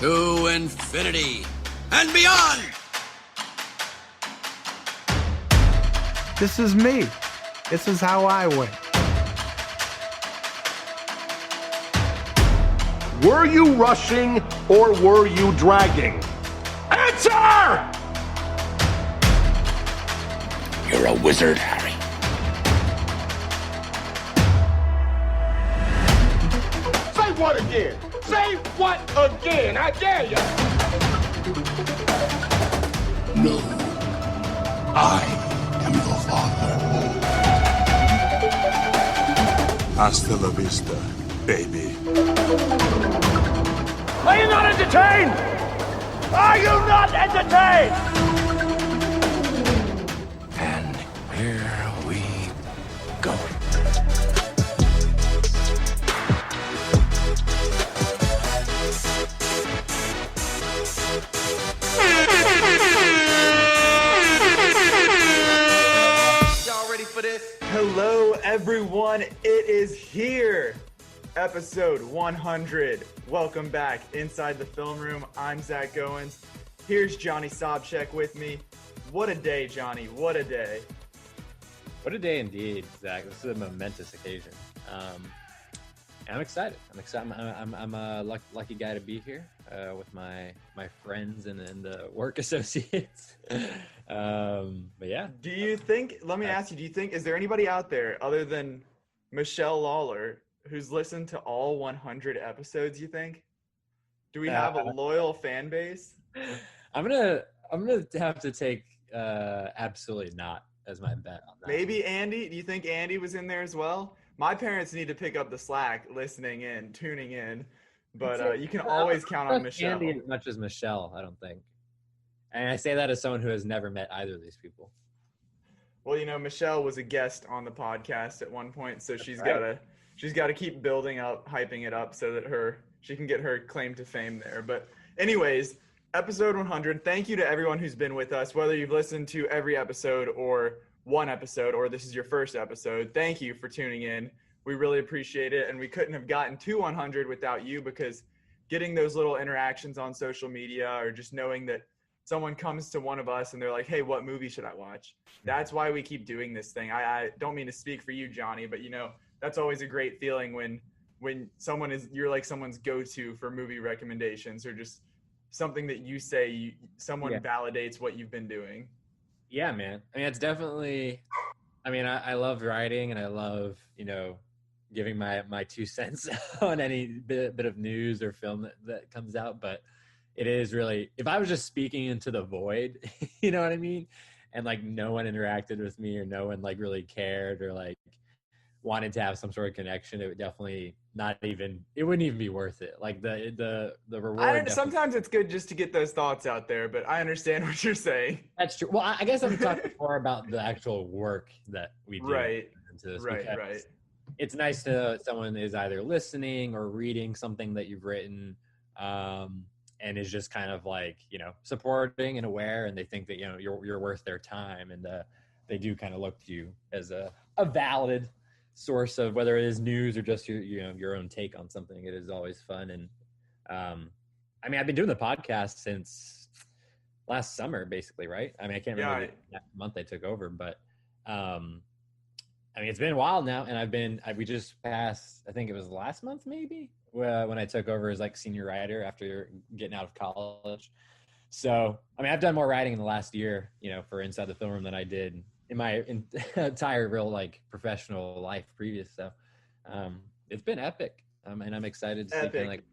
to infinity and beyond. This is me. This is how I win. Were you rushing or were you dragging? Answer! You're a wizard, Harry. Say what again? Say what again? I dare you. No, I am your father. Hasta la vista, baby. Are you not entertained? Are you not entertained? And here we go. Y'all ready for this? Hello, everyone. It is here. Episode 100. Welcome back inside the film room. I'm Zach Goins. Here's Johnny Sobchak with me. What a day, Johnny. What a day. What a day indeed, Zach. This is a momentous occasion. I'm excited. I'm a lucky guy to be here with my friends and the work associates. But yeah. Do you think, let me ask you, is there anybody out there other than Michelle Lawler who's listened to all 100 episodes, you think? Do we have a loyal fan base? I'm gonna have to take absolutely not as my bet on that. Maybe Andy? Do you think Andy was in there as well? My parents need to pick up the slack, listening in, tuning in, but you can always count on Michelle. Andy as much as Michelle, I don't think. And I say that as someone who has never met either of these people. Well, you know, Michelle was a guest on the podcast at one point, so she's got to keep building up, hyping it up so that she can get her claim to fame there. But anyways, episode 100. Thank you to everyone who's been with us, whether you've listened to every episode or one episode, or this is your first episode. Thank you for tuning in. We really appreciate it, and we couldn't have gotten to 100 without you, because getting those little interactions on social media, or just knowing that someone comes to one of us and they're like, hey, what movie should I watch? That's why we keep doing this thing. I don't mean to speak for you, Johnny, but you know, that's always a great feeling when you're like someone's go-to for movie recommendations, or just something that you say, someone validates what you've been doing. Yeah, man. I mean, it's definitely, I love writing, and I love, giving my 2 cents on any bit of news or film that comes out. But it is really, if I was just speaking into the void, you know what I mean? And like no one interacted with me, or no one like really cared, or like wanted to have some sort of connection, it would definitely it wouldn't even be worth it. Like the reward. Sometimes it's good just to get those thoughts out there, but I understand what you're saying. That's true. Well, I guess I'm talking more about the actual work that we do. Right. Right. It's nice to someone is either listening or reading something that you've written, and is just kind of like, supporting and aware, and they think that, you're worth their time, and they do kind of look to you as a valid source of whether it is news or just your own take on something. It is always fun. And I've been doing the podcast since last summer, basically, right? I can't remember the month I took over, but it's been a while now, and we just passed, I think it was last month maybe, when I took over as like senior writer after getting out of college. So I've done more writing in the last year, for Inside the Film Room than I did in my entire real like professional life previous. So it's been epic, and I'm excited to see kind of like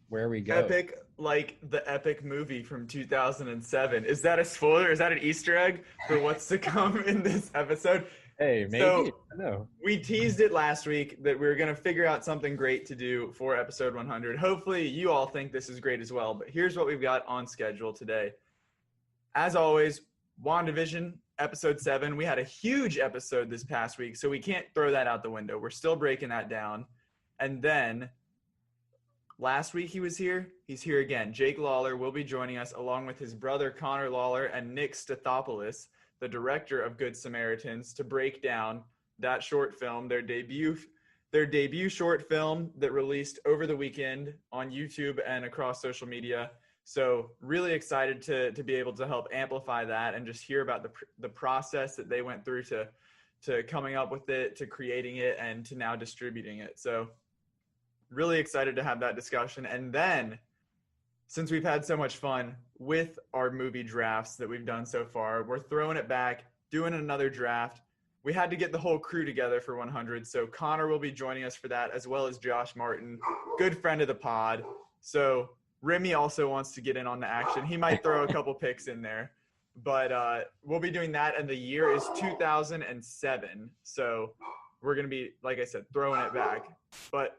where we go. Epic, like the epic movie from 2007. Is that a spoiler? Is that an Easter egg for what's to come in this episode? Hey, maybe. So, I know. We teased it last week that we were going to figure out something great to do for episode 100. Hopefully you all think this is great as well, but here's what we've got on schedule today. As always, WandaVision, episode 7. We had a huge episode this past week, so we can't throw that out the window. We're still breaking that down. And then last week he was here. He's here again. Jake Lawler will be joining us, along with his brother Conor Lawler and Nick Stathopoulos, the director of Good Samaritans, to break down that short film, their debut their debut short film that released over the weekend on YouTube and across social media. So really excited to be able to help amplify that and just hear about the process that they went through to coming up with it, to creating it, and to now distributing it. So really excited to have that discussion. And then, since we've had so much fun with our movie drafts that we've done so far, we're throwing it back, doing another draft. We had to get the whole crew together for 100. So Conor will be joining us for that, as well as Josh Martin, good friend of the pod. So Remy also wants to get in on the action. He might throw a couple picks in there, but we'll be doing that. And the year is 2007. So we're going to be, like I said, throwing it back. But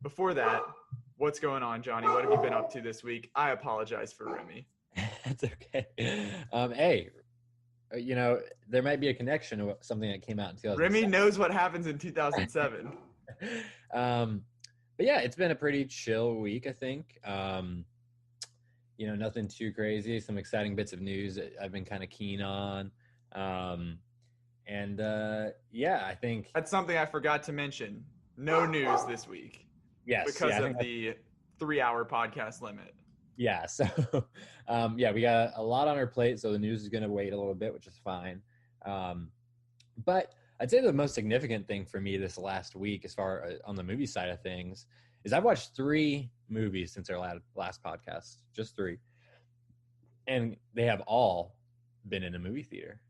before that, what's going on, Johnny? What have you been up to this week? I apologize for Remy. That's okay. Hey, there might be a connection to something that came out in 2007. Remy knows what happens in 2007. But yeah, it's been a pretty chill week, I think. Nothing too crazy. Some exciting bits of news that I've been kind of keen on. I think that's something I forgot to mention. No news this week. Yes, because of the 3-hour podcast limit. Yeah, so we got a lot on our plate, so the news is going to wait a little bit, which is fine. But I'd say the most significant thing for me this last week, as far on the movie side of things, is I've watched 3 movies since our last podcast, just 3, and they have all been in a movie theater.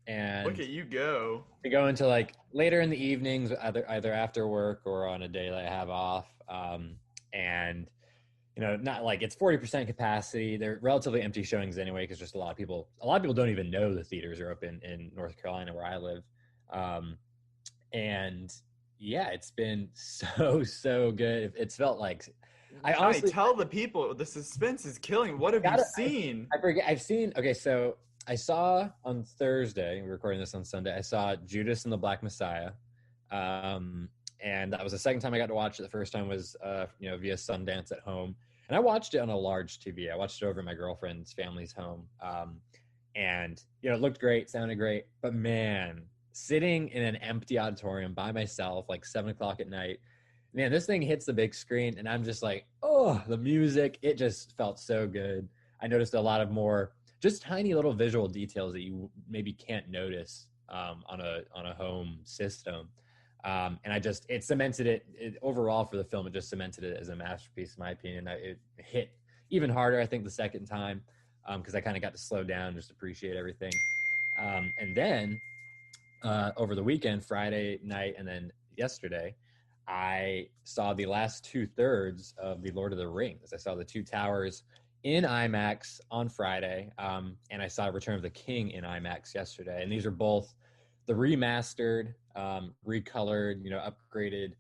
And look at you go. To go into like later in the evenings, either after work or on a day that I have off. Not like it's 40% capacity. They're relatively empty showings anyway, because just a lot of people don't even know the theaters are open in North Carolina where I live. It's been so good. It's felt like honestly tell the people, the suspense is killing. What have you seen? I forget. So I saw on Thursday, we're recording this on Sunday, I saw Judas and the Black Messiah. And that was the second time I got to watch it. The first time was, via Sundance at home. And I watched it on a large TV. I watched it over at my girlfriend's family's home. It looked great, sounded great. But man, sitting in an empty auditorium by myself, like 7 o'clock at night, man, this thing hits the big screen. And I'm just like, oh, the music, it just felt so good. I noticed a lot of more just tiny little visual details that you maybe can't notice on a home system. It cemented it overall for the film. It just cemented it as a masterpiece, in my opinion. It hit even harder, I think, the second time, because I kind of got to slow down and just appreciate everything. And then over the weekend, Friday night, and then yesterday, I saw the last 2/3 of The Lord of the Rings. I saw The Two Towers in IMAX on Friday, and I saw Return of the King in IMAX yesterday. And these are both the remastered, recolored, upgraded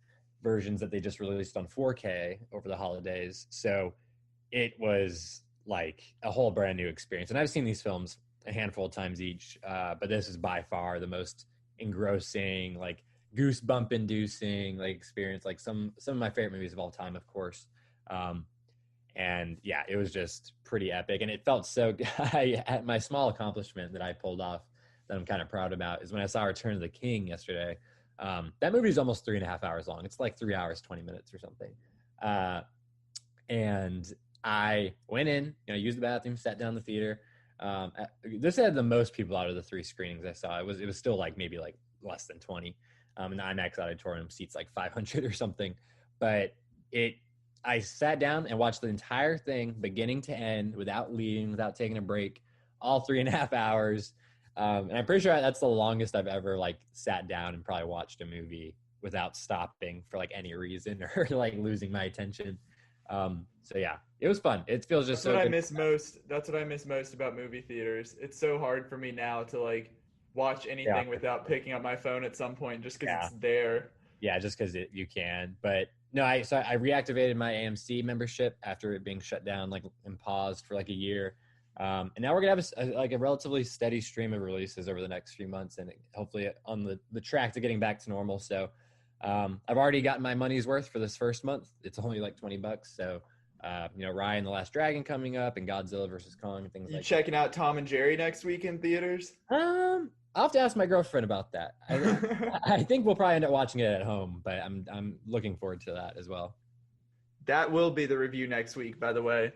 versions that they just released on 4K over the holidays. So it was like a whole brand new experience. And I've seen these films a handful of times each, but this is by far the most engrossing, like goosebump inducing, like experience, like some of my favorite movies of all time, of course. It was just pretty epic, and it felt so good. My small accomplishment that I pulled off that I'm kind of proud about is when I saw Return of the King yesterday. That movie is almost 3.5 hours long. It's like 3 hours, 20 minutes or something. And I went in, used the bathroom, sat down in the theater. This had the most people out of the 3 screenings I saw. It was still like maybe like less than 20. And the IMAX auditorium seats like 500 or something. But I sat down and watched the entire thing, beginning to end, without leaving, without taking a break, all 3.5 hours. And I'm pretty sure that's the longest I've ever like sat down and probably watched a movie without stopping for like any reason or like losing my attention. It was fun. It feels just That's what I miss most. That's what I miss most about movie theaters. It's so hard for me now to like watch anything without picking up my phone at some point, just because it's there. Yeah, just because you can. But no, I reactivated my AMC membership after it being shut down and paused for like a year. And now we're gonna have a relatively steady stream of releases over the next few months, and hopefully on the track to getting back to normal. So I've already gotten my money's worth for this first month. It's only like $20. So Raya and the Last Dragon coming up, and Godzilla vs. Kong and things like that. You checking out Tom and Jerry next week in theaters? I'll have to ask my girlfriend about that. I think we'll probably end up watching it at home, but I'm looking forward to that as well. That will be the review next week, by the way.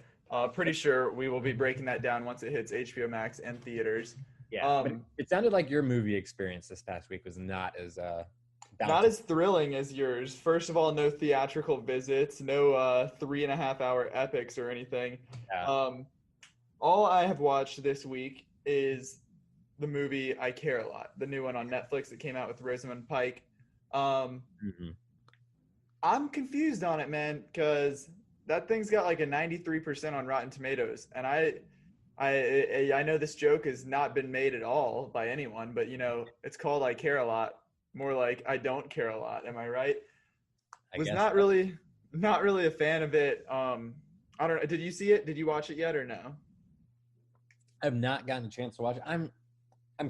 Pretty sure we will be breaking that down once it hits HBO Max and theaters. Yeah, but it sounded like your movie experience this past week was not as not as thrilling as yours. First of all, no theatrical visits, no 3.5-hour epics or anything. Yeah. All I have watched this week is the movie I Care a Lot, the new one on Netflix that came out with Rosamund Pike. I'm confused on it, man, because that thing's got like a 93% on Rotten Tomatoes, and I know this joke has not been made at all by anyone, but it's called I Care a Lot, more like I don't care a lot. Am I right? Was not really a fan of it. I don't know. Did you see it? Did you watch it yet or no? I've not gotten a chance to watch it. I'm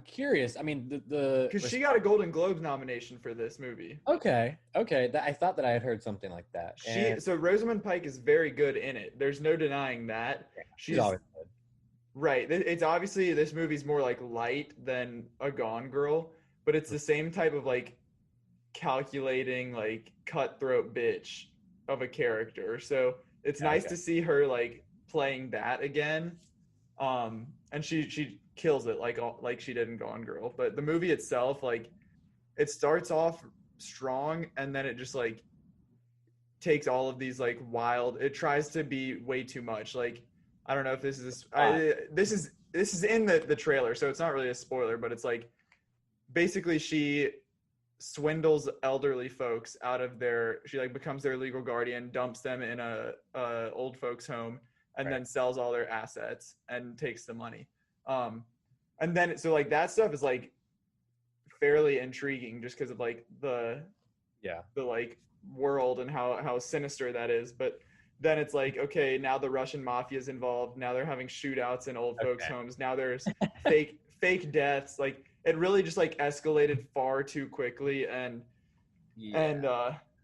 curious. I mean, because she got a Golden Globes nomination for this movie. Okay. I thought that I had heard something like that. So Rosamund Pike is very good in it. There's no denying that. She's always good. Right. It's obviously this movie's more like light than a Gone Girl, but it's the same type of like calculating, like cutthroat bitch of a character. So it's nice to see her like playing that again. And she kills it like she did in Gone Girl. But the movie itself, like, it starts off strong and then it just like takes all of these like wild. It tries to be way too much. Like, I don't know if this is in the trailer, so it's not really a spoiler, but it's like basically she swindles elderly folks out of she like becomes their legal guardian, dumps them in a old folks home, and then sells all their assets and takes the money. And then so like that stuff is like fairly intriguing just because of like the like world and how sinister that is. But then it's like, okay, now the Russian mafia is involved. Now they're having shootouts in old folks' homes. Now there's fake deaths. Like, it really just like escalated far too quickly and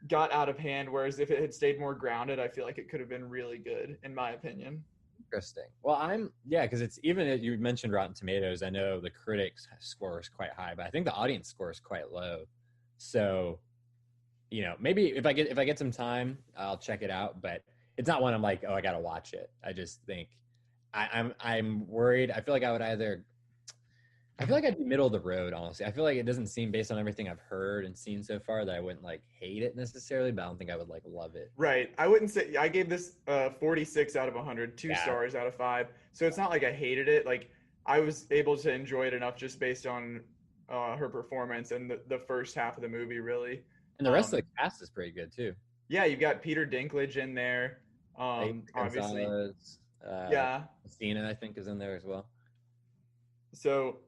got out of hand. Whereas if it had stayed more grounded, I feel like it could have been really good, in my opinion. Interesting. Well, because it's even, you mentioned Rotten Tomatoes. I know the critics score is quite high, but I think the audience score is quite low. So, maybe if I get some time, I'll check it out. But it's not one I'm like, oh, I gotta watch it. I just think I'm worried. I feel like I'd be middle of the road, honestly. I feel like it doesn't seem, based on everything I've heard and seen so far, that I wouldn't like hate it necessarily, but I don't think I would like love it. Right. I wouldn't say, I gave this 46 out of 100, 2 stars out of 5. So it's not like I hated it. Like, I was able to enjoy it enough just based on her performance and the first half of the movie, really. And the rest of the cast is pretty good too. Yeah, you've got Peter Dinklage in there. Obviously. Christina, I think, is in there as well. So,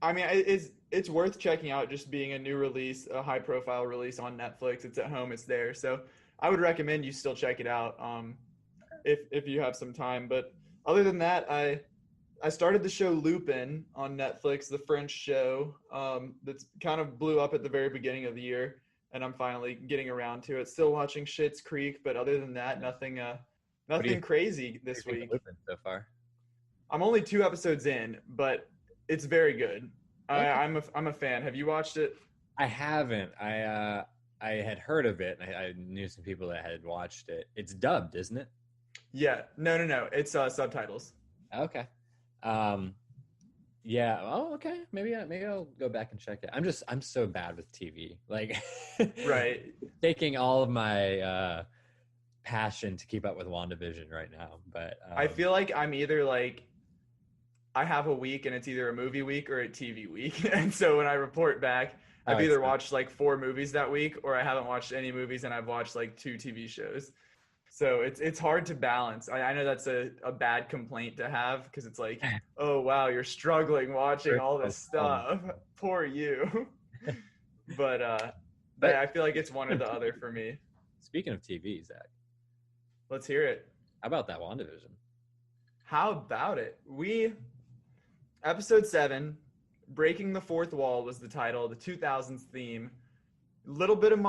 I mean, it's worth checking out, just being a new release, a high-profile release on Netflix. It's at home, it's there. So I would recommend you still check it out if you have some time. But other than that, I started the show Lupin on Netflix, the French show that's kind of blew up at the very beginning of the year, and I'm finally getting around to it. Still watching Schitt's Creek, but other than that, nothing crazy this week. Lupin so far? I'm only 2 episodes in, but it's very good. Okay. I'm a fan. Have you watched it? I haven't. I had heard of it. And I knew some people that had watched it. It's dubbed, isn't it? Yeah. No. It's subtitles. Okay. Yeah. Oh, okay. Maybe I'll go back and check it. I'm so bad with TV. Like, right. Taking all of my passion to keep up with WandaVision right now. But I feel like I'm either like, I have a week and it's either a movie week or a TV week. And so when I report back, I've either watched like 4 movies that week, or I haven't watched any movies and I've watched like 2 TV shows. So it's hard to balance. I know that's a bad complaint to have, because it's like, oh, wow, you're struggling watching all this stuff. Poor you. But I feel like it's one or the other for me. Speaking of TV, Zach. Let's hear it. How about that WandaVision? How about it? Episode 7, Breaking the Fourth Wall was the title, the 2000s theme. Little bit of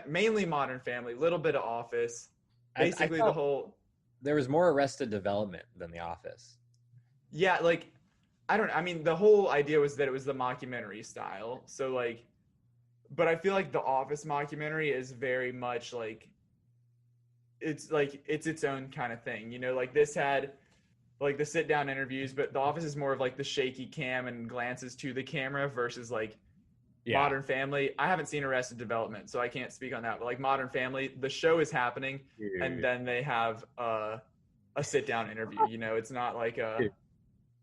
mainly Modern Family, little bit of Office. Basically the whole... There was more Arrested Development than The Office. Yeah, like, I mean, the whole idea was that it was the mockumentary style. So like, but I feel like the Office mockumentary is very much like, it's its own kind of thing. You know, like this had like the sit down interviews, but The Office is more of like the shaky cam and glances to the camera versus like Modern Family. I haven't seen Arrested Development, so I can't speak on that. But like Modern Family, the show is happening, and then they have a sit down interview. You know, it's not like a.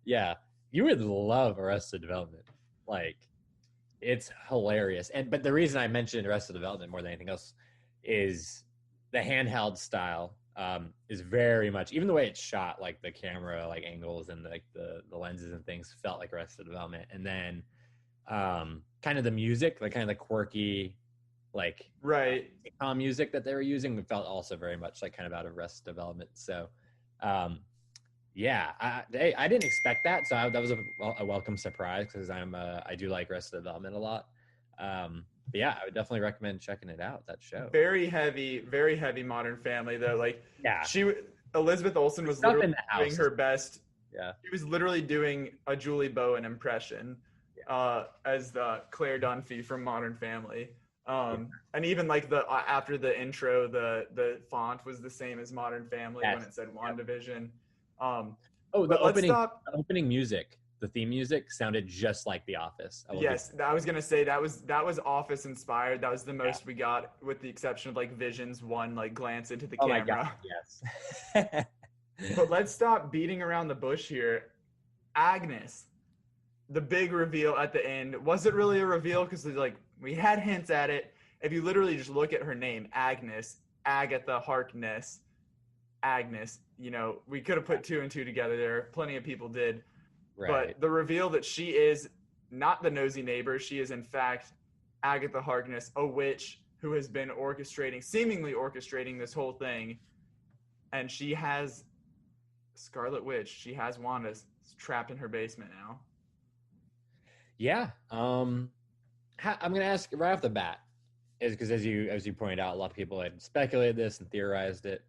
Yeah, you would love Arrested Development. Like, it's hilarious. But the reason I mentioned Arrested Development more than anything else is the handheld style is very much, even the way it's shot, like the camera like angles and like the lenses and things felt like Arrested Development. And then kind of the music, like kind of the quirky like music that they were using felt also very much like kind of out of Arrested Development. So yeah, I didn't expect that, so that was a welcome surprise because I do like Arrested Development a lot. But yeah, I would definitely recommend checking it out. That show. Very heavy Modern Family though. Like yeah, Elizabeth Olsen was literally doing her best. Yeah, she was literally doing a Julie Bowen impression as the Claire Dunphy from Modern Family. And even like after the intro, the font was the same as Modern Family when it said WandaVision. The opening music, the theme music sounded just like The Office. Yes, I was gonna say that was Office inspired. That was the most we got, with the exception of like Vision's one like glance into the camera. My God, yes. But let's stop beating around the bush here. Agnes, the big reveal at the end. Was it really a reveal? Because like we had hints at it. If you literally just look at her name, Agnes, Agatha Harkness, Agnes, you know, we could have put 2 and 2 together there. Plenty of people did. Right. But the reveal that she is not the nosy neighbor, she is in fact Agatha Harkness, a witch who has been seemingly orchestrating this whole thing. And she has Scarlet Witch. She has Wanda trapped in her basement now. Yeah. I'm going to ask right off the bat, is because as you pointed out, a lot of people had speculated this and theorized it.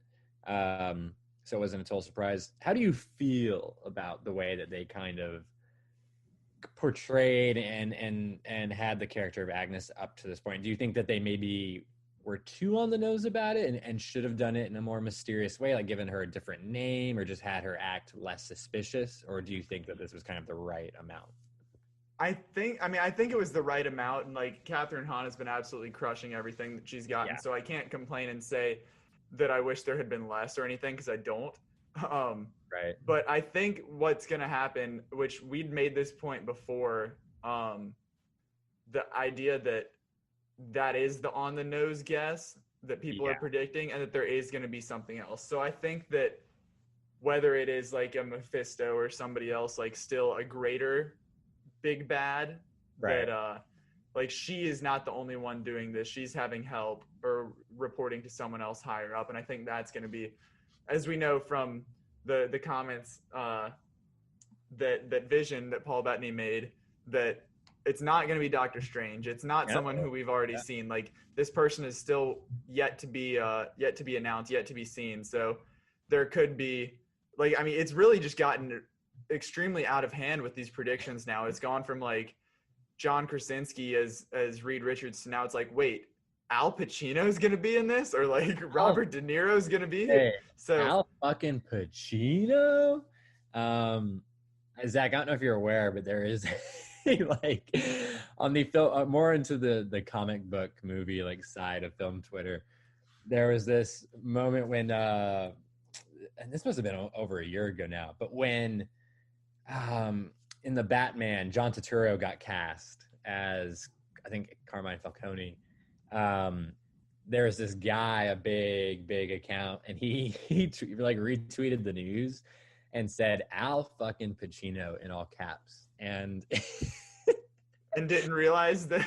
So it wasn't a total surprise. How do you feel about the way that they kind of portrayed and had the character of Agnes up to this point? Do you think that they maybe were too on the nose about it and should have done it in a more mysterious way, like given her a different name or just had her act less suspicious? Or do you think that this was kind of the right amount? I think it was the right amount, and like Catherine Hahn has been absolutely crushing everything that she's gotten. Yeah. So I can't complain and say that I wish there had been less or anything, because I don't. Right. But I think what's going to happen, which we'd made this point before, the idea that is the on the nose guess that people are predicting, and that there is going to be something else. So I think that whether it is like a Mephisto or somebody else, like still a greater big bad, that like she is not the only one doing this. She's having help or reporting to someone else higher up. And I think that's going to be, as we know from the comments that Vision that Paul Bettany made, that it's not going to be Doctor Strange. It's not someone who we've already seen. Like, this person is still yet to be announced, yet to be seen. So there could be, like, I mean, it's really just gotten extremely out of hand with these predictions now. It's gone from like John Krasinski as Reed Richards to now it's like, wait, Al Pacino's gonna be in this, or like Robert De Niro's gonna be. Hey, so Al fucking Pacino. Zach, I don't know if you're aware, but there is like on the film, more into the comic book movie like side of film Twitter, there was this moment when and this must have been over a year ago now, but when in the Batman, John Turturro got cast as, I think, Carmine Falcone. There was this guy, a big account, and he like retweeted the news and said Al fucking Pacino in all caps, and and didn't realize that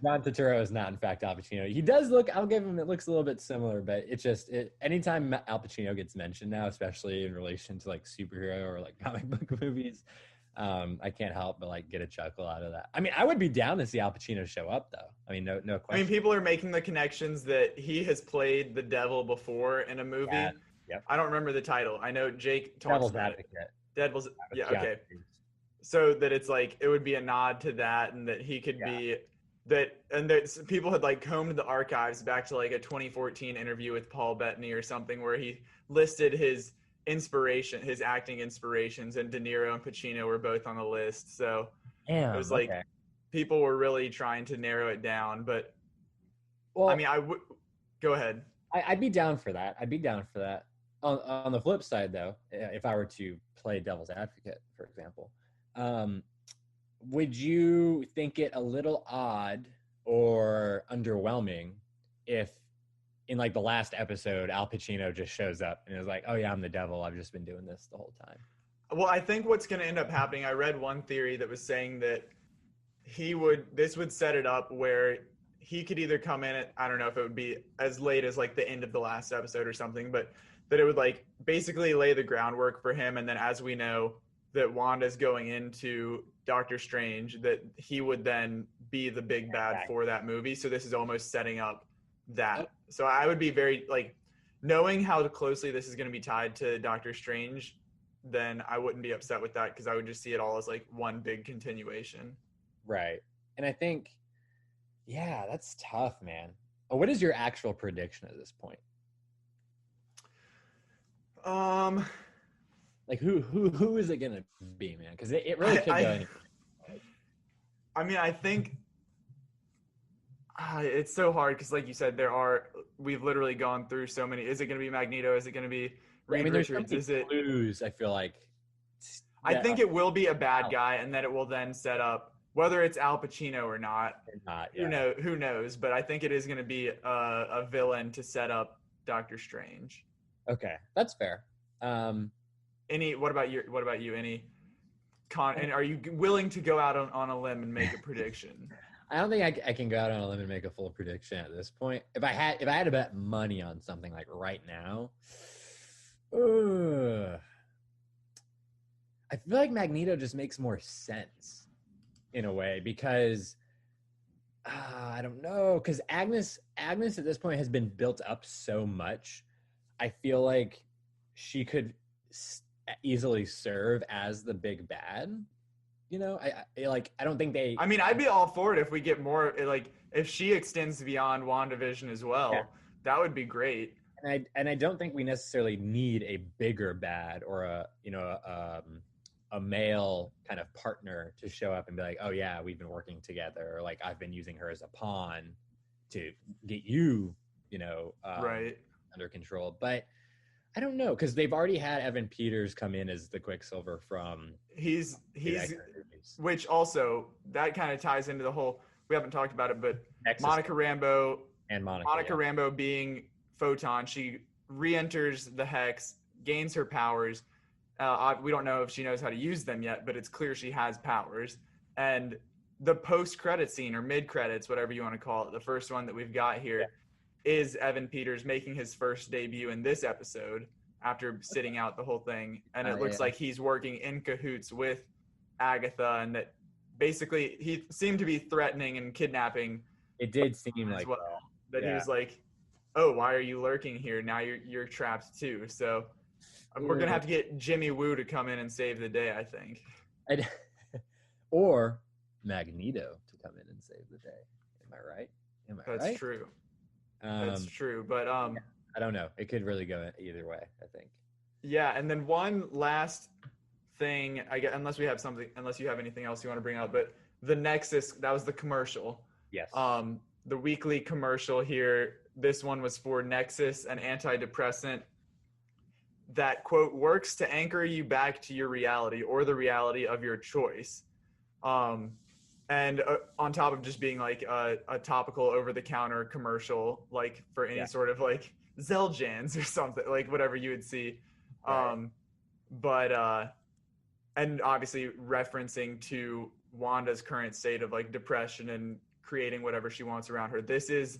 John Turturro is not in fact Al Pacino. He does look, I'll give him, it looks a little bit similar, but it's just anytime Al Pacino gets mentioned now, especially in relation to like superhero or like comic book movies, I can't help but like get a chuckle out of that. I mean, I would be down to see Al Pacino show up though. I mean, no question. I mean, people are making the connections that he has played the devil before in a movie. Yeah. Yep. I don't remember the title. I know Jake talks Devil's about Advocate. Deadpool's, yeah, Yeah. okay. So that it's like it would be a nod to that, and that he could be that, and that people had like combed the archives back to like a 2014 interview with Paul Bettany or something, where he listed his acting inspirations, and De Niro and Pacino were both on the list. So Damn, it was like okay. people were really trying to narrow it down. But Well, I mean, go ahead. I'd be down for that. I'd be down for that. On the flip side, though, if I were to play devil's advocate, for example, would you think it a little odd or underwhelming if in like the last episode, Al Pacino just shows up and is like, oh yeah, I'm the devil. I've just been doing this the whole time. Well, I think what's going to end up happening, I read one theory that was saying that this would set it up where he could either come in at, I don't know if it would be as late as like the end of the last episode or something, but that it would like basically lay the groundwork for him. And then as we know that Wanda's going into Doctor Strange, that he would then be the big bad for that movie. So this is almost setting up that. So I would be very like, knowing how closely this is going to be tied to Doctor Strange, then I wouldn't be upset with that, because I would just see it all as like one big continuation. Right. And I think, yeah, that's tough, man. What is your actual prediction at this point? Like who is it gonna be, man? Because it really could go anywhere. I mean, I think it's so hard because, like you said, we've literally gone through so many. Is it going to be Magneto? Is it going to be Reed Richards? Is it clues? I feel like. I think it will be a bad guy, and that it will then set up whether it's Al Pacino or not. Who knows? But I think it is going to be a villain to set up Doctor Strange. Okay, that's fair. What about you? And are you willing to go out on a limb and make a prediction? I don't think I can go out on a limb and make a full prediction at this point. If I had to bet money on something like right now, I feel like Magneto just makes more sense in a way, because I don't know, because Agnes at this point has been built up so much. I feel like she could easily serve as the big bad. You know, I don't think they. I mean, I'd be all for it if we get more. Like, if she extends beyond WandaVision as well, that would be great. And I don't think we necessarily need a bigger bad or a male kind of partner to show up and be like, oh yeah, we've been working together, or like I've been using her as a pawn to get you, right under control. But I don't know, because they've already had Evan Peters come in as the Quicksilver from. He's which also that kind of ties into the whole. We haven't talked about it, but Nexus. Monica Rambeau being Photon, she re-enters the Hex, gains her powers. We don't know if she knows how to use them yet, but it's clear she has powers. And the post-credit scene, or mid-credits, whatever you want to call it, the first one that we've got here, is Evan Peters making his first debut in this episode after sitting out the whole thing. And it looks like he's working in cahoots with Agatha, and that basically he seemed to be threatening and kidnapping. It did seem like that. He was like, oh, why are you lurking here? Now you're trapped too. So we're going to have to get Jimmy Woo to come in and save the day, I think. Or Magneto to come in and save the day. Am I right? That's true. That's true. But I don't know. It could really go either way, I think. Yeah. And then one last thing, I guess, unless you have anything else you want to bring up, but the Nexus, that was the commercial. Yes. The weekly commercial here, this one was for Nexus, an antidepressant that, quote, works to anchor you back to your reality or the reality of your choice. And on top of just being like a topical over-the-counter commercial, like for any sort of like Xeljanz or something, like whatever you would see. Right. And obviously referencing to Wanda's current state of like depression and creating whatever she wants around her. This is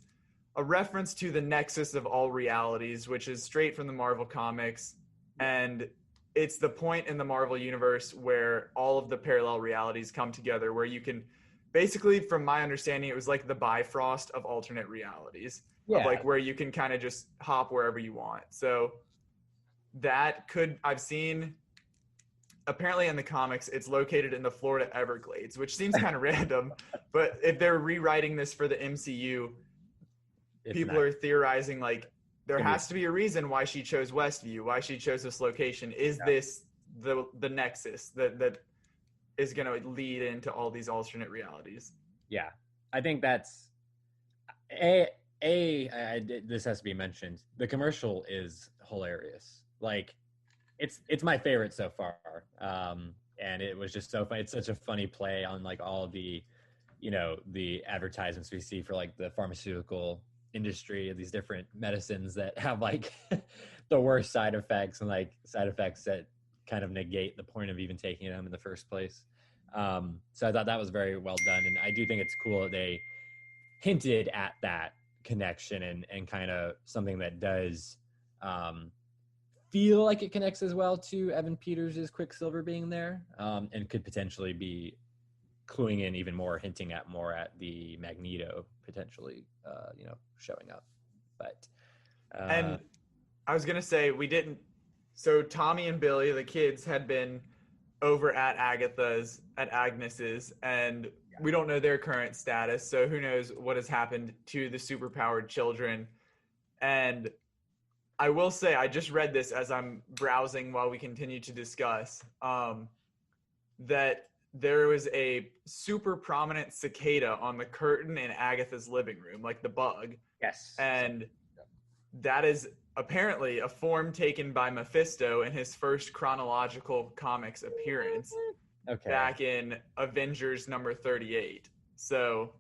a reference to the nexus of all realities, which is straight from the Marvel comics. And it's the point in the Marvel universe where all of the parallel realities come together, where you can basically, from my understanding, it was like the Bifrost of alternate realities, of like where you can kind of just hop wherever you want. So that I've seen apparently in the comics, it's located in the Florida Everglades, which seems kind of random. But if they're rewriting this for the MCU, people are theorizing like there has to be a reason why she chose Westview, why she chose this location. Is this the nexus that is going to lead into all these alternate realities? Yeah, I think that's this has to be mentioned. The commercial is hilarious. Like, it's my favorite so far. And it was just so funny. It's such a funny play on like all the, the advertisements we see for like the pharmaceutical industry, these different medicines that have like the worst side effects, and like side effects that kind of negate the point of even taking them in the first place. So I thought that was very well done. And I do think it's cool that they hinted at that connection and kind of something that does feel like it connects as well to Evan Peters' Quicksilver being there, and could potentially be cluing in even more, hinting at more at the Magneto potentially, showing up. But and I was gonna say so Tommy and Billy, the kids, had been over at Agnes's, and we don't know their current status, so who knows what has happened to the superpowered children. And I will say, I just read this as I'm browsing while we continue to discuss, that there was a super prominent cicada on the curtain in Agatha's living room, like the bug. Yes. And that is apparently a form taken by Mephisto in his first chronological comics appearance back in Avengers number 38. So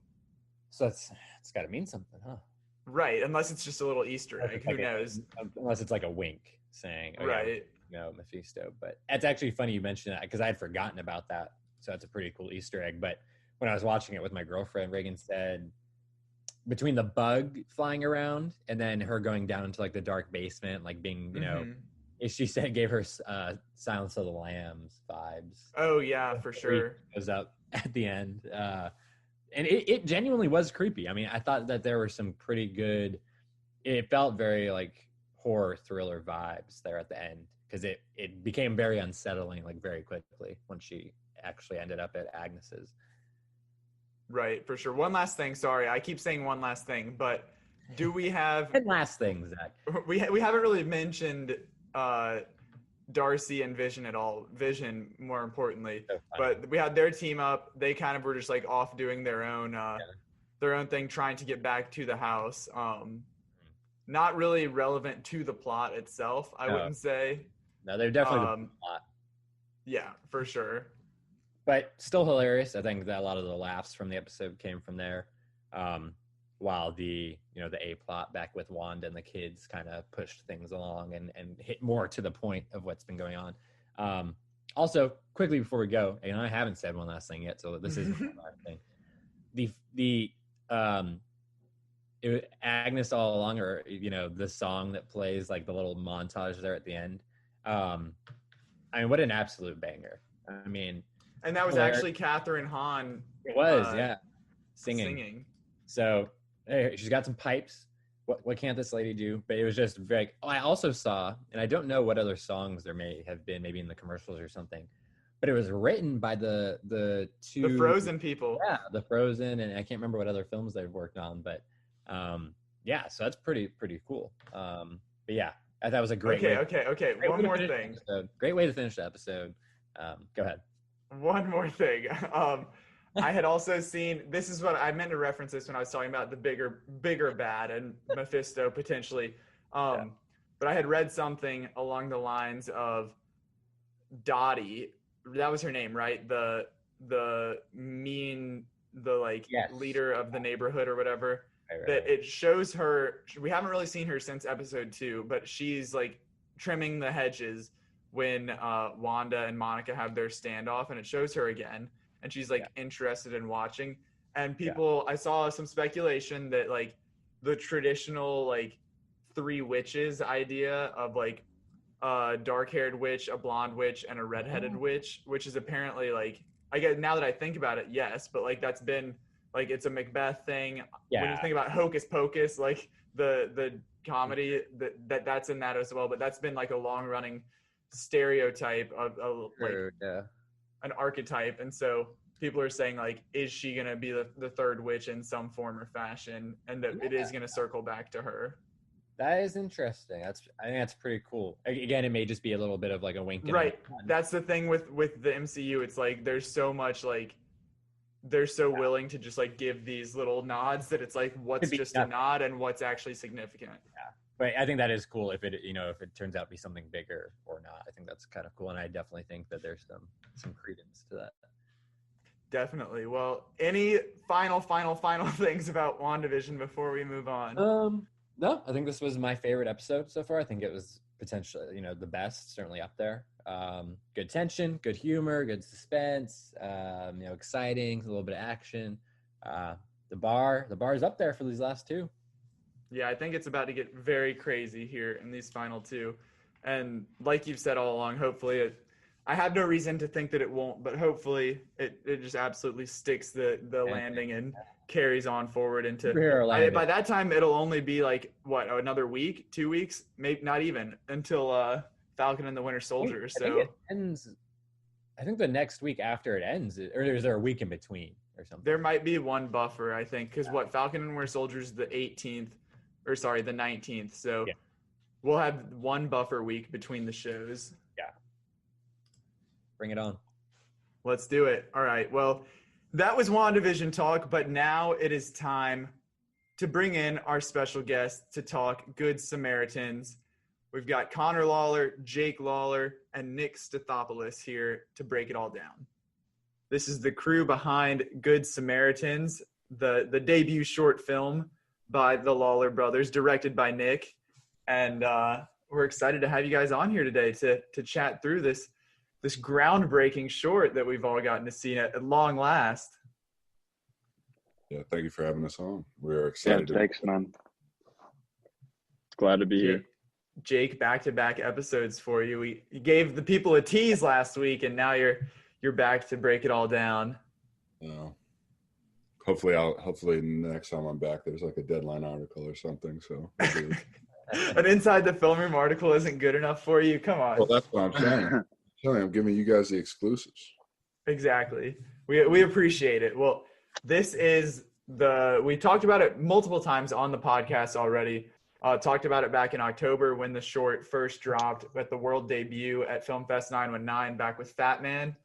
it's got to mean something, huh? Right, unless it's just a little Easter egg. Who knows? Unless it's like a wink saying, right. Mephisto. But it's actually funny you mentioned that, because I had forgotten about that. So that's a pretty cool Easter egg. But when I was watching it with my girlfriend, Reagan said, between the bug flying around and then her going down into like the dark basement, like being, she said gave her Silence of the Lambs vibes. Oh yeah, for sure. Goes up at the end. And it genuinely was creepy. I mean, I thought that there were some pretty good, it felt very like horror thriller vibes there at the end, because it became very unsettling like very quickly when she actually ended up at Agnes's. Right, for sure. One last thing. Sorry, I keep saying one last thing, but do we have... One last thing, Zach. We haven't really mentioned Darcy and Vision at all. Vision, more importantly. But we had their team up. They kind of were just like off doing their own thing, trying to get back to the house. Not really relevant to the plot itself, I wouldn't say. No, they're definitely the plot. Yeah, for sure. But still hilarious. I think that a lot of the laughs from the episode came from there. While the A plot back with Wanda and the kids kind of pushed things along and hit more to the point of what's been going on. Also, quickly before we go, and I haven't said one last thing yet, so this is one last thing. Agnes All Along, or the song that plays, like the little montage there at the end. I mean, what an absolute banger. I mean, and that was actually Catherine Hahn. It was, singing. So hey, she's got some pipes. What can't this lady do? But it was just very. Oh, I also saw, and I don't know what other songs there may have been, maybe in the commercials or something, but it was written by the two Frozen people. Yeah, the Frozen, and I can't remember what other films they've worked on, but so that's pretty cool. But yeah, I thought it was a great. Okay. One more thing. Great way to finish the episode. Go ahead. One more thing. I had also seen, this is what I meant to reference this when I was talking about the bigger bad and Mephisto potentially. But I had read something along the lines of Dottie. That was her name, right? The leader of the neighborhood or whatever. Right. That it shows her. We haven't really seen her since episode 2, but she's like trimming the hedges when Wanda and Monica have their standoff, and it shows her again, and she's like interested in watching. And I saw some speculation that like the traditional like 3 witches idea of like a dark-haired witch, a blonde witch, and a redheaded witch, which is apparently like, I guess now that I think about it, yes, but like that's been like, it's a Macbeth thing. When you think about Hocus Pocus, like the comedy that's in that as well, but that's been like a long-running stereotype of like Sure, yeah. an archetype, and so people are saying like, is she gonna be the third witch in some form or fashion, and that it is gonna circle back to her. That is interesting. I think that's pretty cool. Again, it may just be a little bit of like a wink. And Right. a nod. That's the thing with the MCU. It's like there's so much like they're so willing to just like give these little nods that it's like what's just a nod and what's actually significant. Yeah. But I think that is cool if it turns out to be something bigger or not. I think that's kind of cool, and I definitely think that there's some credence to that. Definitely. Well, any final things about WandaVision before we move on? No, I think this was my favorite episode so far. I think it was potentially, the best, certainly up there. Good tension, good humor, good suspense, exciting, a little bit of action. The bar is up there for these last two. Yeah, I think it's about to get very crazy here in these final two. And like you've said all along, hopefully I have no reason to think that it won't, but hopefully it just absolutely sticks the landing and carries on forward into by that time it'll only be like another week, 2 weeks, maybe not even until Falcon and the Winter Soldier. I think it ends. I think the next week after it ends, or is there a week in between or something? There might be one buffer, I think, because Falcon and Winter Soldier is the 19th. So we'll have one buffer week between the shows. Yeah. Bring it on. Let's do it. All right. Well, that was WandaVision talk, but now it is time to bring in our special guest to talk Good Samaritans. We've got Conor Lawler, Jake Lawler, and Nick Stathopoulos here to break it all down. This is the crew behind Good Samaritans, the debut short film by the Lawler brothers, directed by Nick. And we're excited to have you guys on here today to chat through this groundbreaking short that we've all gotten to see at long last. Yeah, thank you for having us on. We're excited. Yeah, thanks, man. Glad to be here. Jake, back-to-back episodes for you. We gave the people a tease last week, and now you're back to break it all down. Hopefully next time I'm back, there's like a deadline article or something. So an inside the film room article isn't good enough for you. Come on. Well, that's what I'm saying. I'm giving you guys the exclusives. Exactly. We appreciate it. Well, this is we talked about it multiple times on the podcast already. Talked about it back in October when the short first dropped at the world debut at Film Fest 919 back with Fat Man.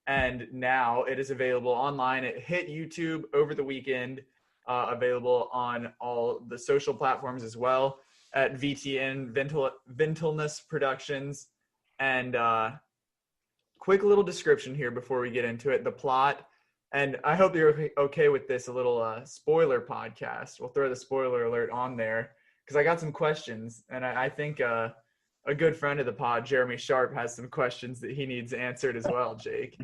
And now it is available online. It hit YouTube over the weekend, available on all the social platforms as well at VTN, Ventilness Productions. And quick little description here before we get into it. The plot, and I hope you're okay with this, a little spoiler podcast. We'll throw the spoiler alert on there because I got some questions, and I think a good friend of the pod, Jeremy Sharp, has some questions that he needs answered as well, Jake.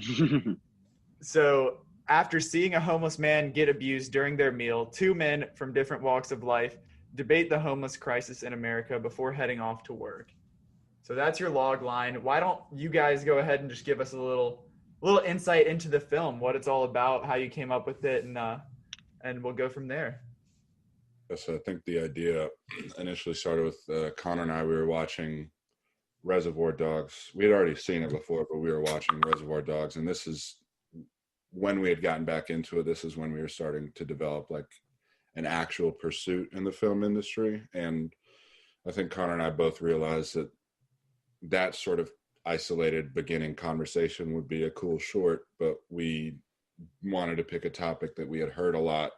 So after seeing a homeless man get abused during their meal, two men from different walks of life debate the homeless crisis in America before heading off to work. So that's your log line. Why don't you guys go ahead and just give us a little insight into the film, what it's all about, how you came up with it, and we'll go from there. So I think the idea initially started with Conor and I. We were watching Reservoir Dogs. We had already seen it before, but we were watching Reservoir Dogs, and this is when we had gotten back into it. This is when we were starting to develop like an actual pursuit in the film industry. And I think Conor and I both realized that sort of isolated beginning conversation would be a cool short, but we wanted to pick a topic that we had heard a lot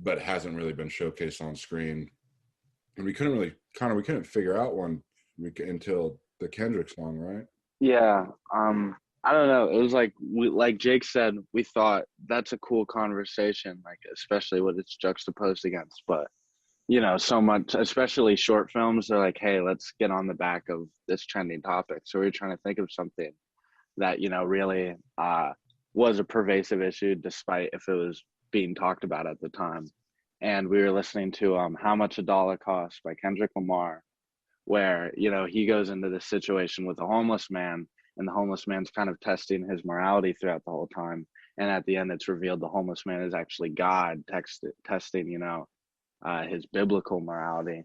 but hasn't really been showcased on screen. And we couldn't figure out one until the Kendrick song, right? Yeah. I don't know. It was like Jake said, we thought that's a cool conversation, like especially what it's juxtaposed against. But so much, especially short films, they're like, hey, let's get on the back of this trending topic. So we were trying to think of something that, really was a pervasive issue, despite if it was being talked about at the time. And we were listening to How Much a Dollar Costs by Kendrick Lamar, where, he goes into this situation with a homeless man, and the homeless man's kind of testing his morality throughout the whole time. And at the end, it's revealed the homeless man is actually God testing, his biblical morality.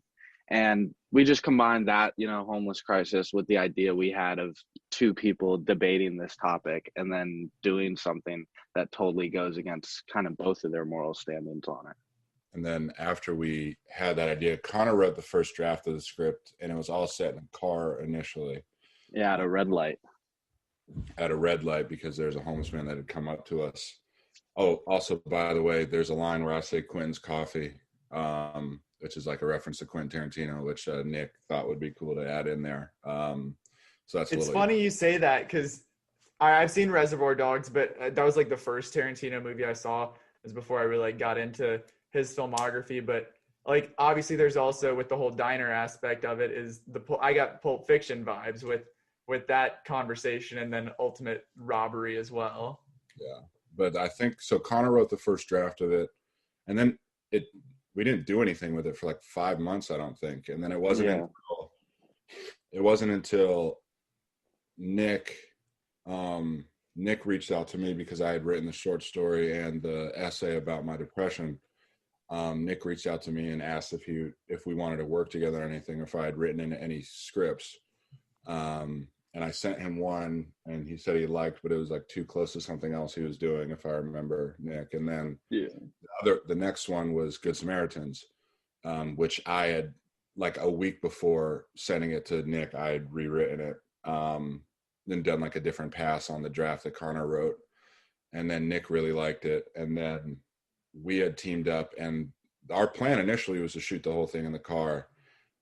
And we just combined that, homeless crisis with the idea we had of two people debating this topic and then doing something that totally goes against kind of both of their moral standings on it. And then after we had that idea, Conor wrote the first draft of the script, and it was all set in a car initially. Yeah, at a red light. At a red light, because there's a homeless man that had come up to us. Oh, also, by the way, there's a line where I say Quentin's coffee, which is like a reference to Quentin Tarantino, which Nick thought would be cool to add in there. So that's it's funny you say that, because I've seen Reservoir Dogs, but that was like the first Tarantino movie I saw. It was before I really got into his filmography. But like, obviously there's also, with the whole diner aspect of it, is I got Pulp Fiction vibes with that conversation, and then Ultimate Robbery as well. Yeah, but I think so. Conor wrote the first draft of it, and then we didn't do anything with it for like 5 months, I don't think. And then it wasn't until Nick reached out to me, because I had written the short story and the essay about my depression. Nick reached out to me and asked if we wanted to work together on anything, if I had written any scripts. And I sent him one, and he said he liked, but it was like too close to something else he was doing, if I remember, Nick. And then the next one was Good Samaritans, which I had, like a week before sending it to Nick, I had rewritten it, then done like a different pass on the draft that Conor wrote. And then Nick really liked it. And then we had teamed up, and our plan initially was to shoot the whole thing in the car,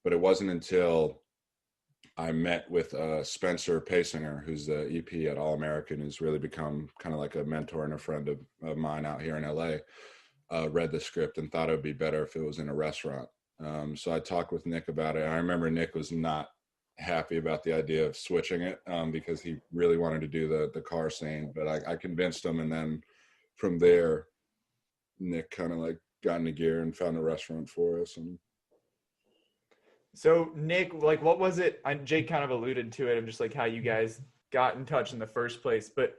but it wasn't until I met with Spencer Pasinger, who's the EP at All American, who's really become kind of like a mentor and a friend of mine out here in LA, read the script and thought it would be better if it was in a restaurant. So I talked with Nick about it. I remember Nick was not happy about the idea of switching it, because he really wanted to do the car scene, but I convinced him. And then from there, Nick kind of like got into gear and found a restaurant for us. And so Nick, like, what was it? Jake kind of alluded to it, of just like how you guys got in touch in the first place, but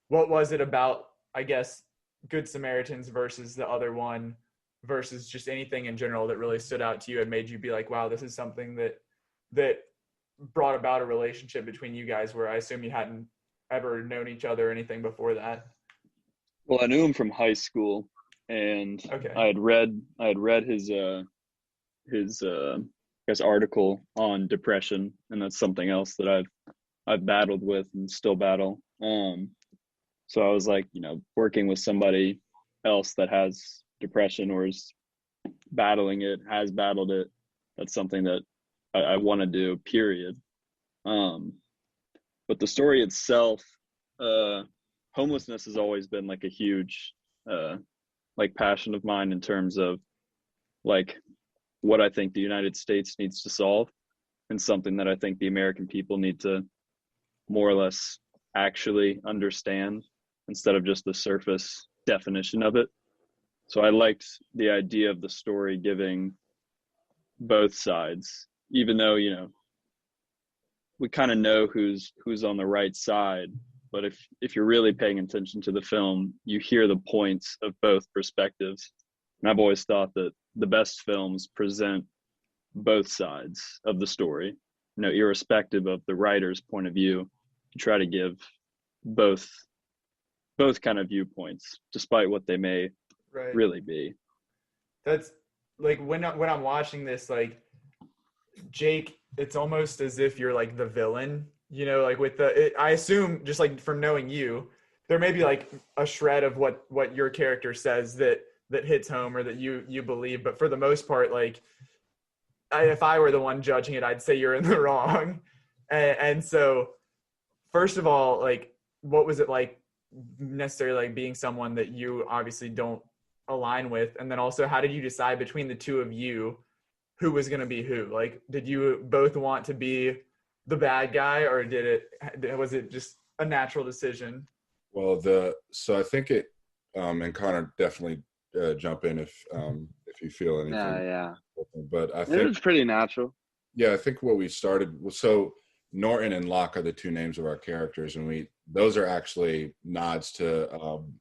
what was it about, I guess, Good Samaritans versus the other one, versus just anything in general that really stood out to you and made you be like, wow, this is something that brought about a relationship between you guys, where I assume you hadn't ever known each other or anything before that? Well, I knew him from high school, and okay. I had read his I guess article on depression, and that's something else that I've battled with and still battle. So I was like, working with somebody else that has depression or is battling it, has battled it, that's something that I want to do, period. But the story itself, homelessness has always been like a huge like passion of mine, in terms of like what I think the United States needs to solve, and something that I think the American people need to more or less actually understand, instead of just the surface definition of it. So I liked the idea of the story giving both sides, even though, we kind of know who's on the right side. But if you're really paying attention to the film, you hear the points of both perspectives. And I've always thought that the best films present both sides of the story, irrespective of the writer's point of view, to try to give both kind of viewpoints, despite what they may really be. That's like, when I'm watching this, like, Jake, it's almost as if you're like the villain, like with I assume, just like from knowing you, there may be like a shred of what your character says that hits home, or that you believe, but for the most part, like, if I were the one judging it, I'd say you're in the wrong. And so, first of all, like, what was it like necessarily, like, being someone that you obviously don't align with? And then also, how did you decide between the two of you who was going to be who? Like, did you both want to be the bad guy, or was it just a natural decision? Well, so I think it, and Conor, definitely jump in if you feel anything. Yeah. But I think it was pretty natural. Yeah, I think what we started was, so Norton and Locke are the two names of our characters, and those are actually nods to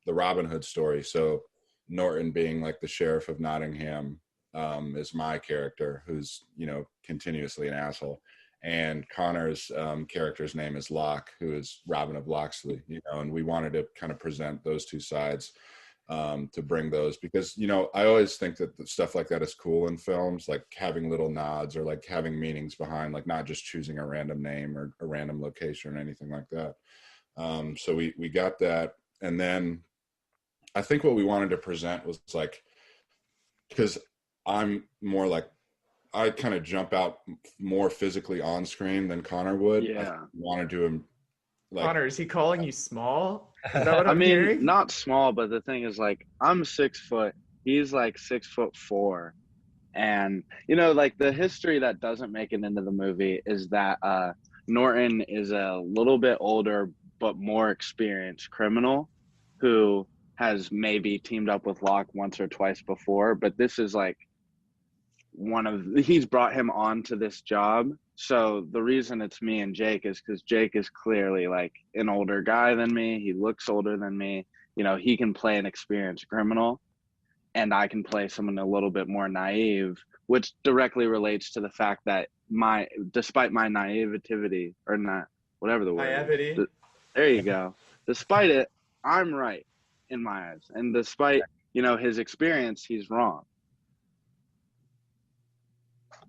the Robin Hood story. So Norton being like the sheriff of Nottingham, is my character, who's, you know, continuously an asshole. And Connor's character's name is Locke, who is Robin of Locksley, you know, and we wanted to kind of present those two sides to bring those, because, you know, I always think that stuff like that is cool in films, like having little nods or like having meanings behind, like not just choosing a random name or a random location or anything like that. So we got that. And then I think what we wanted to present was like, because I'm more like, I kind of jump out more physically on screen than Connor would. Yeah. I wanted to like, Connor, is he calling you small? Is that what I'm I mean, hearing? not small, but the thing is, like, I'm 6 foot. He's like 6'4", and you know, like the history that doesn't make it into the movie is that Norton is a little bit older but more experienced criminal who has maybe teamed up with Locke once or twice before, but this is like he's brought him on to this job. So the reason it's me and Jake is because Jake is clearly like an older guy than me. He looks older than me. You know, he can play an experienced criminal, and I can play someone a little bit more naive, which directly relates to the fact that despite my naivety, or not, whatever the word Naivety. is, there you go. Despite it, I'm right in my eyes. And despite, you know, his experience, he's wrong.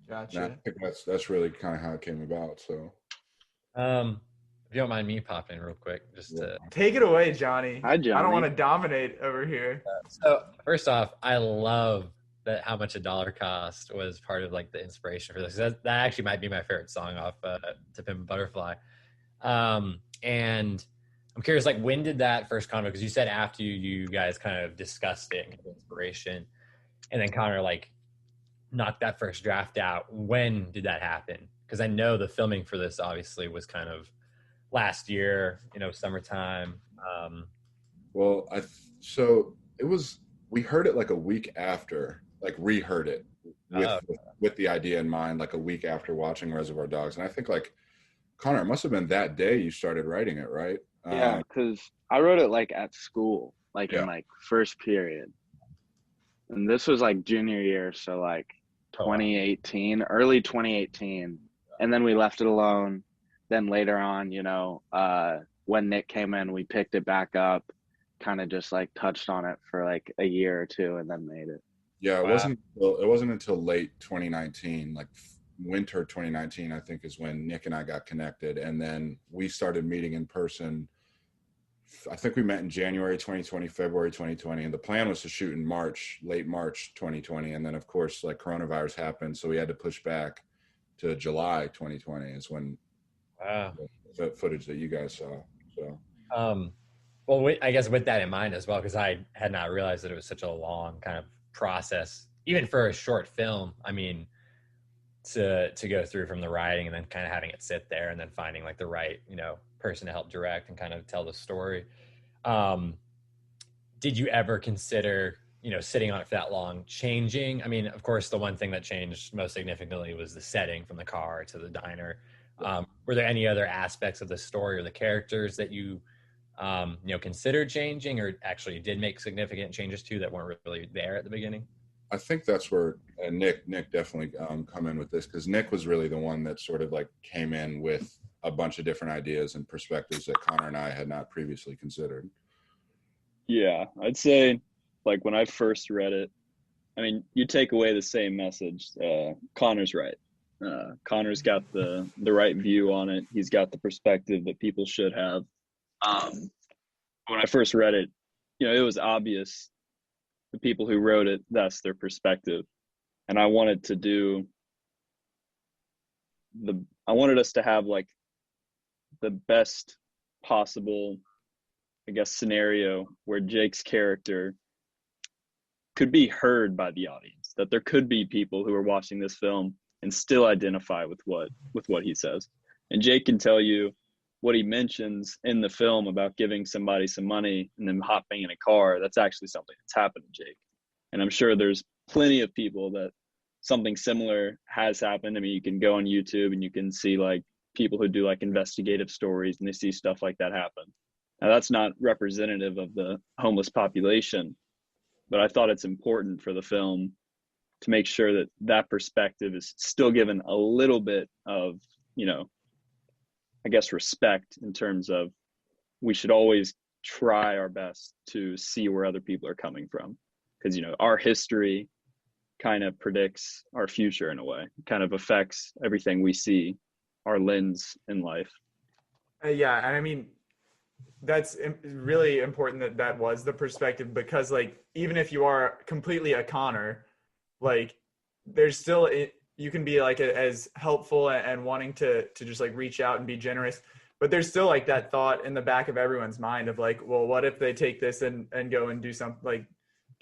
Gotcha. I think that's really kind of how it came about. So, if you don't mind me popping real quick, just to. Take it away, Johnny. Hi, Johnny. I don't want to dominate over here. So first off, I love that how much a dollar cost was part of like the inspiration for this. That actually might be my favorite song off To Pimp a Butterfly. And I'm curious, like, when did that first come? Because you said after you guys kind of discussed it and kind of inspiration, and then Connor like knocked that first draft out. When did that happen? Because I know the filming for this obviously was kind of last year, you know, summertime. well, so it was, we heard it like a week after, like reheard it with the idea in mind, like a week after watching Reservoir Dogs. And I think like, Connor, it must have been that day you started writing it, right? Yeah, because I wrote it like at school, like in like first period. And this was like junior year, so like 2018, early 2018. And then we left it alone. Then later on, you know, when Nick came in, we picked it back up, kind of just like touched on it for like a year or two and then made it. Yeah, it wasn't until late 2019, like winter 2019, I think, is when Nick and I got connected. And then we started meeting in person. I think we met in January 2020, February 2020, and the plan was to shoot in late March 2020. And then, of course, like coronavirus happened, so we had to push back to July 2020 is when the footage that you guys saw. So, well, I guess with that in mind as well, because I had not realized that it was such a long kind of process, even for a short film. I mean, to go through from the writing and then kind of having it sit there and then finding like the right, you know, person to help direct and kind of tell the story. Did you ever consider, you know, sitting on it for that long, changing? I mean, of course, the one thing that changed most significantly was the setting from the car to the diner. Were there any other aspects of the story or the characters that you know, considered changing, or actually did make significant changes to that weren't really there at the beginning? I think that's where Nick definitely come in with this, because Nick was really the one that sort of like came in with a bunch of different ideas and perspectives that Connor and I had not previously considered. Yeah, I'd say like when I first read it, I mean, you take away the same message. Connor's right. Connor's got the right view on it. He's got the perspective that people should have. When I first read it, you know, it was obvious the people who wrote it, that's their perspective. And I wanted us to have like the best possible, I guess, scenario where Jake's character could be heard by the audience, that there could be people who are watching this film and still identify with what he says. And Jake can tell you what he mentions in the film about giving somebody some money and then hopping in a car. That's actually something that's happened to Jake. And I'm sure there's plenty of people that something similar has happened. I mean, you can go on YouTube and you can see like people who do like investigative stories and they see stuff like that happen. Now that's not representative of the homeless population, but I thought it's important for the film to make sure that that perspective is still given a little bit of, I guess, respect in terms of we should always try our best to see where other people are coming from. Because, our history kind of predicts our future in a way, it kind of affects everything we see, our lens in life. Yeah, and I mean, that's really important that was the perspective, because like, even if you are completely a Conor, like there's still, you can be like as helpful and wanting to just like reach out and be generous, but there's still like that thought in the back of everyone's mind of like, well, what if they take this and go and do something, like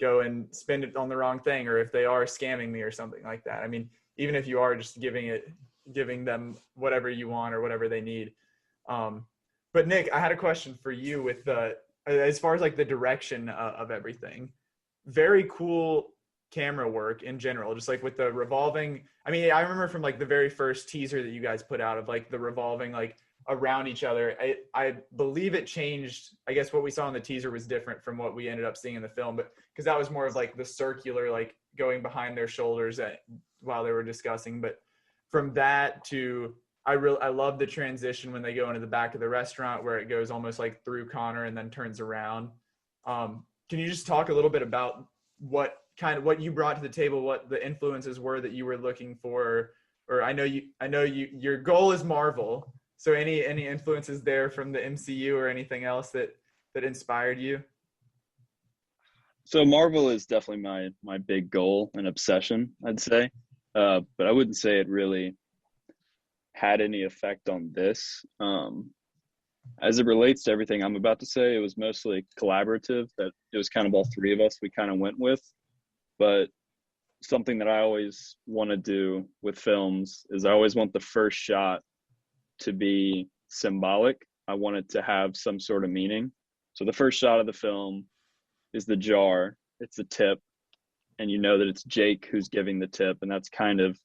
go and spend it on the wrong thing, or if they are scamming me or something like that. I mean, even if you are just giving them whatever you want or whatever they need. But Nick, I had a question for you with as far as like the direction of everything. Very cool camera work in general, just like with the revolving. I mean, I remember from like the very first teaser that you guys put out of like the revolving like around each other. I believe it changed. I guess what we saw in the teaser was different from what we ended up seeing in the film, but because that was more of like the circular, like going behind their shoulders while they were discussing. But from that to, I love the transition when they go into the back of the restaurant where it goes almost like through Conor and then turns around. Can you just talk a little bit about what you brought to the table, what the influences were that you were looking for? Or I know your goal is Marvel. So any influences there from the MCU or anything else that inspired you? So Marvel is definitely my big goal and obsession, I'd say. But I wouldn't say it really had any effect on this. As it relates to everything I'm about to say, it was mostly collaborative, that it was kind of all three of us we kind of went with. But something that I always want to do with films is I always want the first shot to be symbolic. I want it to have some sort of meaning. So the first shot of the film is the jar, it's the tip, and you know that it's Jake who's giving the tip. And that's kind of,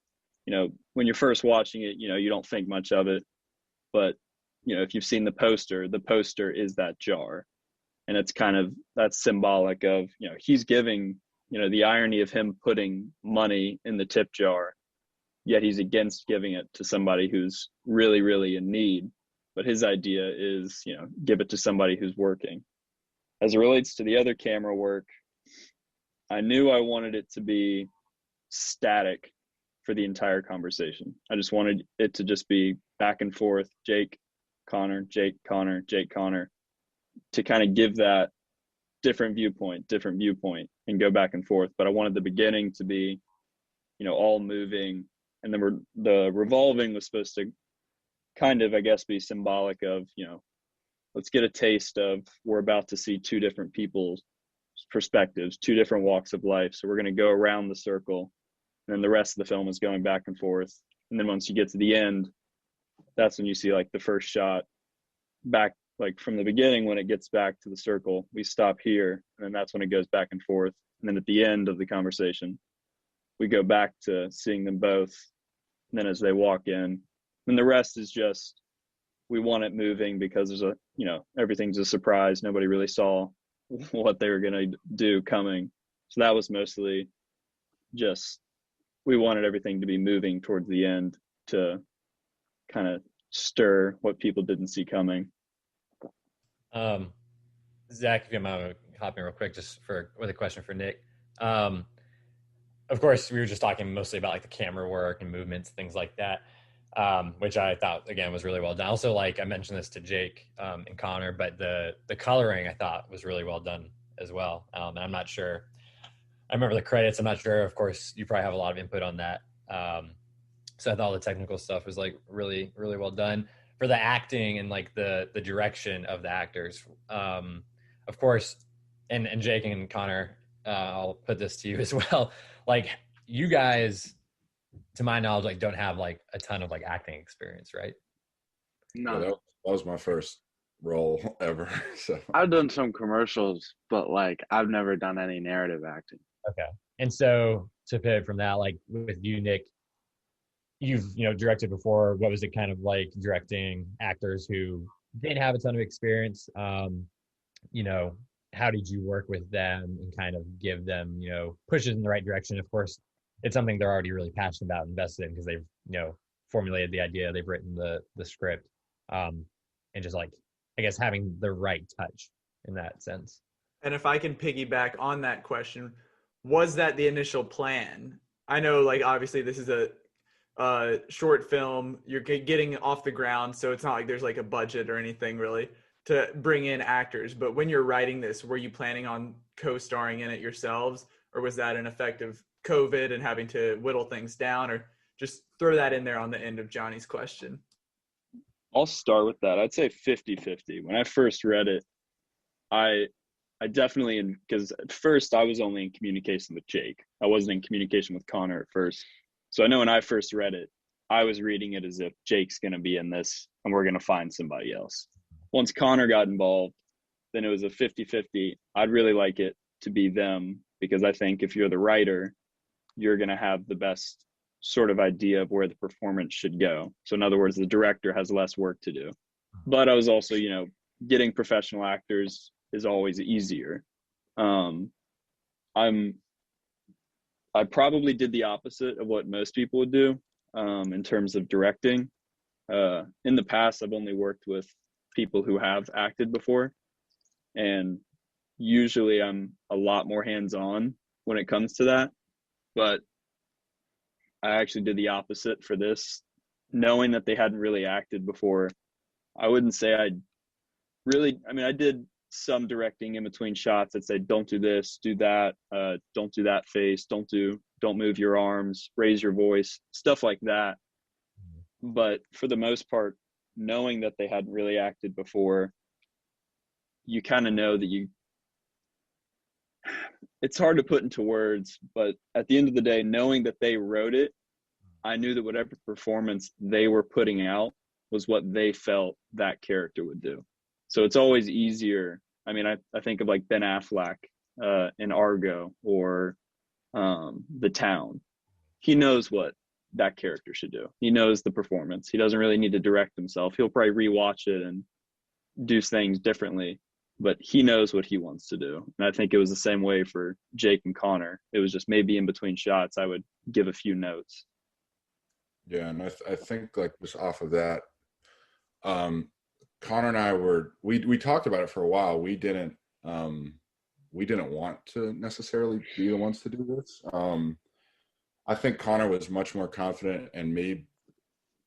when you're first watching it, you don't think much of it. But, if you've seen the poster is that jar. And it's kind of, that's symbolic of, he's giving, the irony of him putting money in the tip jar, yet he's against giving it to somebody who's really, really in need. But his idea is, give it to somebody who's working. As it relates to the other camera work, I knew I wanted it to be static for the entire conversation. I just wanted it to just be back and forth, Jake, Conor, Jake, Conor, Jake, Conor, to kind of give that different viewpoint, and go back and forth. But I wanted the beginning to be, all moving. And then the revolving was supposed to kind of, I guess, be symbolic of, let's get a taste of, we're about to see two different people's perspectives, two different walks of life. So we're going to go around the circle, and then the rest of the film is going back and forth. And then once you get to the end, that's when you see like the first shot back, like from the beginning, when it gets back to the circle, we stop here, and then that's when it goes back and forth. And then at the end of the conversation, we go back to seeing them both. And then as they walk in, and the rest is just, we want it moving because there's everything's a surprise. Nobody really saw what they were going to do coming. So that was mostly just, we wanted everything to be moving towards the end to kind of stir what people didn't see coming. Zach, if you mind hopping real quick, just with a question for Nick. Of course, we were just talking mostly about like the camera work and movements, things like that, which I thought again was really well done. Also, like I mentioned this to Jake and Conor, but the coloring I thought was really well done as well. And I'm not sure. I remember the credits. I'm not sure. Of course, you probably have a lot of input on that. So I thought all the technical stuff was like really, really well done. For the acting and like the direction of the actors, of course, and Jake and Conor, I'll put this to you as well. Like you guys, to my knowledge, like don't have like a ton of like acting experience, right? No, Yeah, that was my first role ever. So I've done some commercials, but like I've never done any narrative acting. Okay. And so to pivot from that, like with you, Nick, you've directed before. What was it kind of like directing actors who didn't have a ton of experience? How did you work with them and kind of give them pushes in the right direction? Of course, it's something they're already really passionate about and invested in because they've, formulated the idea, they've written the script, and just like, I guess, having the right touch in that sense. And if I can piggyback on that question, was that the initial plan? I know, like, obviously this is a short film, you're getting off the ground, so it's not like there's like a budget or anything really to bring in actors. But when you're writing this, were you planning on co-starring in it yourselves, or was that an effect of COVID and having to whittle things down? Or just throw that in there on the end of Johnny's question. I'll start with that. I'd say 50-50. When I first read it, I definitely, because at first I was only in communication with Jake. I wasn't in communication with Conor at first. So I know when I first read it, I was reading it as if Jake's going to be in this and we're going to find somebody else. Once Conor got involved, then it was a 50-50. I'd really like it to be them, because I think if you're the writer, you're going to have the best sort of idea of where the performance should go. So in other words, the director has less work to do. But I was also, getting professional actors is always easier. I probably did the opposite of what most people would do in terms of directing. In the past, I've only worked with people who have acted before, and usually I'm a lot more hands-on when it comes to that. But I actually did the opposite for this, knowing that they hadn't really acted before. I wouldn't say I did some directing in between shots that say, don't do this, do that, don't do that face, don't move your arms, raise your voice, stuff like that. But for the most part, knowing that they hadn't really acted before, you kind of know that it's hard to put into words, but at the end of the day, knowing that they wrote it, I knew that whatever performance they were putting out was what they felt that character would do. So it's always easier. I mean, I think of like Ben Affleck in Argo or The Town. He knows what that character should do. He knows the performance. He doesn't really need to direct himself. He'll probably rewatch it and do things differently, but he knows what he wants to do. And I think it was the same way for Jake and Conor. It was just maybe in between shots, I would give a few notes. Yeah, and I think like just off of that, Conor and I we talked about it for a while. We didn't want to necessarily be the ones to do this. I think Conor was much more confident in me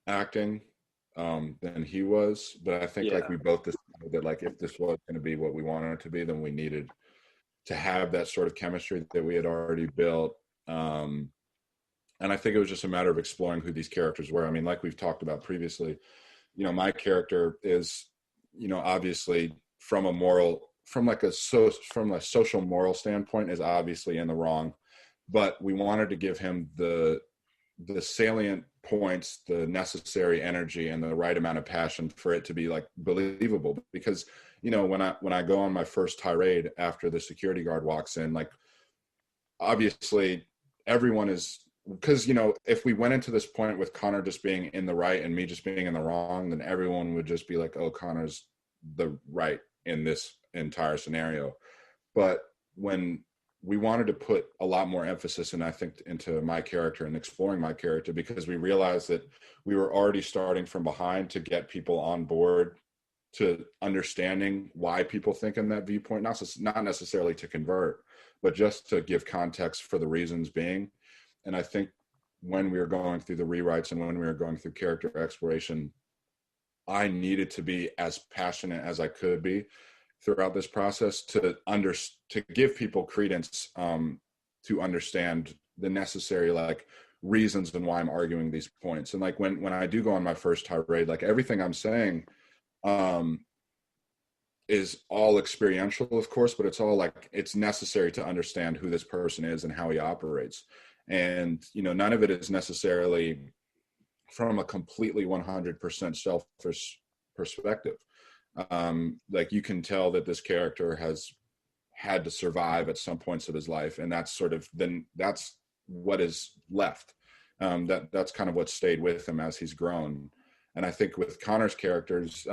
acting than he was, but I think like we both decided that like if this was going to be what we wanted it to be, then we needed to have that sort of chemistry that we had already built. And I think it was just a matter of exploring who these characters were. I mean, like we've talked about previously, my character is, obviously from a social moral standpoint is obviously in the wrong, but we wanted to give him the salient points, the necessary energy and the right amount of passion for it to be like believable. Because, when I go on my first tirade after the security guard walks in, like obviously everyone is, because, if we went into this point with Conor just being in the right and me just being in the wrong, then everyone would just be like, oh, Conor's the right in this entire scenario. But when we wanted to put a lot more emphasis I think into my character and exploring my character, because we realized that we were already starting from behind to get people on board to understanding why people think in that viewpoint, not necessarily to convert, but just to give context for the reasons being. And I think when we were going through the rewrites and when we were going through character exploration, I needed to be as passionate as I could be throughout this process to give people credence to understand the necessary like reasons and why I'm arguing these points. And like when I do go on my first tirade, like everything I'm saying is all experiential, of course, but it's all like it's necessary to understand who this person is and how he operates. And, none of it is necessarily from a completely 100% selfish perspective. Like you can tell that this character has had to survive at some points of his life. And that's that's what is left. That's kind of what stayed with him as he's grown. And I think with Conor's characters,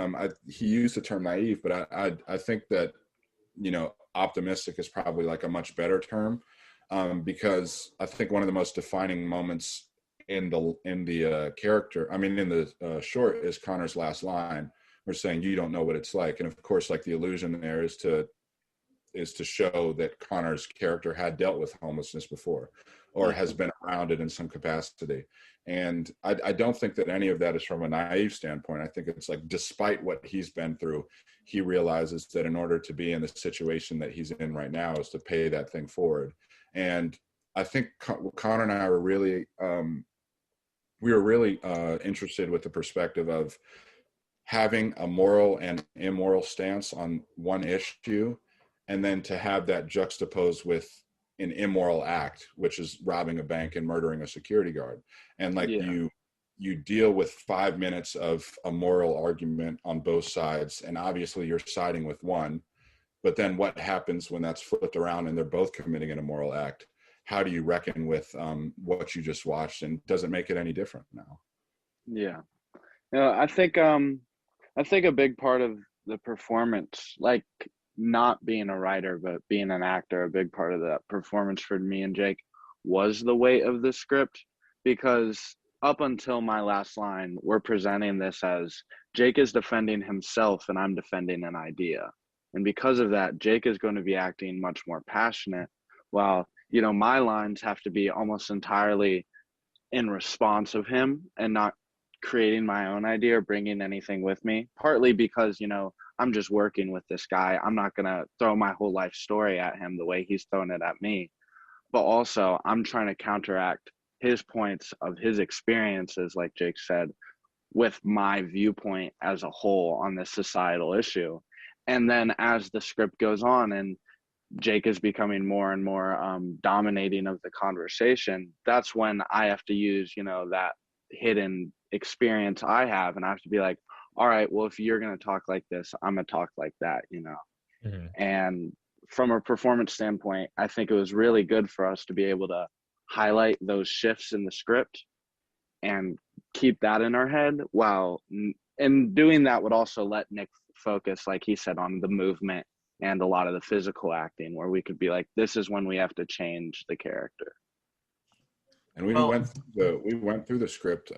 he used the term naive, but I think that, optimistic is probably like a much better term. because I think one of the most defining moments in the character, I mean, in the short, is Connor's last line. We're saying, "You don't know what it's like," and of course, like the illusion there is to show that Connor's character had dealt with homelessness before, or has been around it in some capacity. And I don't think that any of that is from a naive standpoint. I think it's like, despite what he's been through, he realizes that in order to be in the situation that he's in right now is to pay that thing forward. And I think Conor and I were really, interested with the perspective of having a moral and immoral stance on one issue, and then to have that juxtaposed with an immoral act, which is robbing a bank and murdering a security guard. And like you deal with 5 minutes of a moral argument on both sides, and obviously you're siding with one, but then what happens when that's flipped around and they're both committing an immoral act? How do you reckon with what you just watched, and does it make it any different now? Yeah. I think a big part of the performance, like not being a writer, but being an actor, a big part of that performance for me and Jake was the weight of the script, because up until my last line, we're presenting this as Jake is defending himself and I'm defending an idea. And because of that, Jake is going to be acting much more passionate, while, you know, my lines have to be almost entirely in response of him and not creating my own idea or bringing anything with me, partly because, you know, I'm just working with this guy. I'm not going to throw my whole life story at him the way he's throwing it at me. But also, I'm trying to counteract his points of his experiences, like Jake said, with my viewpoint as a whole on this societal issue. And then as the script goes on and Jake is becoming more and more dominating of the conversation, that's when I have to use, you know, that hidden experience I have, and I have to be like, all right, well, if you're going to talk like this, I'm going to talk like that, you know. Mm-hmm. And from a performance standpoint, I think it was really good for us to be able to highlight those shifts in the script and keep that in our head, while and doing that would also let Nick focus, like he said, on the movement and a lot of the physical acting, where we could be like, this is when we have to change the character. And we went through the script.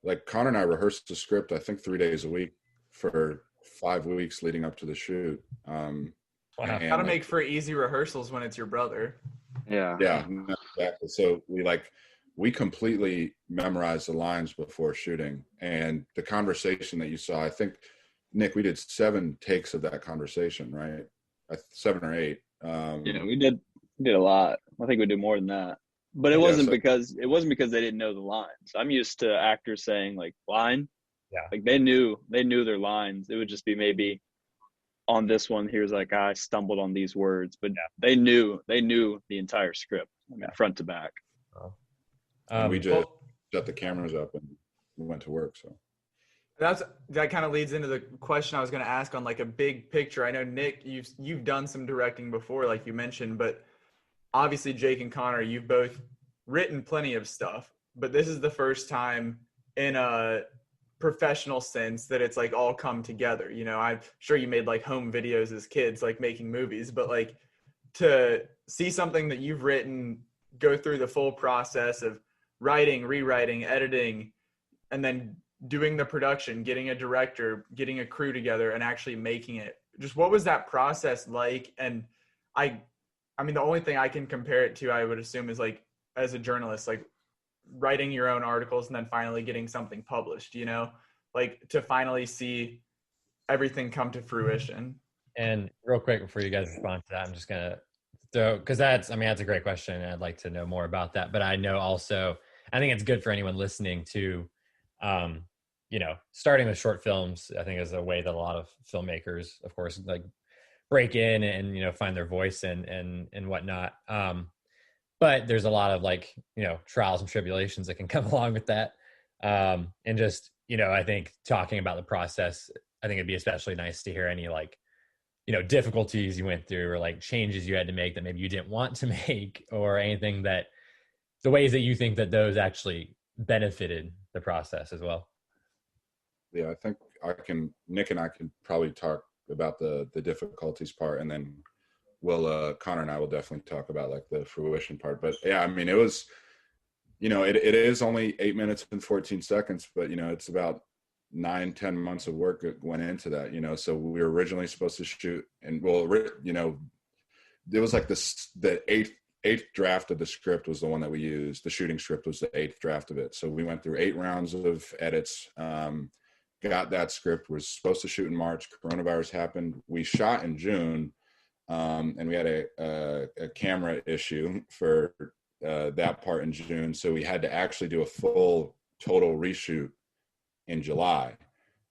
Like Conor and I rehearsed the script, I think 3 days a week for 5 weeks leading up to the shoot. Wow. Gotta make for easy rehearsals when it's your brother. Yeah. Yeah, exactly. So we completely memorized the lines before shooting, and the conversation that you saw, I think, Nick, we did 7 takes of that conversation, right? 7 or 8. Yeah, we did a lot. I think we did more than that. But it wasn't because they didn't know the lines. I'm used to actors saying like line. Yeah. Like they knew their lines. It would just be maybe on this one, here's like, I stumbled on these words, but they knew the entire script, I mean, front to back. We just shut the cameras up and we went to work. So that kind of leads into the question I was going to ask on like a big picture. I know, Nick, you've done some directing before, like you mentioned, but obviously Jake and Conor, you've both written plenty of stuff, but this is the first time in a professional sense that it's like all come together. You know, I'm sure you made like home videos as kids, like making movies, but like to see something that you've written go through the full process of writing, rewriting, editing, and then doing the production, getting a director, getting a crew together, and actually making it. Just what was that process like? And I mean, the only thing I can compare it to, I would assume, is like as a journalist, like writing your own articles and then finally getting something published, you know, like to finally see everything come to fruition. And real quick before you guys respond to that, I'm just going to throw, because that's a great question, and I'd like to know more about that. But I know also, I think it's good for anyone listening to, you know, starting with short films, I think is a way that a lot of filmmakers, of course, like break in and, you know, find their voice and whatnot. But there's a lot of like, you know, trials and tribulations that can come along with that. And just, you know, I think talking about the process, I think it'd be especially nice to hear any like, you know, difficulties you went through or like changes you had to make that maybe you didn't want to make, or anything that the ways that you think that those actually benefited the process as well. Yeah, I think Nick and I can probably talk about the difficulties part, and then Connor and I will definitely talk about like the fruition part. But yeah, I mean, it was, it is only 8 minutes and 14 seconds, but it's about 9-10 months of work that went into that. So we were originally supposed to shoot, and it was like the eighth draft of the script was the one that we used. The shooting script was the eighth draft of it. So we went through 8 rounds of edits. Got that script. Was supposed to shoot in March. Coronavirus happened. We shot in June, and we had a camera issue for that part in June. So we had to actually do a full total reshoot in July.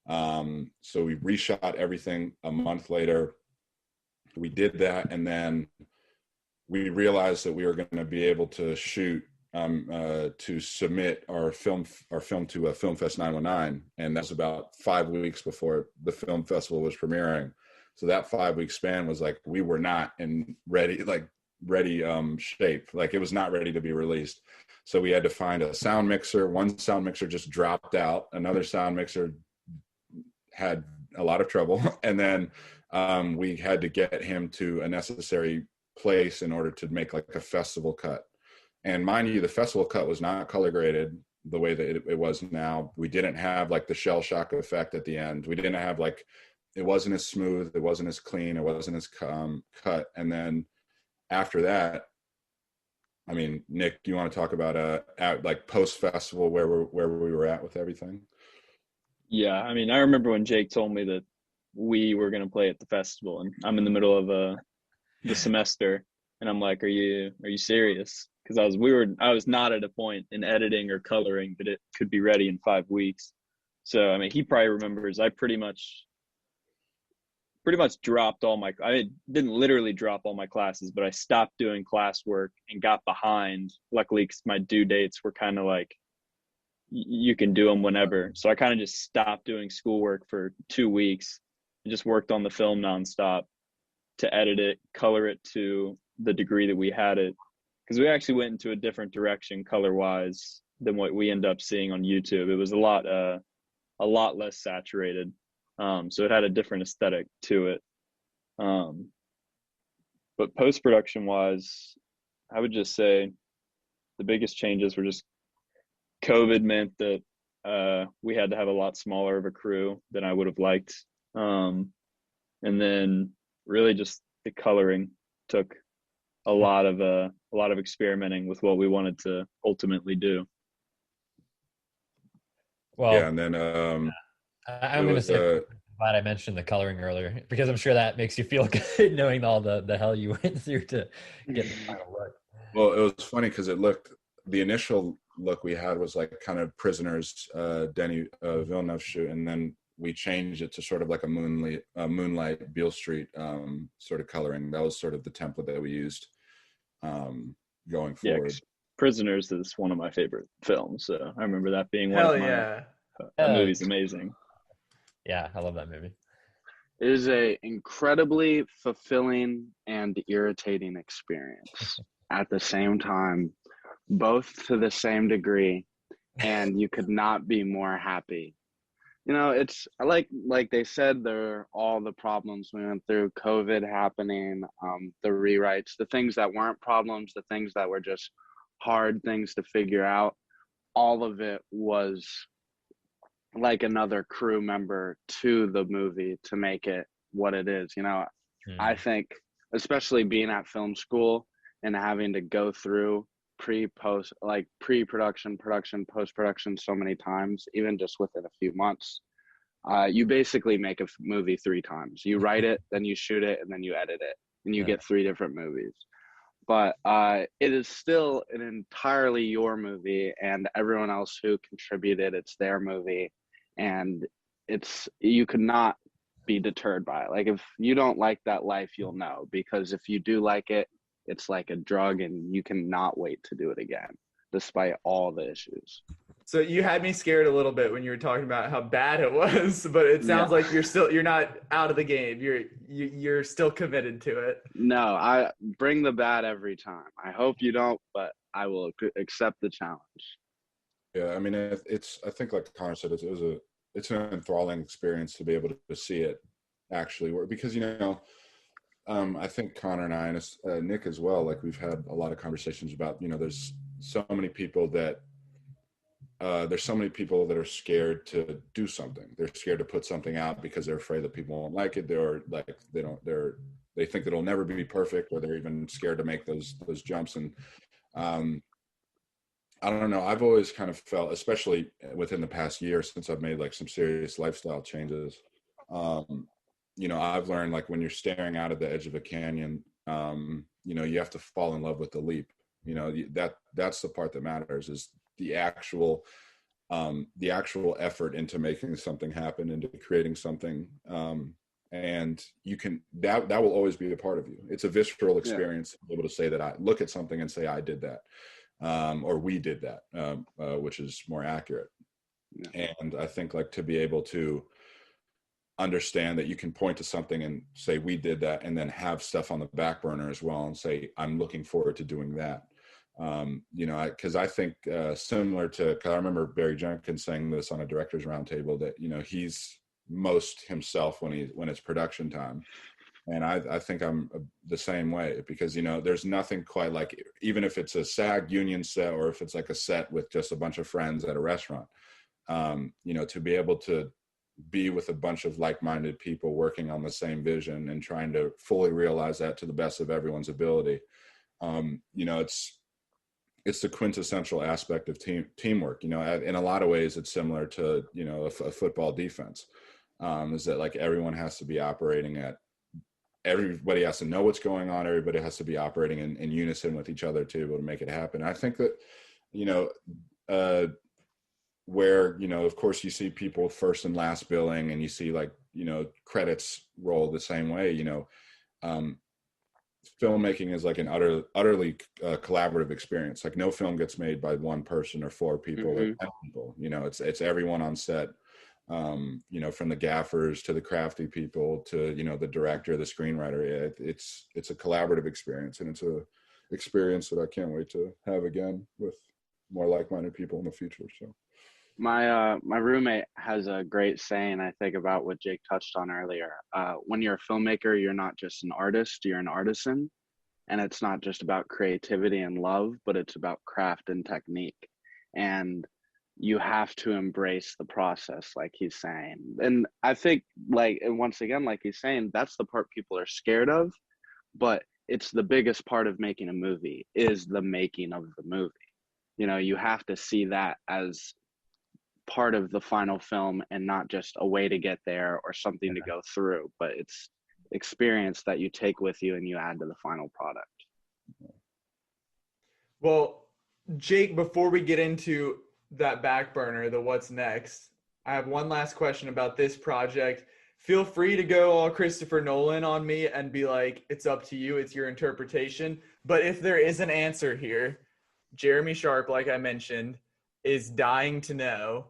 So we reshot everything a month later. We did that, and then we realized that we were going to be able to shoot to submit our film to a Film Fest 919, and that was about 5 weeks before the film festival was premiering. So that 5-week span was like we were not in ready shape. Like it was not ready to be released. So we had to find a sound mixer. One sound mixer just dropped out. Another sound mixer had a lot of trouble, and then we had to get him to a necessary place in order to make like a festival cut. And mind you, the festival cut was not color graded the way that it was now. We didn't have like the shell shock effect at the end. We didn't have like, it wasn't as smooth, it wasn't as clean, it wasn't as cut. And then after that, I mean, Nick, do you want to talk about like post festival where we were at with everything? Yeah, I mean, I remember when Jake told me that we were going to play at the festival, and I'm in the middle of the semester, and I'm like, are you serious? Because I was not at a point in editing or coloring that it could be ready in 5 weeks. So I mean, he probably remembers I pretty much dropped I didn't literally drop all my classes, but I stopped doing classwork and got behind, luckily, because my due dates were kind of like, you can do them whenever. So I kind of just stopped doing schoolwork for 2 weeks and just worked on the film nonstop to edit it, color it to the degree that we had it. Because we actually went into a different direction color-wise than what we end up seeing on YouTube. It was a lot less saturated. So it had a different aesthetic to it. But post-production wise, I would just say the biggest changes were just COVID meant that we had to have a lot smaller of a crew than I would have liked. And then really just the coloring took a lot of experimenting with what we wanted to ultimately do. Well, yeah, and then I'm going to say, glad I mentioned the coloring earlier, because I'm sure that makes you feel good knowing all the hell you went through to get the final look. Well, it was funny because the initial look we had was like kind of Prisoners, Denis Villeneuve shoot, and then we changed it to sort of like a moonlight Beale Street sort of coloring. That was sort of the template that we used going forward. Prisoners is one of my favorite films, so I remember that being one Hell of my yeah. That movie's amazing. Yeah, I love that movie. It is a incredibly fulfilling and irritating experience at the same time, both to the same degree, and you could not be more happy. It's like they said, there are all the problems we went through, COVID happening, the rewrites, the things that weren't problems, the things that were just hard things to figure out. All of it was like another crew member to the movie to make it what it is. I think, especially being at film school and having to go through pre-production, production, post-production so many times, even just within a few months, you basically make a movie 3 times. You write it, then you shoot it, and then you edit it, and you get 3 different movies. But it is still an entirely your movie, and everyone else who contributed, it's their movie, and you could not be deterred by it. Like, if you don't like that life, you'll know, because if you do like it, it's like a drug, and you cannot wait to do it again, despite all the issues. So you had me scared a little bit when you were talking about how bad it was, but it sounds like you're not out of the game. You're still committed to it. No, I bring the bad every time. I hope you don't, but I will accept the challenge. Yeah, I mean, I think like Conor said, it's an enthralling experience to be able to see it actually work, because I think Connor and I, and Nick as well, like we've had a lot of conversations about, there's so many people that are scared to do something. They're scared to put something out because they're afraid that people won't like it. They think that it'll never be perfect, or they're even scared to make those jumps. And I don't know. I've always kind of felt, especially within the past year since I've made like some serious lifestyle changes, I've learned, like, when you're staring out at the edge of a canyon, you have to fall in love with the leap. That's the part that matters, is the actual effort into making something happen, into creating something. And you can, that will always be a part of you. It's a visceral experience to be able to say that I look at something and say, I did that. Or we did that, which is more accurate. Yeah. And I think, like, to be able to understand that you can point to something and say, we did that, and then have stuff on the back burner as well and say, I'm looking forward to doing that. Because I think similar to, cause I remember Barry Jenkins saying this on a director's roundtable, that, he's most himself when it's production time. And I think I'm the same way, because, there's nothing quite like, even if it's a SAG union set, or if it's like a set with just a bunch of friends at a restaurant, to be able to be with a bunch of like-minded people working on the same vision and trying to fully realize that to the best of everyone's ability. It's the quintessential aspect of teamwork. In a lot of ways, it's similar to, a football defense, is that, like, everyone has to be operating everybody has to know what's going on. Everybody has to be operating in unison with each other to be able to make it happen. I think that, where, of course, you see people first and last billing, and you see, like, credits roll the same way, filmmaking is like an utterly collaborative experience. Like, no film gets made by one person or 4 people or 10 people. It's everyone on set, from the gaffers to the crafty people to, the director, the screenwriter. It's a collaborative experience, and it's a experience that I can't wait to have again with more like-minded people in the future. So my roommate has a great saying, I think, about what Jake touched on earlier. When you're a filmmaker, you're not just an artist, you're an artisan. And it's not just about creativity and love, but it's about craft and technique. And you have to embrace the process, like he's saying. And I think, like, and once again, like he's saying, that's the part people are scared of, but it's the biggest part of making a movie, is the making of the movie. You have to see that as part of the final film, and not just a way to get there or something to go through, but it's experience that you take with you and you add to the final product. Well, Jake, before we get into that back burner, the what's next, I have one last question about this project. Feel free to go all Christopher Nolan on me and be like, it's up to you, it's your interpretation. But if there is an answer here, Jeremy Sharp, like I mentioned, is dying to know.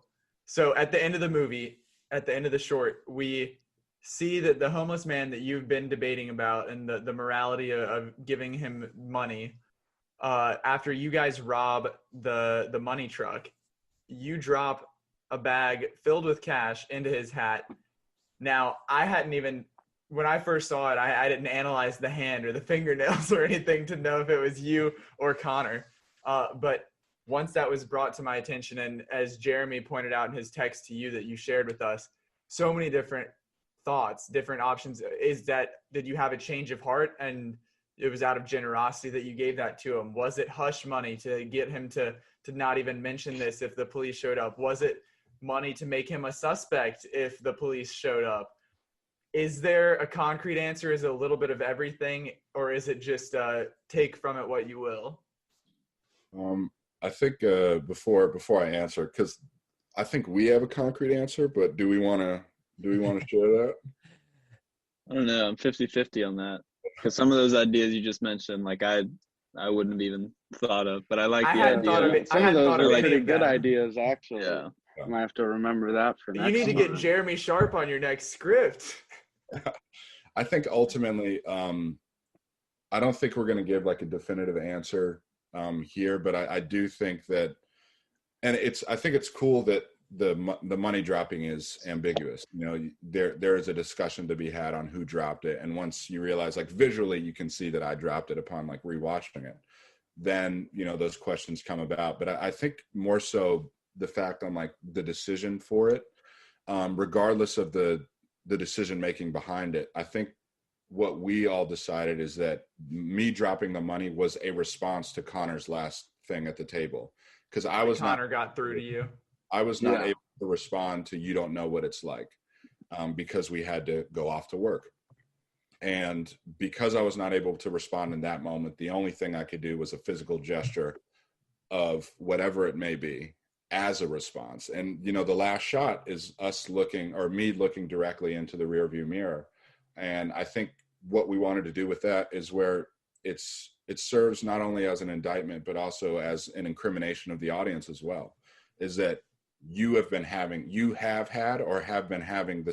So at the end of the movie, at the end of the short, we see that the homeless man that you've been debating about, and the morality of giving him money, after you guys rob the money truck, you drop a bag filled with cash into his hat. Now, I hadn't even, when I first saw it, I didn't analyze the hand or the fingernails or anything to know if it was you or Conor. But once that was brought to my attention, and as Jeremy pointed out in his text to you that you shared with us, so many different thoughts, different options. Did you have a change of heart, and it was out of generosity that you gave that to him? Was it hush money to get him to not even mention this if the police showed up? Was it money to make him a suspect if the police showed up? Is there a concrete answer? Is it a little bit of everything, or is it just take from it what you will? I think before I answer, because I think we have a concrete answer, but do we want to share that? I don't know. I'm 50-50 on that, because some of those ideas you just mentioned, like I wouldn't have even thought of, but I like the idea. Some of those are pretty good ideas, actually. Yeah. I might have to remember that for next time. You need to get Jeremy Sharp on your next script. I think ultimately, I don't think we're going to give like a definitive answer here, but I do think that, and I think it's cool that the money dropping is ambiguous. There is a discussion to be had on who dropped it, and once you realize, like, visually you can see that I dropped it upon like rewatching it, then those questions come about. But I think more so the fact on like the decision for it, regardless of the decision making behind it, I think what we all decided is that me dropping the money was a response to Conor's last thing at the table, because Conor got through to you. I was not able to respond to "you don't know what it's like," because we had to go off to work. And because I was not able to respond in that moment, the only thing I could do was a physical gesture of whatever it may be as a response. And, the last shot is us looking, or me looking directly into the rearview mirror. And I think what we wanted to do with that is where it serves not only as an indictment, but also as an incrimination of the audience as well, is that you have been having the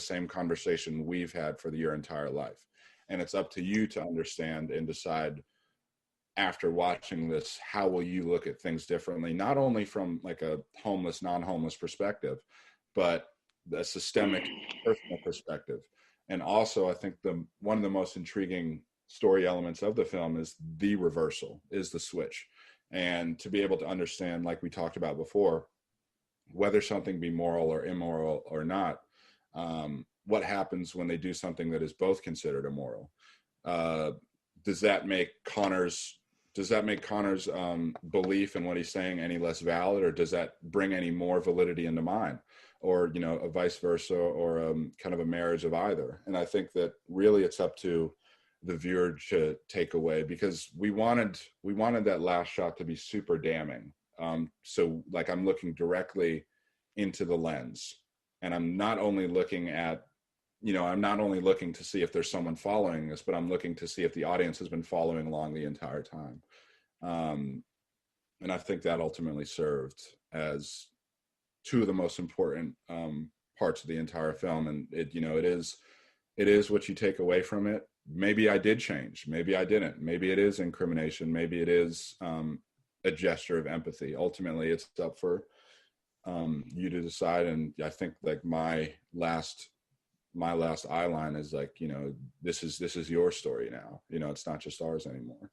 same conversation we've had for your entire life. And it's up to you to understand and decide after watching this, how will you look at things differently, not only from like a homeless, non-homeless perspective, but a systemic personal perspective. And also, I think one of the most intriguing story elements of the film is the reversal, is the switch. And to be able to understand, like we talked about before, whether something be moral or immoral or not, what happens when they do something that is both considered immoral? Does that make Conor's belief in what he's saying any less valid, or does that bring any more validity into mine, or a vice versa, or kind of a marriage of either? And I think that really it's up to the viewer to take away, because we wanted that last shot to be super damning. So like I'm looking directly into the lens, and I'm not only looking to see if there's someone following us, but I'm looking to see if the audience has been following along the entire time. And I think that ultimately served as two of the most important parts of the entire film. And it is what you take away from it. Maybe I did change, maybe I didn't, maybe it is incrimination, maybe it is a gesture of empathy. Ultimately, it's up for you to decide. And I think like my last eye line is like, this is your story now. It's not just ours anymore.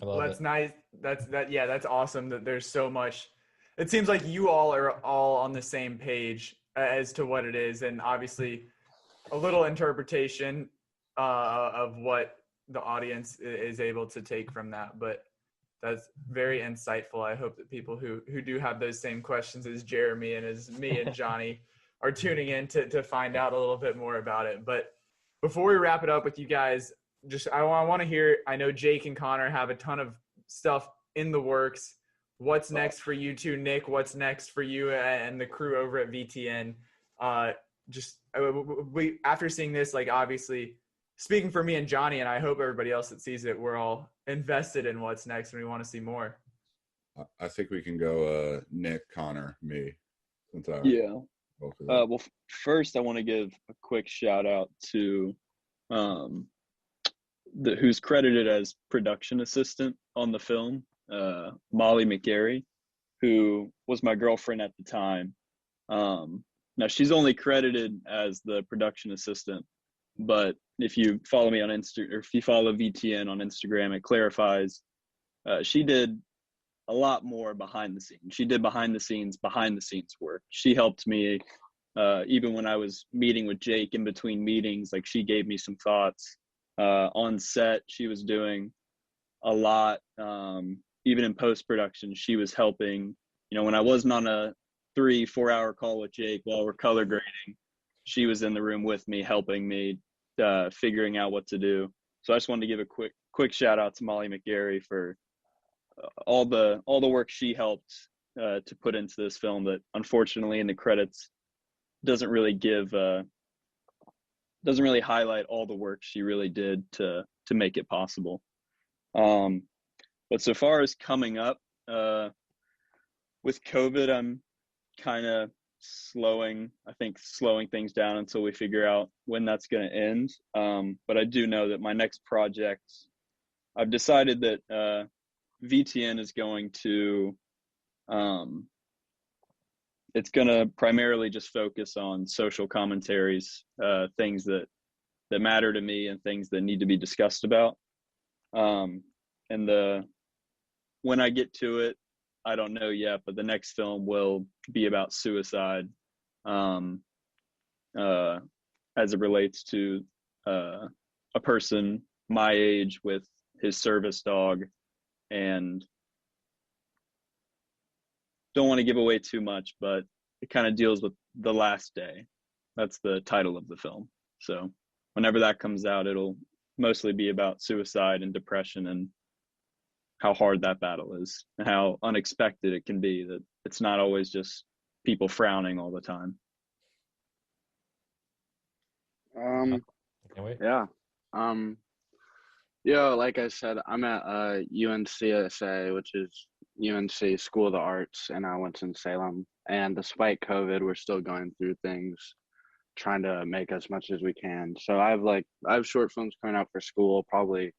Well, that's nice. That's awesome that there's so much. It seems like you all are all on the same page as to what it is, and obviously a little interpretation of what the audience is able to take from that. But that's very insightful. I hope that people who do have those same questions as Jeremy and as me and Johnny are tuning in to find out a little bit more about it. But before we wrap it up with you guys, I want to hear, I know Jake and Conor have a ton of stuff in the works. What's next for you two? Nick, what's next for you and the crew over at VTN? After seeing this, like, obviously speaking for me and Johnny, and I hope everybody else that sees it, we're all invested in what's next and we want to see more. I think we can go Nick, Conor, me. Well, first I want to give a quick shout out to who's credited as production assistant on the film, Molly McGarry, who was my girlfriend at the time. Now she's only credited as the production assistant, but if you follow me on or if you follow VTN on Instagram, it clarifies she did a lot more behind the scenes. She did behind the scenes work. She helped me even when I was meeting with Jake in between meetings. Like, she gave me some thoughts on set. She was doing a lot. Even in post-production, she was helping. When I wasn't on a 3-4 hour call with Jake while we're color grading, she was in the room with me, helping me, figuring out what to do. So I just wanted to give a quick shout out to Molly McGarry for all the work she helped to put into this film, that unfortunately in the credits doesn't really highlight all the work she really did to make it possible. But so far as coming up, with COVID, I'm kind of slowing things down until we figure out when that's going to end. But I do know that my next project, I've decided that VTN is going to it's going to primarily just focus on social commentaries, things that matter to me and things that need to be discussed about. And when I get to it, I don't know yet, but the next film will be about suicide, as it relates to a person my age with his service dog, and don't want to give away too much, but it kind of deals with the last day. That's the title of the film. So whenever that comes out, it'll mostly be about suicide and depression and how hard that battle is and how unexpected it can be, that it's not always just people frowning all the time. Can't wait. Yeah. Like I said, I'm at UNCSA, which is UNC School of the Arts in Winston-Salem. And despite COVID, we're still going through things, trying to make as much as we can. So I have short films coming out for school, probably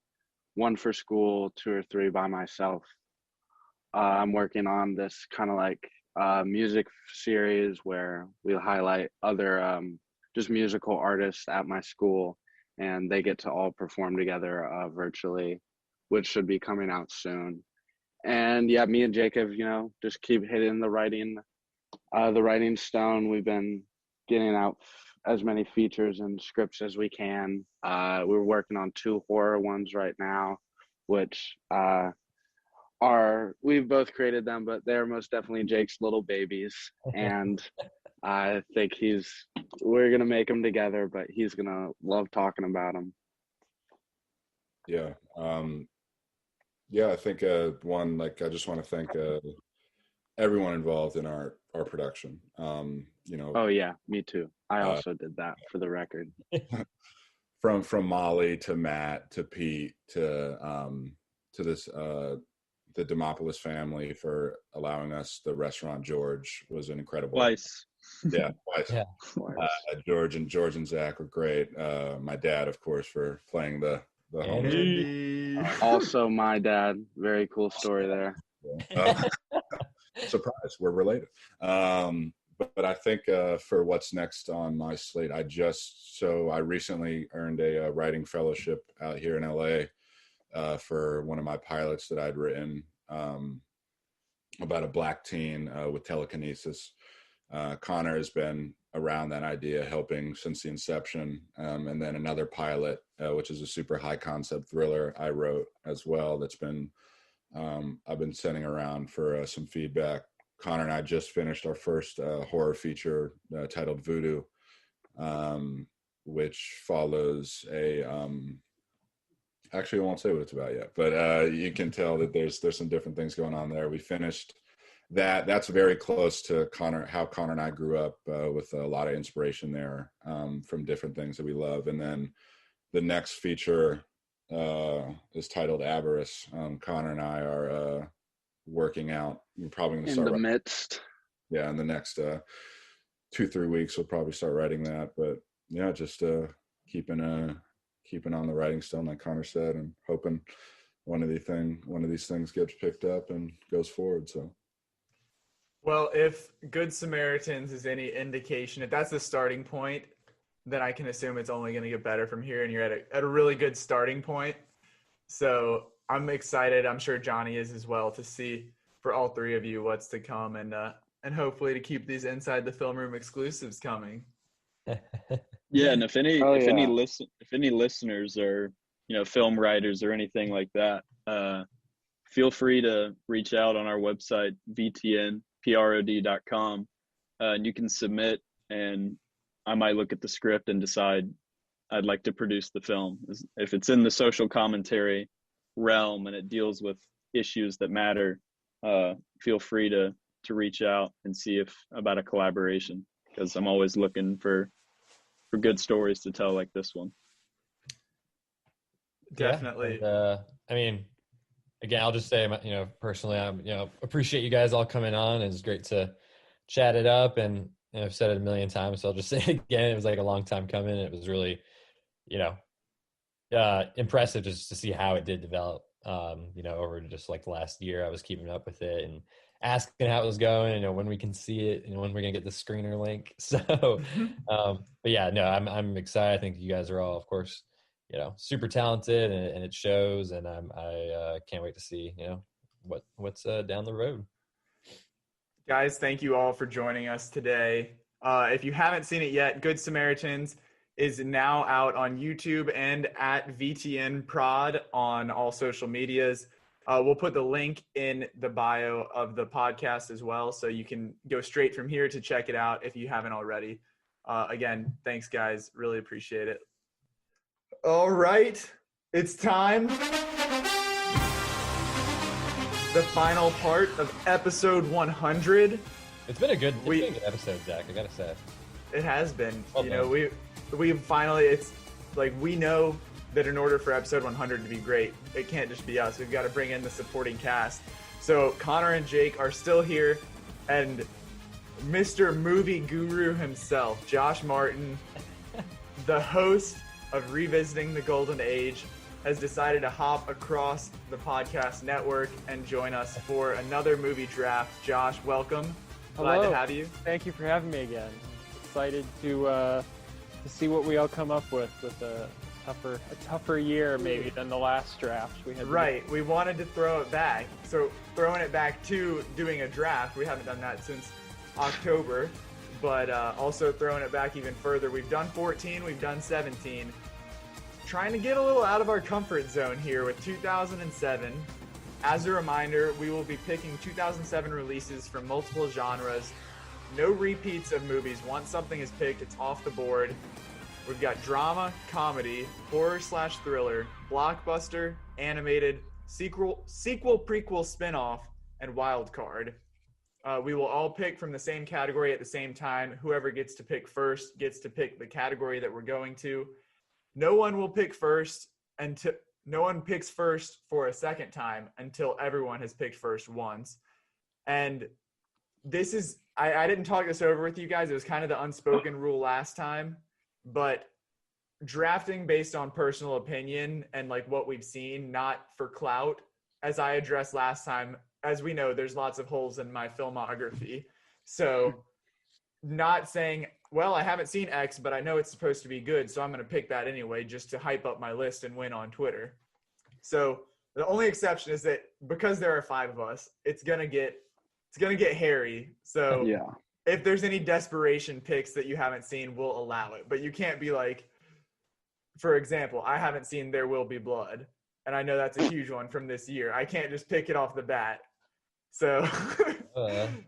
1 for school, 2 or 3 by myself. I'm working on this kind of like music series where we'll highlight other just musical artists at my school, and they get to all perform together virtually, which should be coming out soon. And yeah, me and Jacob, just keep hitting the writing stone. We've been getting out as many features and scripts as we can. We're working on 2 horror ones right now, which we've both created them, but they're most definitely Jake's little babies. And I think we're going to make them together, but he's going to love talking about them. Yeah. I think I just want to thank everyone involved in our production. Oh yeah, me too. I also did that, for the record. From Molly to Matt to Pete to this the Stathopoulos family for allowing us. The restaurant George was an incredible. Twice. Yeah, twice. Yeah. George and Zach were great. My dad, of course, for playing the home. Also, my dad. Very cool story there. Surprise, we're related. But I think for what's next on my slate, I recently earned a writing fellowship out here in LA for one of my pilots that I'd written about a Black teen with telekinesis. Conor has been around that idea, helping since the inception. And then another pilot, which is a super high concept thriller I wrote as well. That's been, I've been sending around for some feedback. Conor and I just finished our first horror feature titled Voodoo, which follows actually I won't say what it's about yet, but you can tell that there's some different things going on there. We finished that. That's very close to how Conor and I grew up, with a lot of inspiration there from different things that we love. And then the next feature is titled Avarice. Conor and I are working out. We're probably going to start in the midst. Yeah, in the next 2-3 weeks we'll probably start writing that. But yeah, just keeping on the writing stone, like Conor said, and hoping one of these things gets picked up and goes forward. So, well, if Good Samaritans is any indication, if that's the starting point, then I can assume it's only going to get better from here, and you're at a really good starting point. So I'm excited. I'm sure Johnny is as well, to see for all 3 of you what's to come, and hopefully to keep these Inside the Film Room exclusives coming. Yeah, and if any listeners are film writers or anything like that, feel free to reach out on our website vtnprod.com, and you can submit, and I might look at the script and decide I'd like to produce the film. If it's in the social commentary realm and it deals with issues that matter, feel free to reach out and see about a collaboration, because I'm always looking for good stories to tell like this one. Definitely. Yeah, and, again, I'll just say, personally, I'm, appreciate you guys all coming on. It's great to chat it up, and I've said it a million times, so I'll just say it again. It was like a long time coming. It was really, impressive just to see how it did develop, over just like the last year. I was keeping up with it, and asking how it was going, when we can see it, when we're gonna get the screener link. So, but yeah, no, I'm excited. I think you guys are all, of course, super talented, and it shows. And I can't wait to see, what's down the road. Guys, thank you all for joining us today. If you haven't seen it yet, Good Samaritans is now out on YouTube and at VTN Prod on all social medias. We'll put the link in the bio of the podcast as well, so you can go straight from here to check it out if you haven't already. Again, thanks, guys. Really appreciate it. All right, it's time. The final part of episode 100. It's been a good episode, Zach. I gotta say, it has been. Well, we finally. It's like we know that in order for episode 100 to be great, it can't just be us. We've got to bring in the supporting cast. So Conor and Jake are still here, and Mr. Movie Guru himself, Josh Martin, the host of Revisiting the Golden Age, has decided to hop across the podcast network and join us for another movie draft. Josh, welcome. Hello. Glad to have you. Thank you for having me again. Excited to see what we all come up with a tougher year maybe than the last draft we had. Right. We wanted to throw it back. So throwing it back to doing a draft. We haven't done that since October, but also throwing it back even further. We've done 14, we've done 17. Trying to get a little out of our comfort zone here with 2007. As a reminder, we will be picking 2007 releases from multiple genres. No repeats of movies. Once something is picked, it's off the board. We've got drama, comedy, horror/thriller, blockbuster, animated, sequel, prequel, spin-off, and wild card. We will all pick from the same category at the same time. Whoever gets to pick first gets to pick the category that we're going to. No one will pick first until no one picks first for a second time until everyone has picked first once. And this is, I didn't talk this over with you guys. It was kind of the unspoken rule last time, but drafting based on personal opinion and like what we've seen, not for clout, as I addressed last time. As we know, there's lots of holes in my filmography. So not saying, well, I haven't seen X, but I know it's supposed to be good, so I'm going to pick that anyway just to hype up my list and win on Twitter. So the only exception is that because there are 5 of us, it's going to get hairy. So Yeah. if there's any desperation picks that you haven't seen, we'll allow it. But you can't be like, for example, I haven't seen There Will Be Blood, and I know that's a huge one from this year. I can't just pick it off the bat. So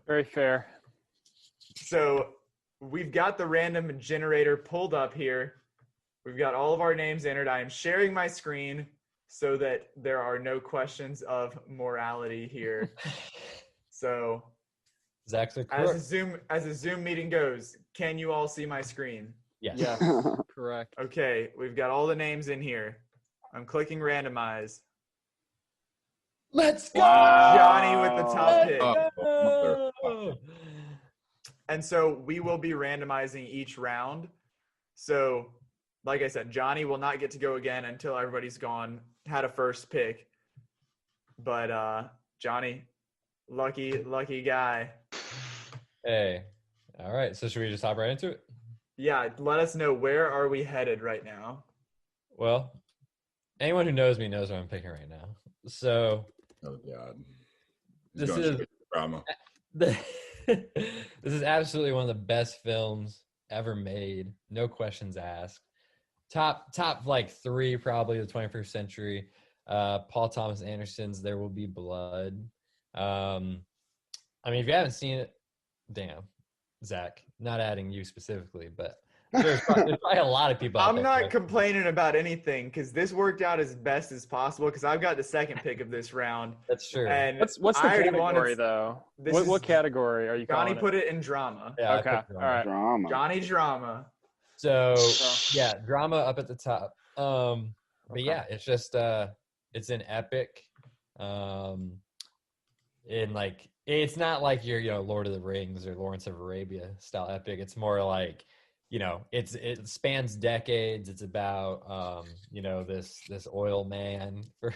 Very fair. So we've got the random generator pulled up here. We've got all of our names entered. I am sharing my screen so that there are no questions of morality here. So Zach's as a Zoom meeting goes, can you all see my screen? Yes. Yeah. Correct. Okay, we've got all the names in here. I'm clicking randomize. Let's go! Johnny with the top pick. Oh, And so we will be randomizing each round. So, like I said, Johnny will not get to go again until everybody's gone, had a first pick. But Johnny, lucky guy. Hey. All right. So should we just hop right into it? Yeah, let us know, where are we headed right now? Well, anyone who knows me knows what I'm picking right now. So oh God. He's this going is straight to drama. this is absolutely one of the best films ever made. No questions asked. Top like 3 probably of the 21st century. Paul Thomas Anderson's There Will Be Blood. I mean, if you haven't seen it, damn, Zach, not adding you specifically, but there's probably a lot of people out I'm there. not complaining about anything because this worked out as best as possible because I've got the second pick of this round. That's true. And What's the I already category though? What category are you Johnny calling put it in drama. Yeah, I Okay. picked All drama. right. Drama. Johnny drama. So yeah, drama up at the top. But Okay. yeah, it's just it's an epic. In like, it's not like your Lord of the Rings or Lawrence of Arabia style epic. It's more like, it spans decades. It's about this oil man for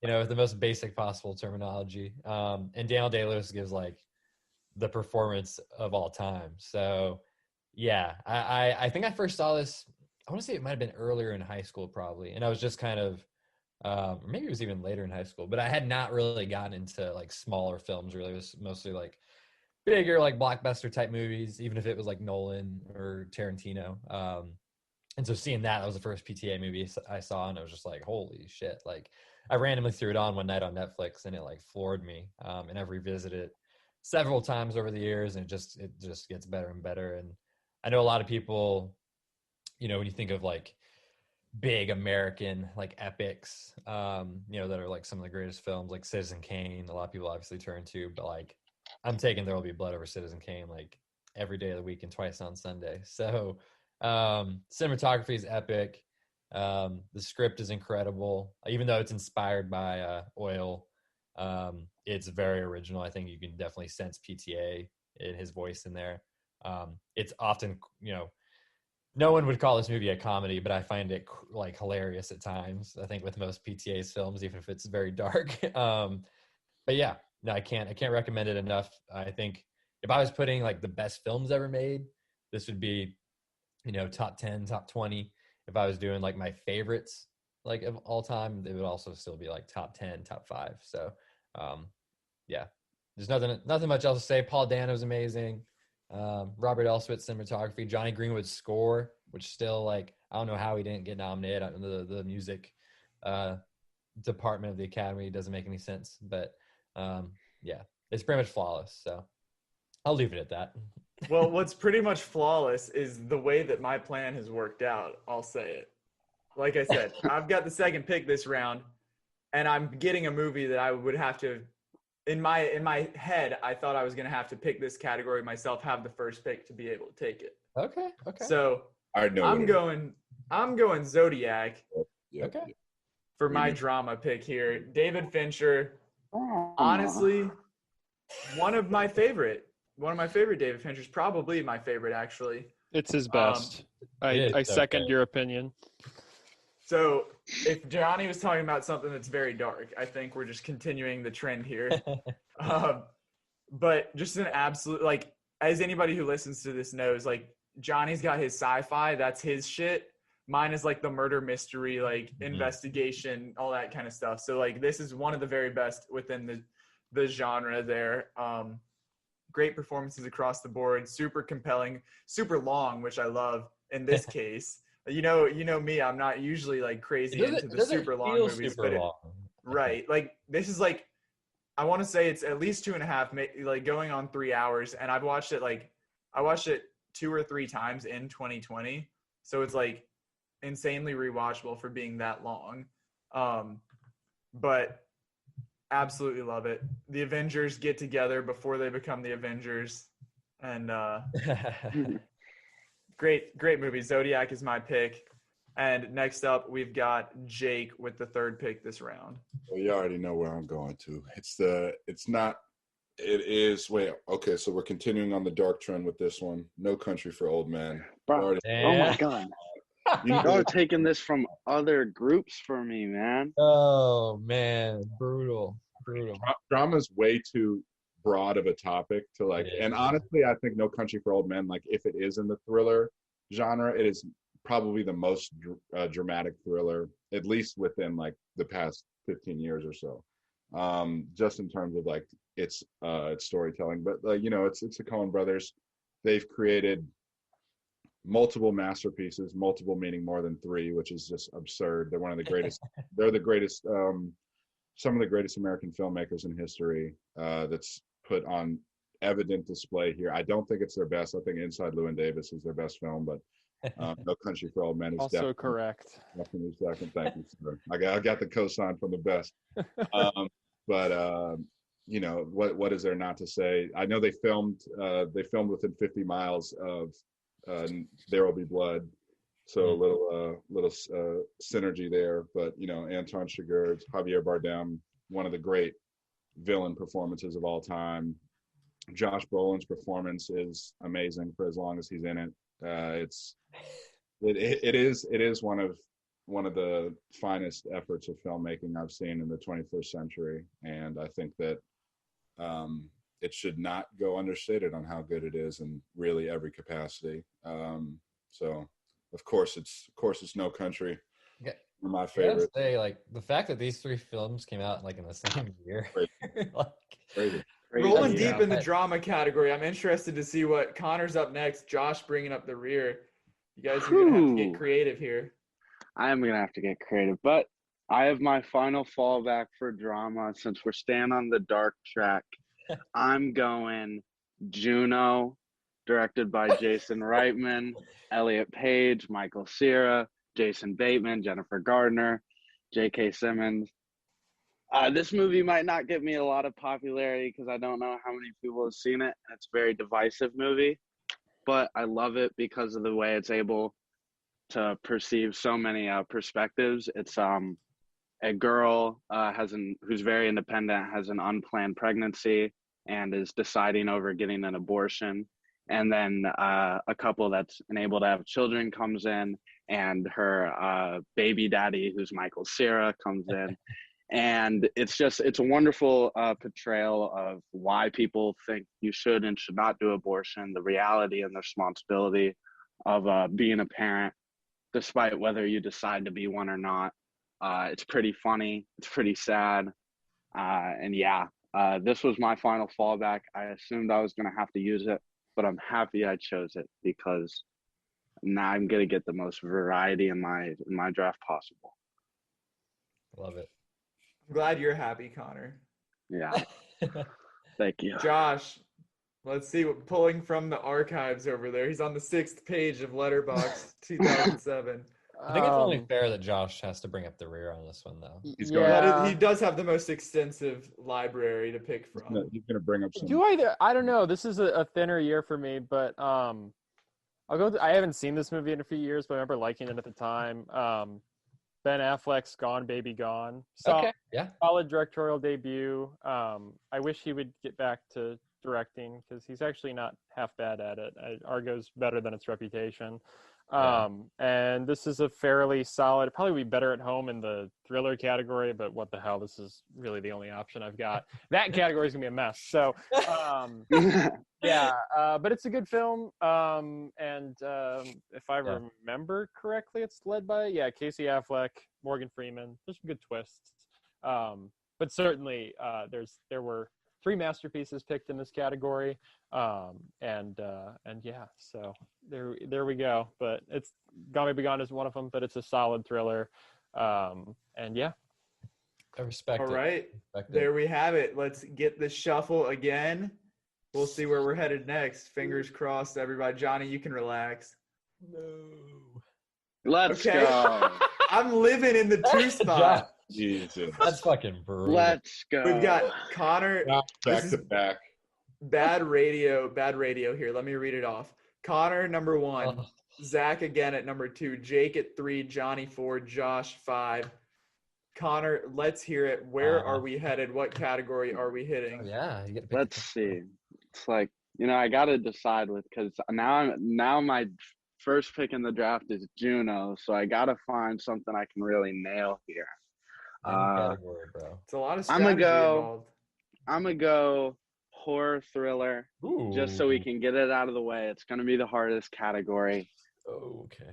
with the most basic possible terminology. And Daniel Day-Lewis gives like the performance of all time. So yeah, I think I first saw this, I want to say it might have been earlier in high school probably. And I was just kind of, or maybe it was even later in high school, but I had not really gotten into like smaller films really. It was mostly like bigger, like blockbuster type movies, even if it was like Nolan or Tarantino. And so seeing that was the first PTA movie I saw, and I was just like, holy shit. Like I randomly threw it on one night on Netflix and it like floored me. And I've revisited it several times over the years, and it just gets better and better. And I know a lot of people, when you think of like big American like epics, that are like some of the greatest films, like Citizen Kane, a lot of people obviously turn to, but like I'm taking There Will Be Blood over Citizen Kane like every day of the week and twice on Sunday. So cinematography is epic. The script is incredible, even though it's inspired by oil. It's very original. I think you can definitely sense PTA in his voice in there. It's often, no one would call this movie a comedy, but I find it like hilarious at times. I think with most PTA's films, even if it's very dark. But yeah, no, I can't recommend it enough. I think if I was putting like the best films ever made, this would be, top 10, top 20. If I was doing like my favorites, like of all time, it would also still be like top 10, top 5. So, yeah, there's nothing much else to say. Paul Dano's amazing. Robert Elswit's cinematography, Johnny Greenwood's score, which still like, I don't know how he didn't get nominated on the music, department of the Academy. It doesn't make any sense, but, yeah, it's pretty much flawless. So I'll leave it at that. Well, what's pretty much flawless is the way that my plan has worked out. I'll say it. Like I said, I've got the second pick this round, and I'm getting a movie that I would have to, in my head, I thought I was going to have to pick this category myself, have the first pick to be able to take it. Okay. So I'm going Zodiac. Yep. Okay. For my drama pick here. David Fincher, honestly, one of my favorite David Fincher's, probably my favorite actually. It's his best. I second your opinion. So if Johnny was talking about something that's very dark, I think we're just continuing the trend here. But just an absolute, like, as anybody who listens to this knows, like, Johnny's got his sci-fi, that's his shit. Mine is like the murder mystery, like investigation, all that kind of stuff. So like this is one of the very best within the genre there. Great performances across the board, super compelling, super long, which I love in this case. You know me, I'm not usually like crazy into the super long movies, but right. Like this is like, I want to say it's at least 2.5, like going on 3 hours. And I watched it 2 or 3 times in 2020. So it's like insanely rewatchable for being that long. But absolutely love it. The Avengers get together before they become the Avengers. And great movie. Zodiac is my pick. And next up, we've got Jake with the third pick this round. Well, you already know where I'm going to. Okay, so we're continuing on the dark trend with this one. No Country for Old Men. Bro, oh my God. Y'all taking this from other groups for me, man. Oh, man. Brutal. Drama's way too broad of a topic to like, and honestly, I think No Country for Old Men, like if it is in the thriller genre, it is probably the most dramatic thriller, at least within like the past 15 years or so. Just in terms of like its storytelling, but it's the Coen brothers. They've created multiple masterpieces, multiple meaning more than 3, which is just absurd. They're one of the greatest. They're the greatest. Some of the greatest American filmmakers in history. That's put on evident display here. I don't think it's their best. I think Inside Llewyn Davis is their best film, but No Country for Old Men is also correct. Definitely second. Thank you, sir. I got the cosign from the best. But what is there not to say? I know they filmed within 50 miles of There Will Be Blood, so a little synergy there. But Anton Chigurh, Javier Bardem, one of the great villain performances of all time. Josh Brolin's performance is amazing for as long as he's in it. It is one of one of the finest efforts of filmmaking I've seen in the 21st century, and I think that it should not go understated on how good it is in really every capacity. So, of course, it's No Country. Okay. My I gotta favorite. say, like, the fact that these three films came out like in the same year, like, Crazy. Rolling Yeah. deep in the drama category, I'm interested to see what Connor's up next. Josh bringing up the rear. You guys are gonna have to get creative here. I am gonna have to get creative, but I have my final fallback for drama since we're staying on the dark track. I'm going Juno, directed by Jason Reitman, Elliot Page, Michael Cera, Jason Bateman, Jennifer Gardner, J.K. Simmons. This movie might not get me a lot of popularity because I don't know how many people have seen it. It's a very divisive movie, but I love it because of the way it's able to perceive so many perspectives. It's a girl who's very independent, has an unplanned pregnancy, and is deciding over getting an abortion. And then a couple that's unable to have children comes in, and her baby daddy, who's Michael Cera, comes in. And it's a wonderful portrayal of why people think you should and should not do abortion, the reality and the responsibility of being a parent, despite whether you decide to be one or not. It's pretty funny. It's pretty sad. And yeah, this was my final fallback. I assumed I was going to have to use it, but I'm happy I chose it because now I'm going to get the most variety in my draft possible. love it. I'm glad you're happy, Connor. Yeah. Thank you. Josh, let's see what pulling from the archives over there. He's on the 6th page of Letterboxd 2007. I think it's only fair that Josh has to bring up the rear on this one, though. He's going. He does have the most extensive library to pick from. He's going to bring up some. I don't know. This is a thinner year for me, but I'll go. I haven't seen this movie in a few years, but I remember liking it at the time. Ben Affleck's Gone Baby Gone. Okay. Yeah. Solid directorial debut. I wish he would get back to directing because he's actually not half bad at it. Argo's better than its reputation. And this is a fairly solid, probably be better at home in the thriller category, but what the hell, this is really the only option I've got. That category is gonna be a mess. So but it's a good film. And if I remember correctly, it's led by Casey Affleck, Morgan Freeman. There's some good twists. But certainly there were 3 masterpieces picked in this category. So there we go. But it's Gone Baby Gone is one of them, but it's a solid thriller. I respect it. All right. There we have it. Let's get the shuffle again. We'll see where we're headed next. Fingers crossed, everybody. Johnny, you can relax. No. Let's go. I'm living in the 2 spot. Jesus. That's fucking brutal. Let's go. We've got Connor. Back to back. Bad radio here. Let me read it off. Connor, number 1. Oh. Zach again at number 2. Jake at 3. Johnny 4. Josh 5. Connor, let's hear it. Where are we headed? What category are we hitting? Yeah. You get to pick Let's see. It's like, I got to decide because now my first pick in the draft is Juno, so I got to find something I can really nail here. category, bro. It's a lot of strategy involved. I'm going to go horror thriller. Ooh. Just so we can get it out of the way. It's going to be the hardest category. Okay.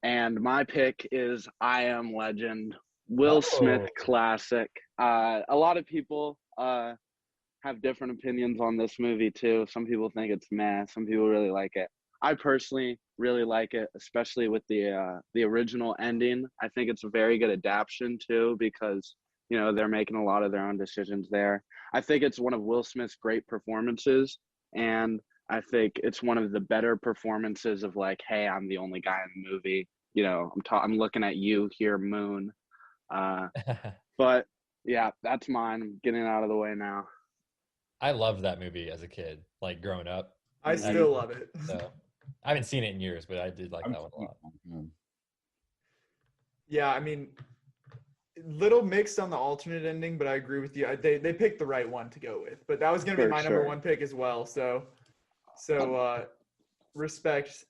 And my pick is I Am Legend. Will Smith classic. A lot of people have different opinions on this movie too. Some people think it's meh. Some people really like it. I personally really like it, especially with the original ending. I think it's a very good adaptation too because they're making a lot of their own decisions there. I think it's one of Will Smith's great performances, and I think it's one of the better performances of like, hey, I'm the only guy in the movie. I'm looking at you here, Moon. But yeah, that's mine. I'm getting out of the way now. I loved that movie as a kid, like growing up. I still love it. So I haven't seen it in years, but I did like that one a lot. Yeah, I mean, little mixed on the alternate ending, but I agree with you. They picked the right one to go with. But that was going to be my number 1 pick as well. So respect.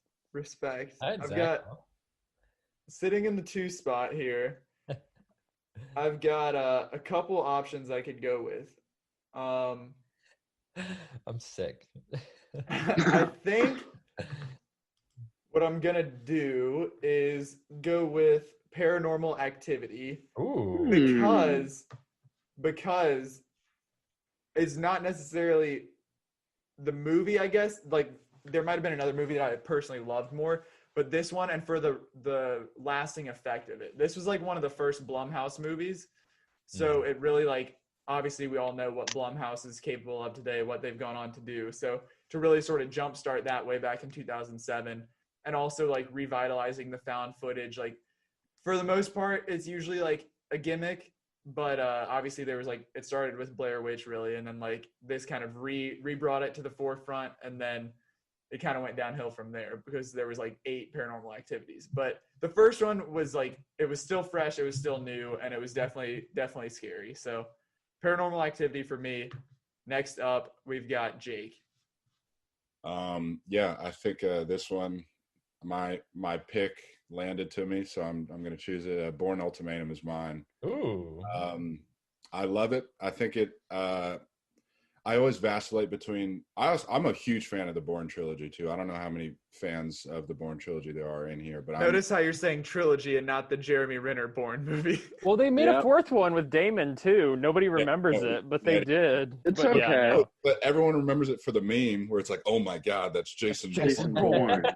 I've got sitting in the 2 spot here, I've got a couple options I could go with. I'm sick. I think what I'm gonna do is go with Paranormal Activity. Ooh. Because it's not necessarily the movie, I guess. Like, there might have been another movie that I personally loved more, but this one, and for the lasting effect of it, this was like one of the first Blumhouse movies. So it really, like, obviously we all know what Blumhouse is capable of today, what they've gone on to do. So to really sort of jumpstart that way back in 2007, and also like revitalizing the found footage, like, for the most part, it's usually like a gimmick, but obviously there was like, it started with Blair Witch really, and then like this kind of re-brought it to the forefront, and then it kind of went downhill from there because there was like 8 Paranormal Activities. But the first one was like, it was still fresh, it was still new, and it was definitely scary. So Paranormal Activity for me. Next up, we've got Jake. Yeah, I think this one, my pick landed to me, so I'm going to choose it. Born Ultimatum is mine. Ooh. I love it. I think it. I always vacillate between. I'm a huge fan of the Bourne trilogy too. I don't know how many fans of the Bourne trilogy there are in here, but Notice how you're saying trilogy and not the Jeremy Renner Bourne movie. Well, they made a 4th one with Damon too. Nobody remembers it, but they did. It's but, okay. Yeah, no. But everyone remembers it for the meme where it's like, "Oh my God, that's Jason Bourne."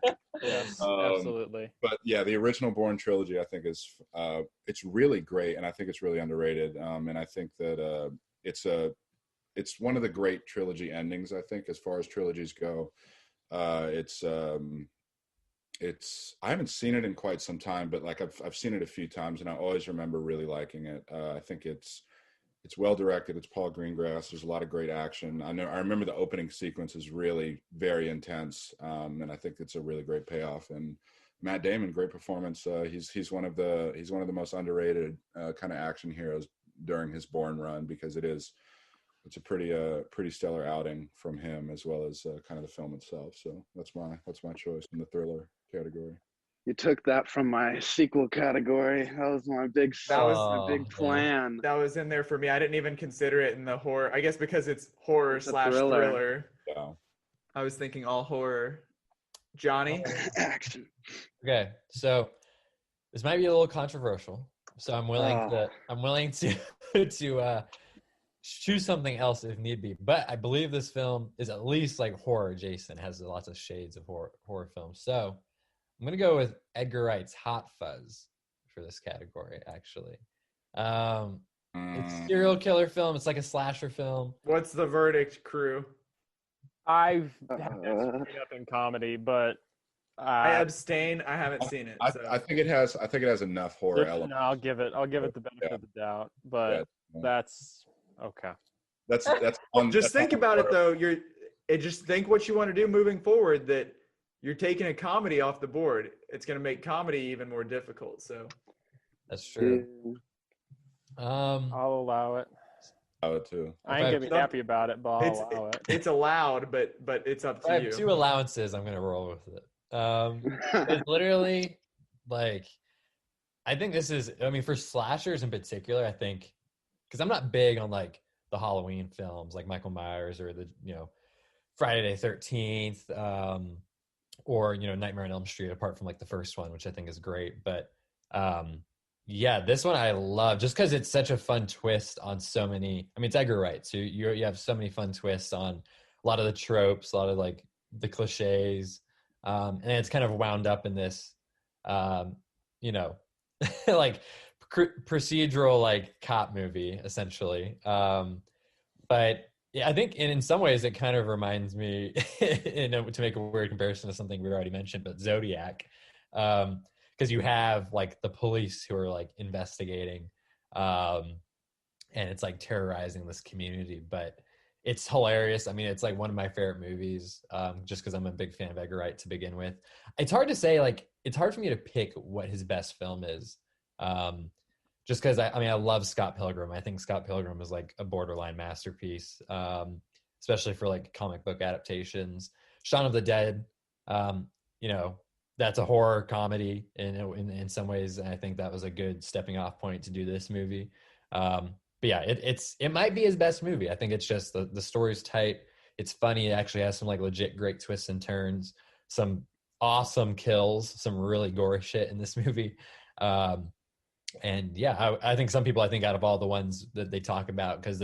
Yes, absolutely. But yeah, the original Bourne trilogy, I think, is it's really great, and I think it's really underrated. And I think that it's one of the great trilogy endings, I think, as far as trilogies go. I haven't seen it in quite some time, but like I've seen it a few times, and I always remember really liking it. I think it's well directed. It's Paul Greengrass. There's a lot of great action. I remember the opening sequence is really very intense, and I think it's a really great payoff. And Matt Damon, great performance. He's one of the most underrated kind of action heroes during his Bourne run, because it's a pretty stellar outing from him, as well as kind of the film itself. So that's my choice in the thriller category. You took that from my sequel category. That was my big plan. That was in there for me. I didn't even consider it in the horror. I guess because it's horror / thriller. Yeah. I was thinking all horror. Johnny? Action. Okay, so this might be a little controversial. So I'm willing to to choose something else if need be. But I believe this film is at least like horror adjacent, has lots of shades of horror films. So I'm gonna go with Edgar Wright's Hot Fuzz for this category. Actually, it's a serial killer film. It's like a slasher film. What's the verdict, crew? I've had that straight up in comedy, but I abstain. I haven't seen it. So. I think it has enough horror elements. No, I'll give it the benefit of the doubt, but that's okay. That's just think about it though. Just think what you want to do moving forward. That you're taking a comedy off the board. It's going to make comedy even more difficult. So that's true. I'll allow it. Allow it too. I ain't gonna be happy about it, but I'll allow it. It's allowed, but it's up to you. I have 2 allowances. I'm gonna roll with it. It's literally like, I think this is. I mean, for slashers in particular, I think, because I'm not big on like the Halloween films, like Michael Myers or the Friday the 13th. Or Nightmare on Elm Street, apart from like the first one, which I think is great. But yeah, this one I love just because it's such a fun twist on so many. I mean, it's Edgar Wright, so you have so many fun twists on a lot of the tropes, a lot of like the cliches, and it's kind of wound up in this, like procedural like cop movie essentially. But yeah, I think in some ways it kind of reminds me, to make a weird comparison to something we already mentioned, but Zodiac, because you have like the police who are like investigating, and it's like terrorizing this community, but it's hilarious. I mean, it's like one of my favorite movies, just because I'm a big fan of Edgar Wright to begin with. It's hard to say, like, it's hard for me to pick what his best film is. Just because I love Scott Pilgrim. I think Scott Pilgrim is like a borderline masterpiece, especially for like comic book adaptations. Shaun of the Dead, that's a horror comedy in some ways, and I think that was a good stepping off point to do this movie. But yeah, it might be his best movie. I think it's just the story's tight. It's funny. It actually has some like legit great twists and turns, some awesome kills, some really gory shit in this movie. And yeah, I think some people, I think out of all the ones that they talk about, because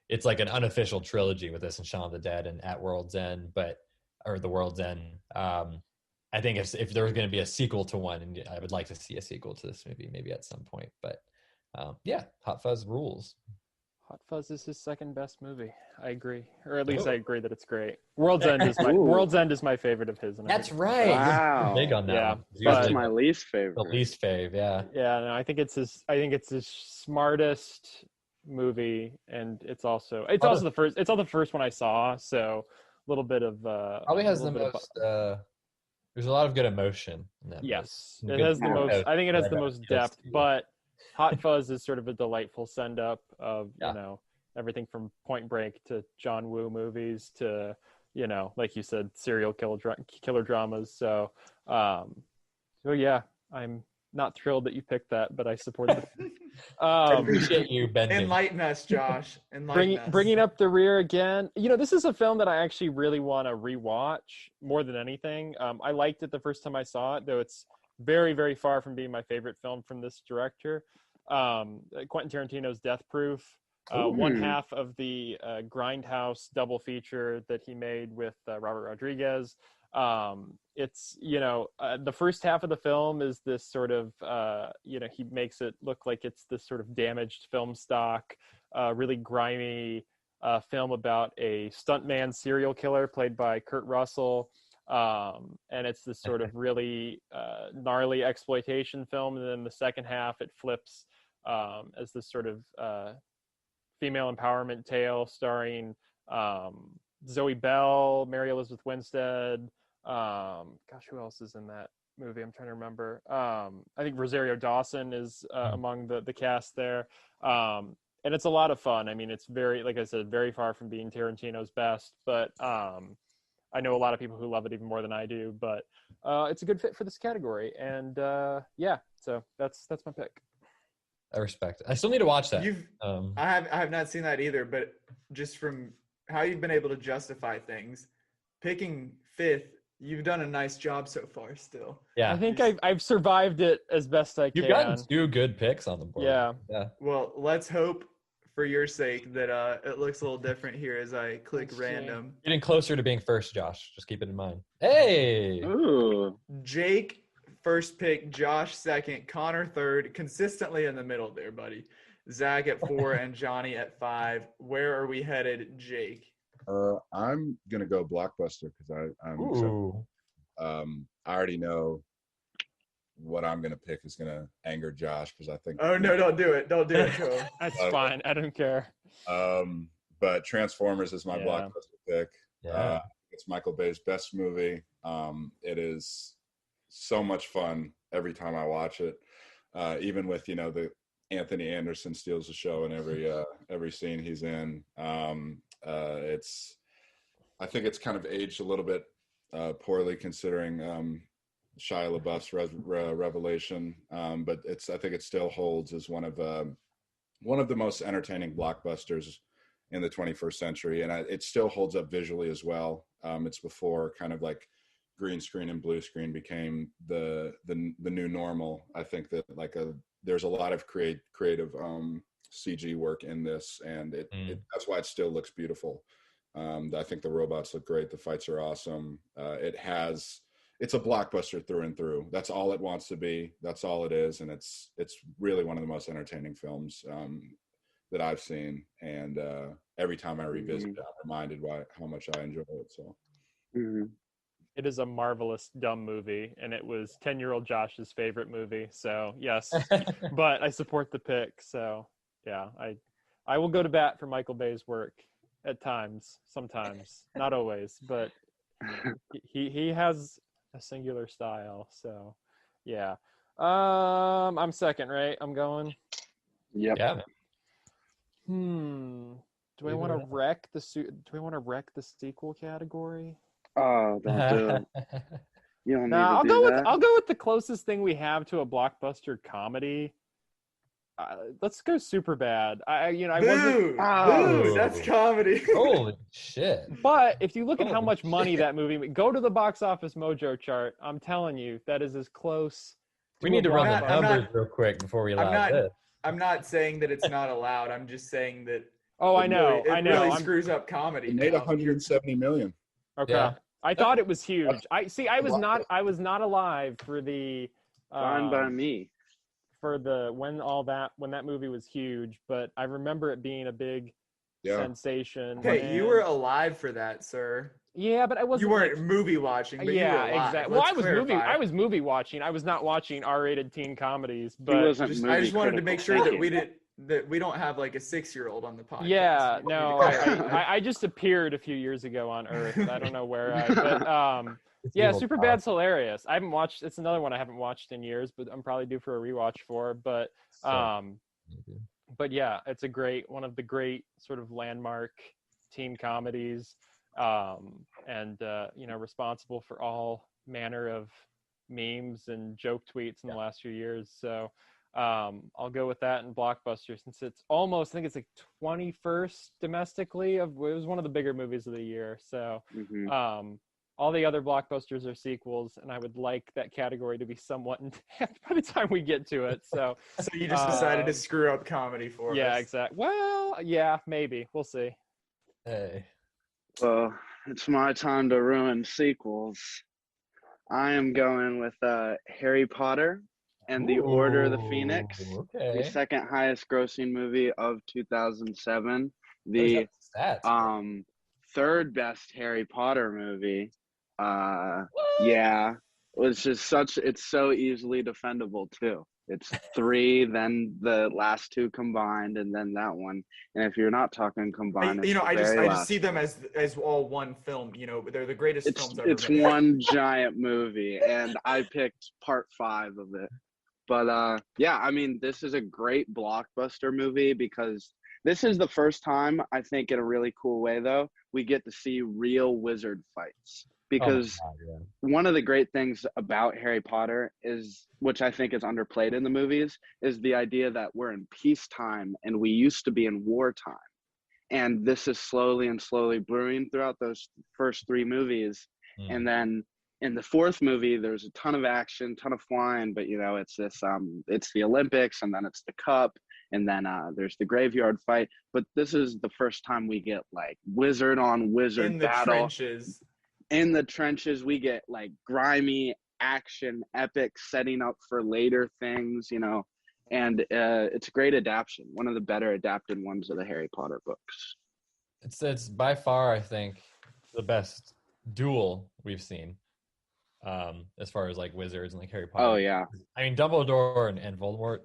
it's like an unofficial trilogy with this and Shaun of the Dead and At World's End, or The World's End. I think if there was going to be a sequel to one, and I would like to see a sequel to this movie maybe at some point. But yeah, Hot Fuzz rules. Hot Fuzz is his second best movie. I agree, or at least I agree that it's great. World's End is my favorite of his. And That's right. Wow. You're big on that. Yeah, one. That's Usually my least favorite. the least fave. Yeah. Yeah, no, I think it's his smartest movie, and it's also the first. It's all the first one I saw, so a little bit of Probably has the most. There's a lot of good emotion in that. Yes, movie. it has the most. I think it has the most depth, Just- but Hot Fuzz is sort of a delightful send up of Yeah. Everything from Point Break to John Woo movies to like you said, serial killer dramas. So yeah, I'm not thrilled that you picked that, but I support it. I appreciate you bending. Enlighten us, Josh. Enlighten us. Bringing up the rear again. This is a film that I actually really want to rewatch more than anything. I liked it the first time I saw it, though it's very, very far from being my favorite film from this director. Quentin Tarantino's Death Proof. One half of the Grindhouse double feature that he made with Robert Rodriguez. It's the first half of the film is this sort of he makes it look like it's this sort of damaged film stock, really grimy film about a stuntman serial killer played by Kurt Russell, and it's this sort of really gnarly exploitation film. And then the second half it flips as this sort of female empowerment tale starring Zoe Bell, Mary Elizabeth Winstead. Who else is in that movie? I'm trying to remember. I think Rosario Dawson is among the cast there. And it's a lot of fun. I mean, it's very, like I said, very far from being Tarantino's best, but I know a lot of people who love it even more than I do, but it's a good fit for this category. And yeah, so that's my pick. I respect it. I still need to watch that. I have not seen that either, but just from how you've been able to justify things, picking fifth, you've done a nice job so far still. Yeah. I think I've survived it as best I can. You've gotten 2 good picks on the board. Yeah. Well, let's hope for your sake that it looks a little different here as I click random. Getting closer to being first, Josh. Just keep it in mind. Hey! Ooh. Jake first pick, Josh second, Connor third, consistently in the middle there, buddy. Zach at 4 and Johnny at 5. Where are we headed, Jake? I'm gonna go blockbuster because I already know what I'm gonna pick is gonna anger Josh because I think. Oh no! Don't do it! Don't do it, Joe. That's fine. I don't care. But Transformers is my blockbuster pick. Yeah. It's Michael Bay's best movie. It is so much fun every time I watch it. Even with the Anthony Anderson steals the show in every scene he's in. I think it's kind of aged a little bit poorly considering Shia LaBeouf's revelation, but I think it still holds as one of the most entertaining blockbusters in the 21st century, and it still holds up visually as well. It's before kind of like green screen and blue screen became the new normal. I think that there's a lot of creative CG work in this, and that's why it still looks beautiful. I think the robots look great. The fights are awesome. It's a blockbuster through and through. That's all it wants to be. That's all it is, and it's really one of the most entertaining films that I've seen. And every time I revisit it, I'm reminded how much I enjoy it. So. Mm-hmm. It is a marvelous dumb movie, and it was 10-year-old Josh's favorite movie. So yes, but I support the pick. So yeah, I will go to bat for Michael Bay's work at times, sometimes, not always, but he has a singular style. So yeah, I'm second, right? I'm going. Yep. Yeah. Do I want to wreck the sequel category? Oh, don't do it. You don't need Nah, to I'll do go with that. I'll go with the closest thing we have to a blockbuster comedy. Let's go Superbad. I wasn't. Boo! Oh. Boo! That's comedy. Holy shit. But if you look at how Holy much money shit. that movie, go to the box office mojo chart. I'm telling you, that is as close. We need to run the I'm not- numbers real quick before we allow this. I'm not saying that it's not allowed. I'm just saying that. Oh, I know. It really I'm- screws up comedy. It made now. 170 million. Okay. Yeah. I thought it was huge. I was not alive for the Fine by me. for the when that movie was huge, but I remember it being a big Yeah. sensation. Okay, you and- were alive for that, sir. Yeah, but I wasn't. You weren't like, movie watching, but you were yeah, alive. exactly. Well, Let's clarify. I was movie watching. I was not watching R-rated teen comedies, He but wasn't I movie just wanted to critical make sure that thinking. we don't have like a 6-year-old on the podcast. yeah, We need to no, clarify. I just appeared a few years ago on Earth. I don't know where but It's yeah, evil Superbad's hilarious. I haven't watched. It's another one I haven't watched in years, but I'm probably due for a rewatch for. But but yeah, it's one of the great sort of landmark teen comedies, and responsible for all manner of memes and joke tweets in the last few years. So I'll go with that in Blockbuster, since it's almost, I think it's like 21st domestically. It was one of the bigger movies of the year. So Mhm. all the other blockbusters are sequels, and I would like that category to be somewhat intact by the time we get to it. So So you just decided to screw up comedy for yeah, us. exactly. Well, yeah, maybe we'll see. Hey. Well, it's my time to ruin sequels. I am going with Harry Potter and the Order of the Phoenix, Ooh, the okay. second highest grossing movie of 2007, What is the that stats? third best Harry Potter movie. What? Yeah, it's so easily defendable too. It's 3, then the last 2 combined, and then that one. And if you're not talking combined, I it's the very just last. see them as all one film. They're the greatest films ever It's made. one giant movie, and I picked part 5 of it. But yeah, I mean, this is a great blockbuster movie because this is the first time, I think, in a really cool way though, we get to see real wizard fights. Because Oh my God, yeah. one of the great things about Harry Potter is, which I think is underplayed in the movies, is the idea that we're in peacetime and we used to be in wartime. And this is slowly brewing throughout those first 3 movies. And then in the 4th movie, there's a ton of action, ton of flying, but it's this, it's the Olympics, and then it's the Cup, and then there's the graveyard fight. But this is the first time we get like wizard on wizard In the battle. trenches. In the trenches, we get like grimy action, epic, setting up for later things, and it's a great adaptation, one of the better adapted ones of the Harry Potter books. It's by far, I think, the best duel we've seen, as far as like wizards and like Harry Potter. Oh yeah, I mean, Dumbledore and Voldemort.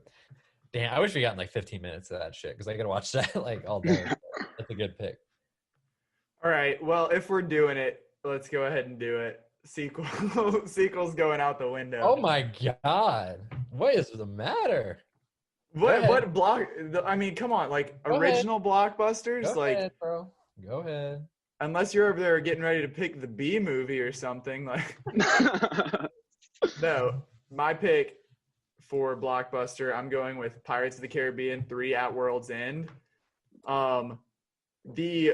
Damn, I wish we got like 15 minutes of that shit because I could watch that like all day. That's a good pick. All right. Well, if we're doing it, let's go ahead and do it. Sequels going out the window. Oh my God, what is the matter? What block? I mean, come on, like Go original blockbusters, Go like ahead, bro. Go ahead. unless you're over there getting ready to pick the B movie or something, like no. My pick for blockbuster, I'm going with Pirates of the Caribbean 3 at World's End. The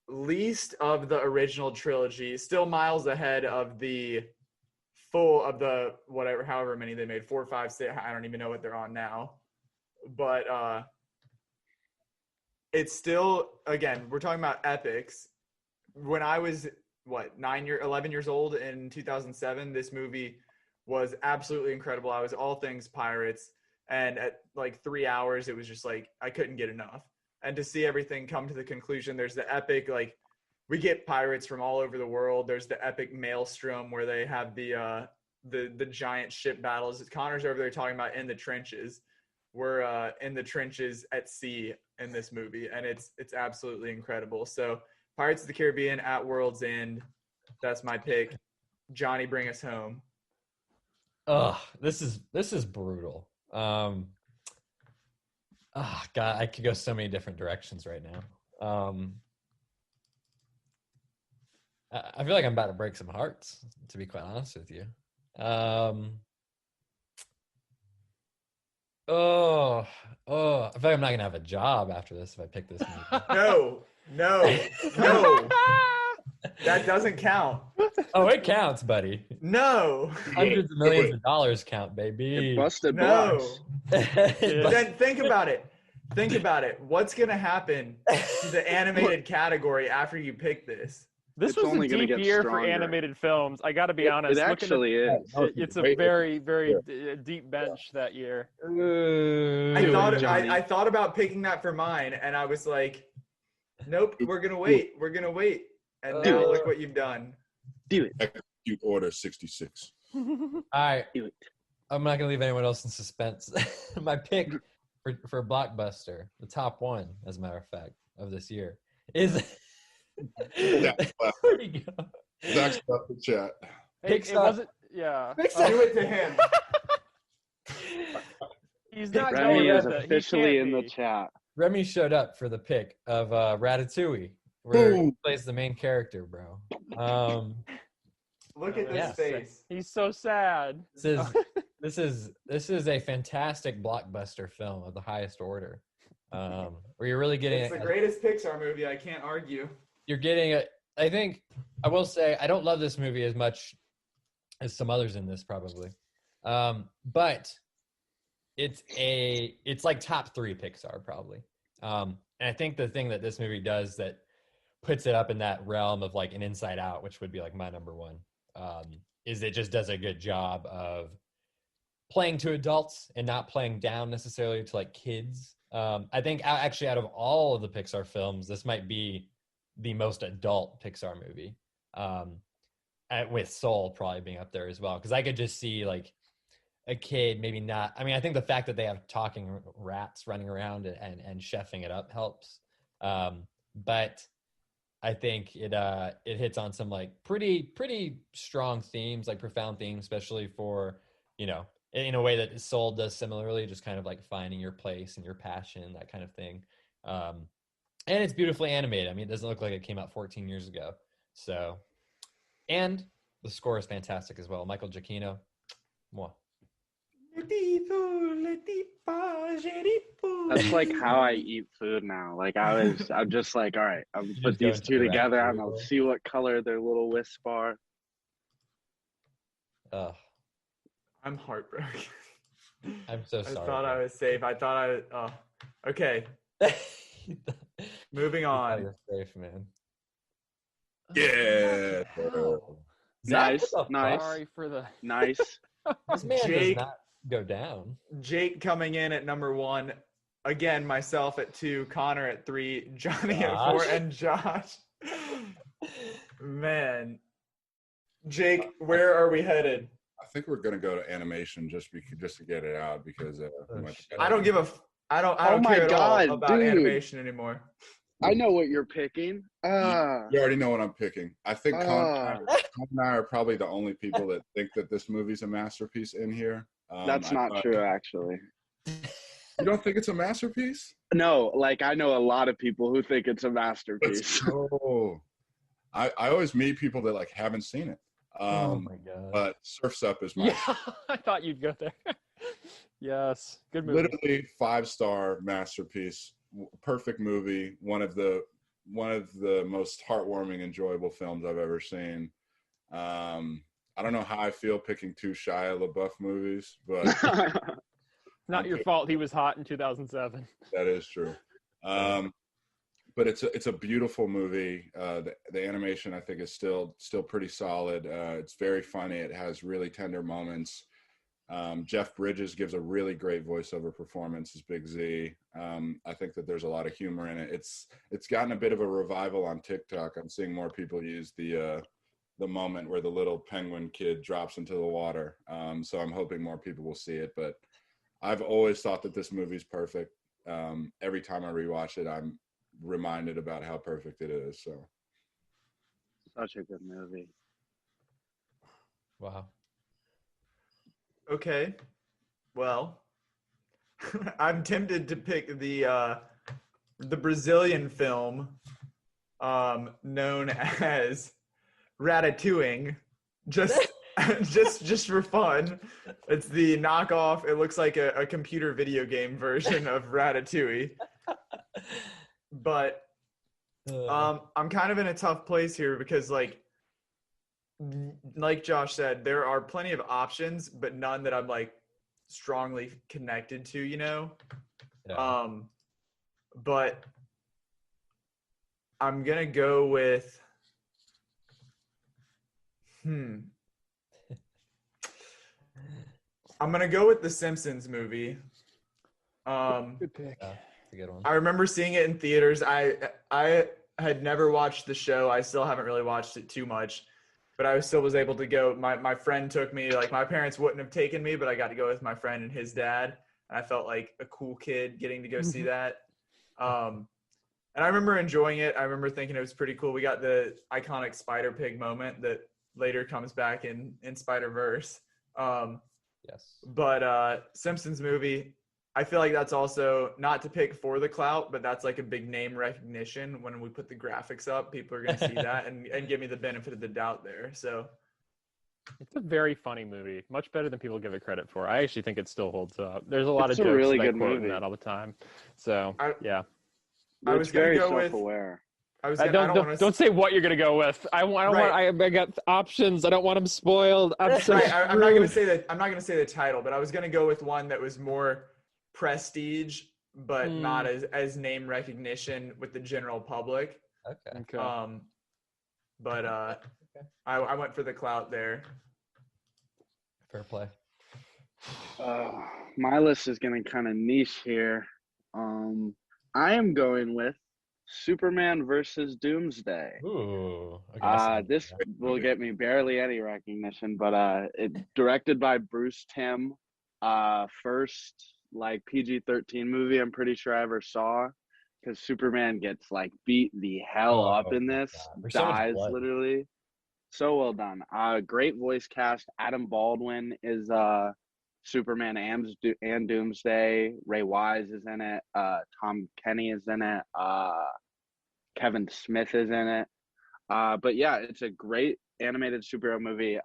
least of the original trilogy, still miles ahead of the however many they made, 4, 5, 6. I don't even know what they're on now, but it's still, again, we're talking about epics. When I was 11 years old in 2007, this movie was absolutely incredible. I was all things pirates, and at like 3 hours, it was just like I couldn't get enough. And to see everything come to the conclusion, there's the epic, like we get pirates from all over the world. There's the epic maelstrom where they have the giant ship battles. Connor's over there talking about in the trenches. We're in the trenches at sea in this movie, and it's absolutely incredible. So Pirates of the Caribbean at World's End, that's my pick. Johnny, bring us home. Oh, this is brutal. Oh God, I could go so many different directions right now. I feel like I'm about to break some hearts, to be quite honest with you. Oh, I feel like I'm not gonna have a job after this if I pick this movie. No. That doesn't count. Oh, it counts, buddy. No. Hundreds of millions of dollars count, baby. It busted No. blocks. Then think about it. Think about it. What's gonna happen to the animated category after you pick this? This It's was only a gonna deep get year stronger. for animated films. I got to be honest. It actually is. It's a very, very deep bench that year. I thought about picking that for mine, and I was like, nope, we're gonna wait. We're gonna wait. And now look what you've done. Do it. Execute Order 66. All right. Do it. I'm not gonna leave anyone else in suspense. My pick for Blockbuster, the top one, as a matter of fact, of this year, is where'd he go? Zach's left the chat. It wasn't. Yeah. Do it to him. He's not Remy going is with it. He officially can't in the be. chat. Remy showed up for the pick of Ratatouille, where he plays the main character, bro. Look at this Yeah. face. He's so sad. This is a fantastic blockbuster film of the highest order, where you're really getting It's the greatest Pixar movie. I can't argue. you're getting a. I think I will say I don't love this movie as much as some others in this probably, but it's like top 3 Pixar probably. And I think the thing that this movie does that puts it up in that realm of like an Inside Out, which would be like my number one, is it just does a good job of playing to adults and not playing down necessarily to like kids. I think actually out of all of the Pixar films, this might be the most adult Pixar movie, with Soul probably being up there as well. Because I could just see like a kid maybe not. I mean, I think the fact that they have talking rats running around and chefing it up helps. But I think it hits on some like pretty strong themes, like profound themes, especially for, you know, in a way that Soul does similarly, just kind of like finding your place and your passion, that kind of thing. And it's beautifully animated. I mean, it doesn't look like it came out 14 years ago. So, and the score is fantastic as well. Michael Giacchino. Mwah. That's like how I eat food now. Like I'm just like, all right, I'll You put just go these into two the together ratatouille and I'll bowl. see what color their little wisps are. Ugh, I'm heartbroken. I'm so I sorry. thought I was safe. Okay. Moving I thought on. you were safe, man. Yeah. Zach, Nice, what the nice. fuck? Sorry for the. Nice. This man Jake. does not go down. Jake coming in at number 1. Again, myself at 2. Connor at 3. Johnny at 4. Josh. And Josh. Man. Jake, where are we headed? I think we're gonna go to animation just to get it out because we might shit. I don't give a. I don't Oh my care at God, all about dude. animation anymore. I know what you're picking. You already know what I'm picking. I think Conor and I are probably the only people that think that this movie's a masterpiece in here. That's not true, actually. You don't think it's a masterpiece? No, like I know a lot of people who think it's a masterpiece. Oh, I always meet people that like haven't seen it. Oh my god. But Surf's Up is my Yeah, I thought you'd go there. Yes, good movie. literally 5-star masterpiece. Perfect movie. One of the most heartwarming, enjoyable films I've ever seen. I don't know how I feel picking 2 Shia LaBeouf movies, but Not your fault. He was hot in 2007. that is true. But it's a beautiful movie. The animation I think is still pretty solid. It's very funny. It has really tender moments. Jeff Bridges gives a really great voiceover performance as Big Z. I think that there's a lot of humor in it. It's gotten a bit of a revival on TikTok. I'm seeing more people use the moment where the little penguin kid drops into the water. So I'm hoping more people will see it. But I've always thought that this movie's perfect. Every time I rewatch it, I'm reminded about how perfect it is. So Such a good movie. Wow. Okay. Well, I'm tempted to pick the Brazilian film known as Ratatouille, just just for fun. It's the knockoff. It looks like a computer video game version of Ratatouille. But I'm kind of in a tough place here because like Josh said, there are plenty of options, but none that I'm like strongly connected to, you know? Yeah. But I'm going to go with, I'm going to go with the Simpsons movie. Good pick. That's a good one. I remember seeing it in theaters. I had never watched the show. I still haven't really watched it too much, but I still was able to go. My friend took me. Like, my parents wouldn't have taken me, but I got to go with my friend and his dad. And I felt like a cool kid getting to go see that. And I remember enjoying it. I remember thinking it was pretty cool. We got the iconic Spider Pig moment that later comes back in Spider-Verse. Yes. But Simpsons movie, I feel like that's also not to pick for the clout, but that's like a big name recognition. When we put the graphics up, people are going to see that and give me the benefit of the doubt there. So It's a very funny movie, much better than people give it credit for. I actually think it still holds up. There's a lot It's of a jokes really that I good quote in movie. that all the time. So yeah. I was It's gonna very go with- self-aware. Don't say what you're gonna go with. I got options. I don't want them spoiled. I'm so Right, I'm not gonna screwed. say that. I'm not gonna say the title, but I was gonna go with one that was more prestige, but not as name recognition with the general public. Okay. But I went for the clout there. Fair play. My list is getting kind of niche here. I am going with Superman versus Doomsday. Ooh. Okay, This will get me barely any recognition, but it's directed by Bruce Timm. First like PG-13 movie I'm pretty sure I ever saw, because Superman gets like beat the hell up in this, dies literally. So well done. Great voice cast. Adam Baldwin is Superman and Doomsday. Ray Wise is in it. Tom Kenny is in it. Kevin Smith is in it. But yeah, it's a great animated superhero movie.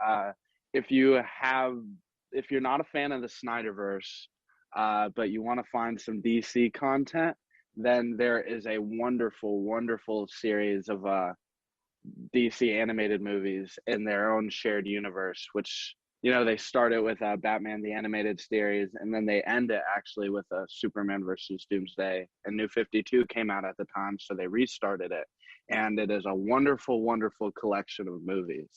If you're not a fan of the Snyderverse, but you want to find some DC content, then there is a wonderful, wonderful series of DC animated movies in their own shared universe, which, you know, they started with Batman the Animated Series, and then they end it actually with Superman versus Doomsday. And New 52 came out at the time, so they restarted it. And it is a wonderful, wonderful collection of movies.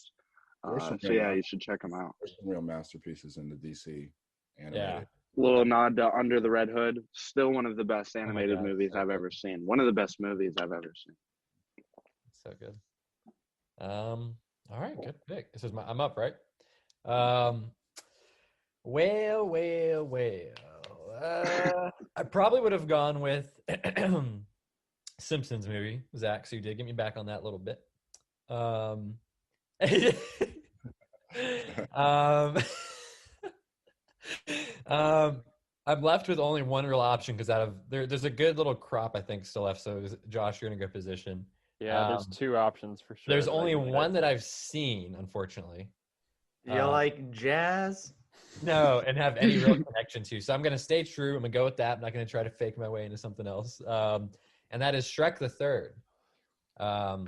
So yeah, you should check them out. There's some real masterpieces in the DC animated. Yeah. Little nod to Under the Red Hood. Still one of the best animated movies I've ever seen. One of the best movies I've ever seen. So good. All right, good pick. I'm up, right? I probably would have gone with Simpsons movie, Zach, so you did get me back on that a little bit. I'm left with only one real option because there's a good little crop I think still left. So Josh, you're in a good position. Yeah, there's two options for sure. There's only one that I've seen, unfortunately. You like jazz? No, and have any real connection to. So I'm going to stay true. I'm going to go with that. I'm not going to try to fake my way into something else. And that is Shrek the Third. Oh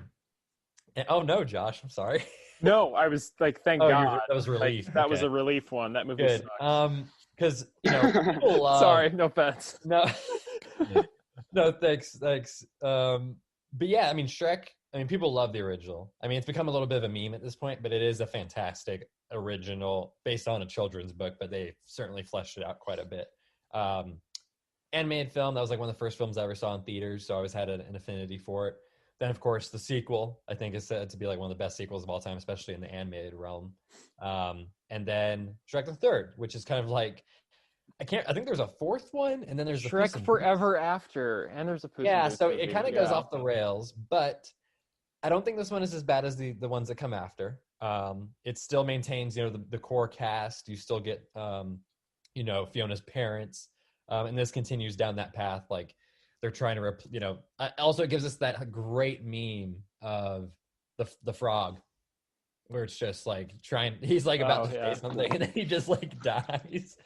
no, Josh, I'm sorry. No, I was like, thank God. That was relief. That was a relief one. That movie Good. sucks. Because people love. Sorry, no offense. No, no, thanks. But yeah, I mean, Shrek. I mean, people love the original. I mean, it's become a little bit of a meme at this point, but it is a fantastic original based on a children's book. But they certainly fleshed it out quite a bit. Animated film. That was like one of the first films I ever saw in theaters, so I always had an affinity for it. Then, of course, the sequel, I think, is said to be like one of the best sequels of all time, especially in the animated realm. And then Shrek the Third, which is kind of like, I think there's a fourth one, and then there's the Shrek Forever After, and there's a Puss in Boots so movie. it kind of goes off the rails, but I don't think this one is as bad as the ones that come after. It still maintains, the core cast. You still get, Fiona's parents, and this continues down that path, like. They're trying to, also it gives us that great meme of the frog where it's just like he's like about Oh, to yeah. say something and then he just like dies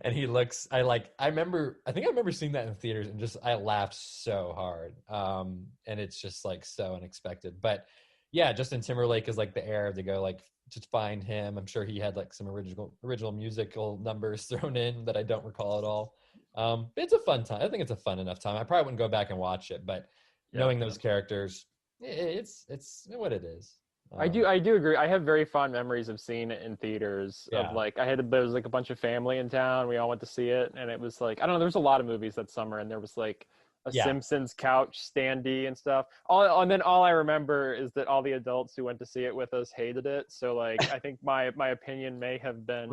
and he looks I think I remember seeing that in theaters and just I laughed so hard. And it's just like so unexpected. But yeah, Justin Timberlake is like the heir to go like to find him. I'm sure he had like some original musical numbers thrown in that I don't recall at all. But it's a fun time. I think it's a fun enough time. I probably wouldn't go back and watch it, but knowing those characters, it's what it is. I do agree. I have very fond memories of seeing it in theaters. Yeah. Of like there was like a bunch of family in town. We all went to see it, and it was like I don't know. There was a lot of movies that summer, and there was like a Simpsons couch standee and stuff. And then all I remember is that all the adults who went to see it with us hated it. So like I think my opinion may have been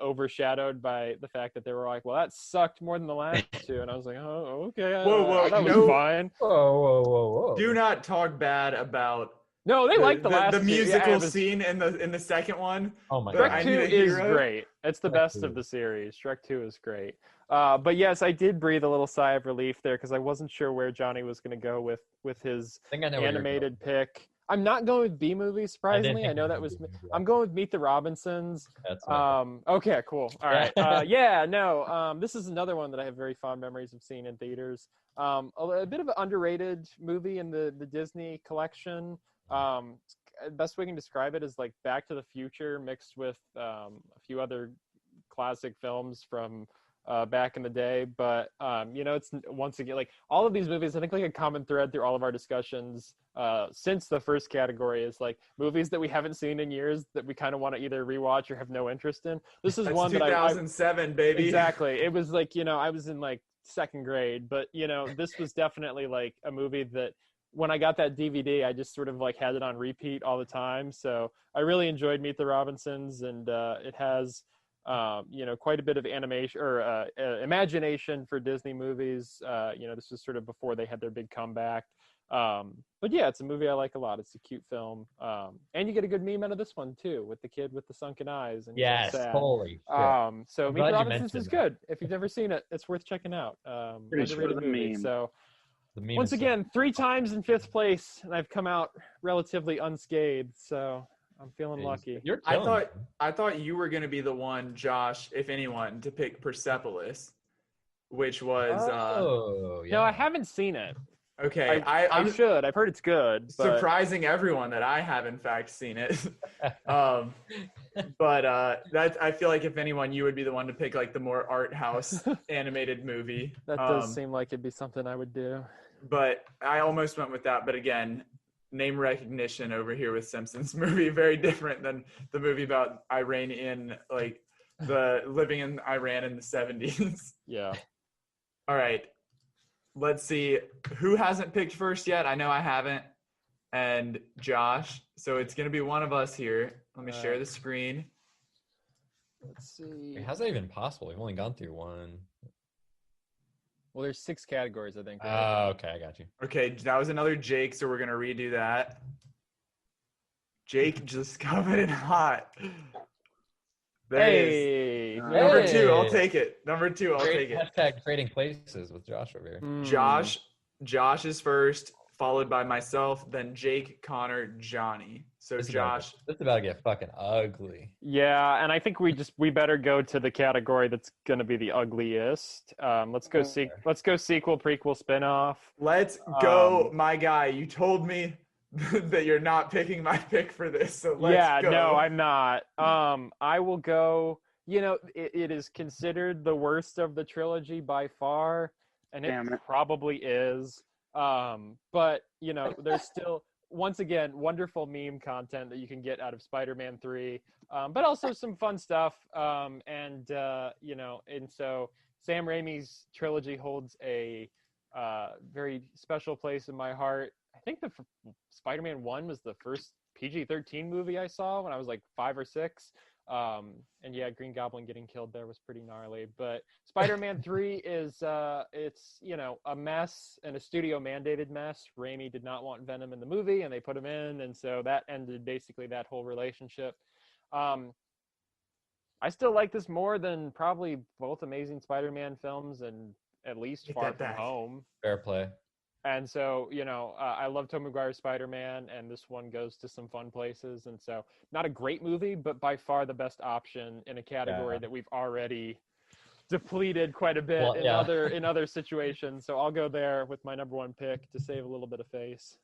overshadowed by the fact that they were like, well, that sucked more than the last two, and I was like, oh, okay, Whoa, that was fine. Whoa. Do not talk bad about. No, they like the last the two. musical scene in the second one. Oh my Shrek god, 2 is great. It's the best of the series. Shrek 2 is great. But yes, I did breathe a little sigh of relief there because I wasn't sure where Johnny was going to go with his animated pick. I'm not going with B movie, surprisingly. I know that was. I'm going with Meet the Robinsons. That's okay, cool. All right. This is another one that I have very fond memories of seeing in theaters. A bit of an underrated movie in the Disney collection. Best way I can describe it is like Back to the Future mixed with a few other classic films from back in the day. But it's once again like all of these movies. I think like a common thread through all of our discussions since the first category is like movies that we haven't seen in years that we kind of want to either rewatch or have no interest in. This is That's one 2007, baby. Exactly. It was like I was in like second grade, but this was definitely like a movie that. When I got that DVD, I just sort of like had it on repeat all the time. So I really enjoyed Meet the Robinsons, and it has, quite a bit of animation or imagination for Disney movies. This was sort of before they had their big comeback. But yeah, it's a movie I like a lot. It's a cute film, and you get a good meme out of this one too, with the kid with the sunken eyes. And yes, sad. holy. So Meet the Robinsons is good. If you've never seen it, it's worth checking out. Underrated movie. So. Once again, 3 times in 5th place, and I've come out relatively unscathed, so I'm feeling lucky. I thought you were going to be the one, Josh, if anyone, to pick Persepolis, which was. No, I haven't seen it. Okay, I should. I've heard it's good. But... Surprising everyone that I have in fact seen it. But I feel like if anyone, you would be the one to pick like the more art house animated movie. That does seem like it'd be something I would do. But I almost went with that. But again, name recognition over here with Simpsons movie, very different than the movie about living in Iran in the 70s. Yeah. All right. Let's see who hasn't picked first yet. I know I haven't. And Josh. So it's going to be one of us here. Let me share the screen. Let's see. How's that even possible? We've only gone through one. Well, there's 6 categories, I think. Right? Okay, I got you. Okay, that was another Jake, so we're going to redo that. Jake just coming in hot. Number 2, I'll take it. Number 2, I'll take it. Hashtag trading places with Josh over here. Josh is first, followed by myself, then Jake, Connor, Johnny. So Josh. This is about to get fucking ugly. Yeah, and I think we better go to the category that's going to be the ugliest. Let's go sequel, prequel, spinoff. Let's go, my guy. You told me that you're not picking my pick for this, so let's go. No, I'm not. I will go. It is considered the worst of the trilogy by far, and it probably is. But there's still, once again, wonderful meme content that you can get out of Spider-Man 3, but also some fun stuff. And so Sam Raimi's trilogy holds a very special place in my heart. I think the Spider-Man 1 was the first PG-13 movie I saw when I was like 5 or 6. And yeah, Green Goblin getting killed there was pretty gnarly, but Spider-Man 3 is it's a mess, and a studio mandated mess. Raimi did not want Venom in the movie, and they put him in, and so that ended basically that whole relationship. I still like this more than probably both Amazing Spider-Man films and at least Far From Home. Fair play. And so, I love Tobey Maguire's Spider-Man, and this one goes to some fun places. And so, not a great movie, but by far the best option in a category that we've already depleted quite a bit in other situations. So I'll go there with my number one pick to save a little bit of face.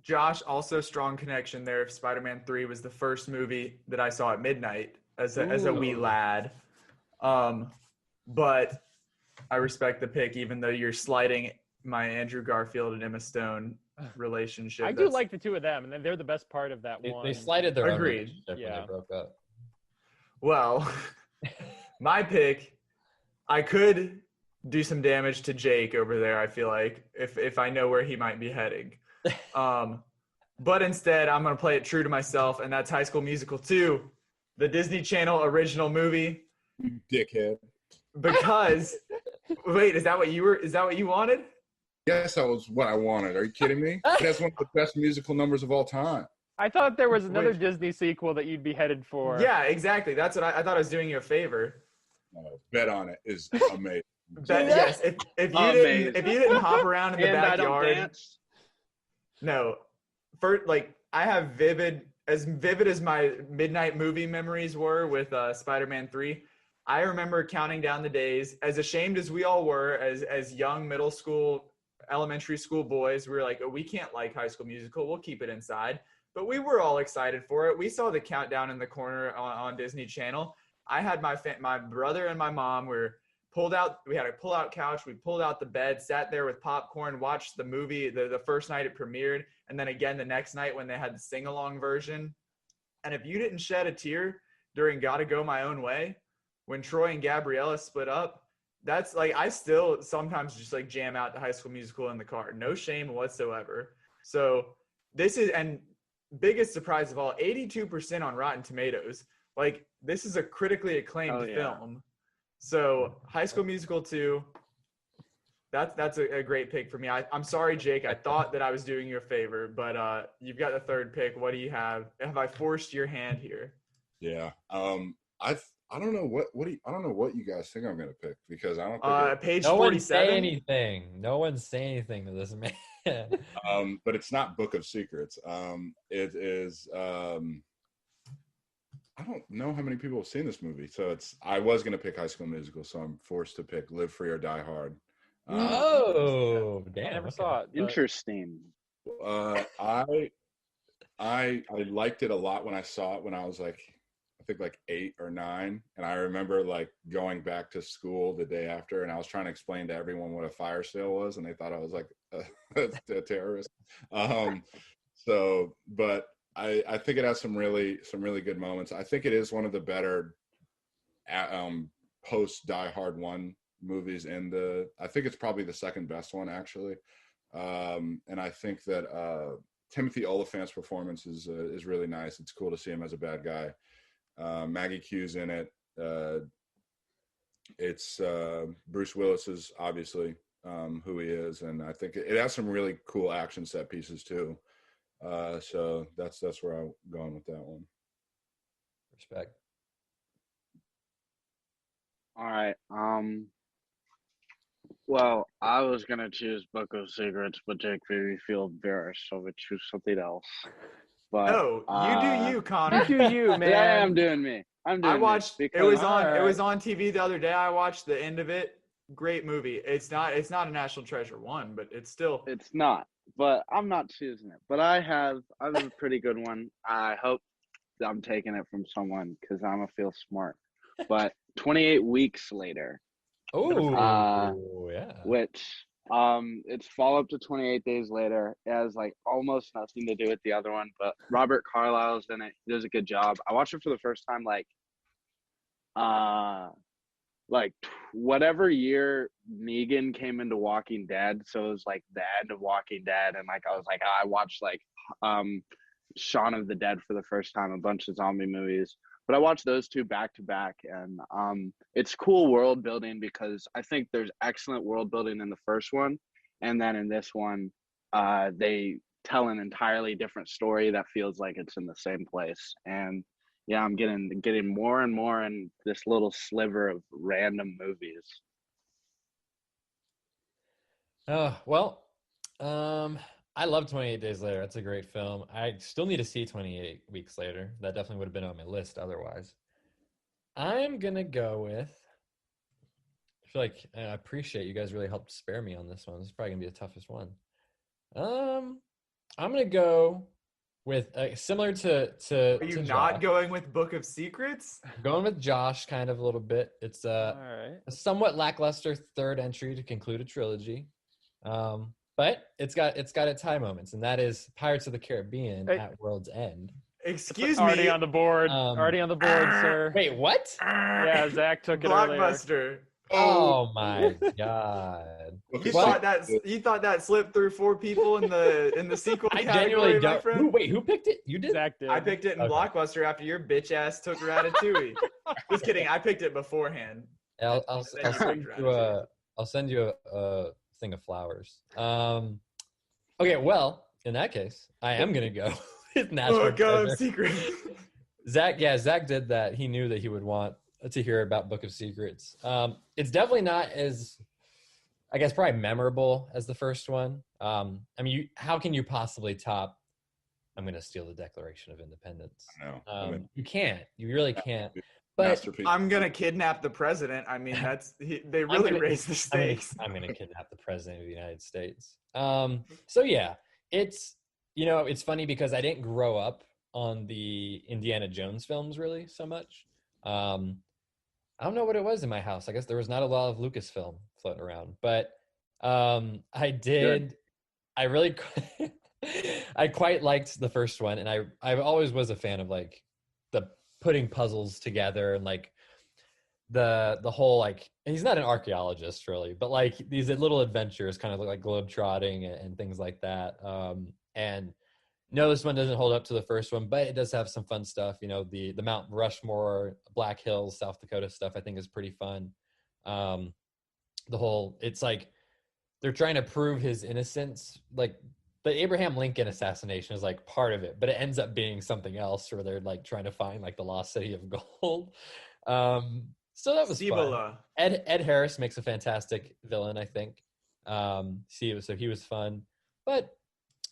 Josh, also strong connection there. If Spider-Man 3 was the first movie that I saw at midnight as a wee lad. But I respect the pick, even though you're sliding my Andrew Garfield and Emma Stone relationship. I do like the two of them, and then they're the best part of that one. They slighted their own Agreed. relationship when they broke up. Well, my pick, I could do some damage to Jake over there, I feel like, if I know where he might be heading. But instead, I'm going to play it true to myself, and that's High School Musical 2, the Disney Channel original movie. You dickhead. Because, wait, is that what you wanted? Yes, that was what I wanted. Are you kidding me? That's one of the best musical numbers of all time. I thought there was another Disney sequel that you'd be headed for. Yeah, exactly. That's what I thought I was doing you a favor. Bet on it is amazing. Yes, if you didn't hop around in the backyard. I don't dance. No, I have vivid as my midnight movie memories were with Spider-Man 3. I remember counting down the days. As ashamed as we all were, as young middle school, elementary school boys, we were like, oh, we can't like High School Musical. We'll keep it inside. But we were all excited for it. We saw the countdown in the corner on Disney Channel. I had my brother and my mom were pulled out. We had a pull-out couch. We pulled out the bed, sat there with popcorn, watched the movie the first night it premiered, and then again the next night when they had the sing-along version. And if you didn't shed a tear during Gotta Go My Own Way, when Troy and Gabriella split up, that's like, I still sometimes just like jam out to High School Musical in the car. No shame whatsoever. So this is, and biggest surprise of all, 82% on Rotten Tomatoes. Like, this is a critically acclaimed film. So High School Musical 2, that's a great pick for me. I'm sorry, Jake. I thought that I was doing you a favor, but you've got the third pick. What do you have? Have I forced your hand here? Yeah. I don't know I don't know what you guys think I'm gonna pick, because I don't think page no 47. one say anything. No one say anything to this man. But it's not Book of Secrets. It is I don't know how many people have seen this movie. So I was gonna pick High School Musical, so I'm forced to pick Live Free or Die Hard. Damn. I never saw it. Interesting. I liked it a lot when I saw it when I was like, I think like 8 or 9, and I remember like going back to school the day after, and I was trying to explain to everyone what a fire sale was, and they thought I was like a terrorist. But I think it has some really good moments. I think it is one of the better post Die Hard 1 movies I think it's probably the second best one, actually. And I think that Timothy Olyphant's performance is really nice. It's cool to see him as a bad guy. Maggie Q's in it. It's Bruce Willis is obviously who he is, and I think it has some really cool action set pieces too. So that's where I'm going with that one. Respect. All right. Well, I was gonna choose Book of Secrets, but Jake made me feel embarrassed, so I would choose something else. But No, you do you, Connor. You do you, man. Yeah, I'm doing me. I watched me it was because on TV the other day. I watched the end of it. Great movie. It's not a National Treasure 1, but it's not. But I'm not choosing it. But I have a pretty good one. I hope I'm taking it from someone because I'm gonna feel smart. But 28 Weeks Later. Oh, yeah. Which it's follow up to 28 Days Later. It has like almost nothing to do with the other one, but Robert Carlyle's in it. He does a good job. I watched it for the first time like whatever year Negan came into Walking Dead, so it was like the end of Walking Dead, and like I was like, I watched like Shaun of the Dead for the first time, a bunch of zombie movies. But I watched those two back to back, and it's cool world building because I think there's excellent world building in the first one, and then in this one, they tell an entirely different story that feels like it's in the same place. And yeah, I'm getting more and more in this little sliver of random movies. Oh, well, I love 28 Days Later. That's a great film. I still need to see 28 Weeks Later. That definitely would have been on my list otherwise. I'm gonna go with. I feel like I appreciate you guys really helped spare me on this one. This is probably gonna be the toughest one. I'm gonna go with similar to. Are you to not Josh. going with Book of Secrets? Going with Josh kind of a little bit. It's All right. a somewhat lackluster third entry to conclude a trilogy. But it's got its high moments, and that is Pirates of the Caribbean Hey. at World's End. Excuse Already me. on the board. Already on the board, sir. Wait, what? Yeah, Zach took it earlier. Blockbuster. Oh my god! You What? thought that slipped through 4 people in the sequel I category, genuinely my don't. friend? Wait, who picked it? You did? Zach did. I picked it in Okay. Blockbuster after your bitch ass took Ratatouille. Just kidding. I picked it beforehand. I'll Then you send picked you I'll send you a thing of flowers. Okay, well, in that case, I am gonna go with National Oh God, Treasure. secret. Zach did that. He knew that he would want to hear about Book of Secrets. It's definitely not as, I guess, probably memorable as the first one. I mean, how can you possibly top? I'm going to steal the Declaration of Independence. No, You can't. You really can't. But masterpiece. I'm gonna kidnap the president. I mean, they really raised the stakes. I'm going to kidnap the president of the United States. So yeah, it's funny because I didn't grow up on the Indiana Jones films really so much. I don't know what it was in my house. I guess there was not a lot of Lucasfilm floating around, but I did. Good. I really, I quite liked the first one, and I always was a fan of like the putting puzzles together and like the whole like. He's not an archaeologist really, but like these little adventures, kind of like globetrotting and things like that. And no, this one doesn't hold up to the first one, but it does have some fun stuff. You know, the Mount Rushmore, Black Hills, South Dakota stuff, I think is pretty fun. It's like they're trying to prove his innocence. Like the Abraham Lincoln assassination is like part of it, but it ends up being something else where they're like trying to find like the lost city of gold. So that was fun. Cibola. Ed Harris makes a fantastic villain, I think. So he was fun, but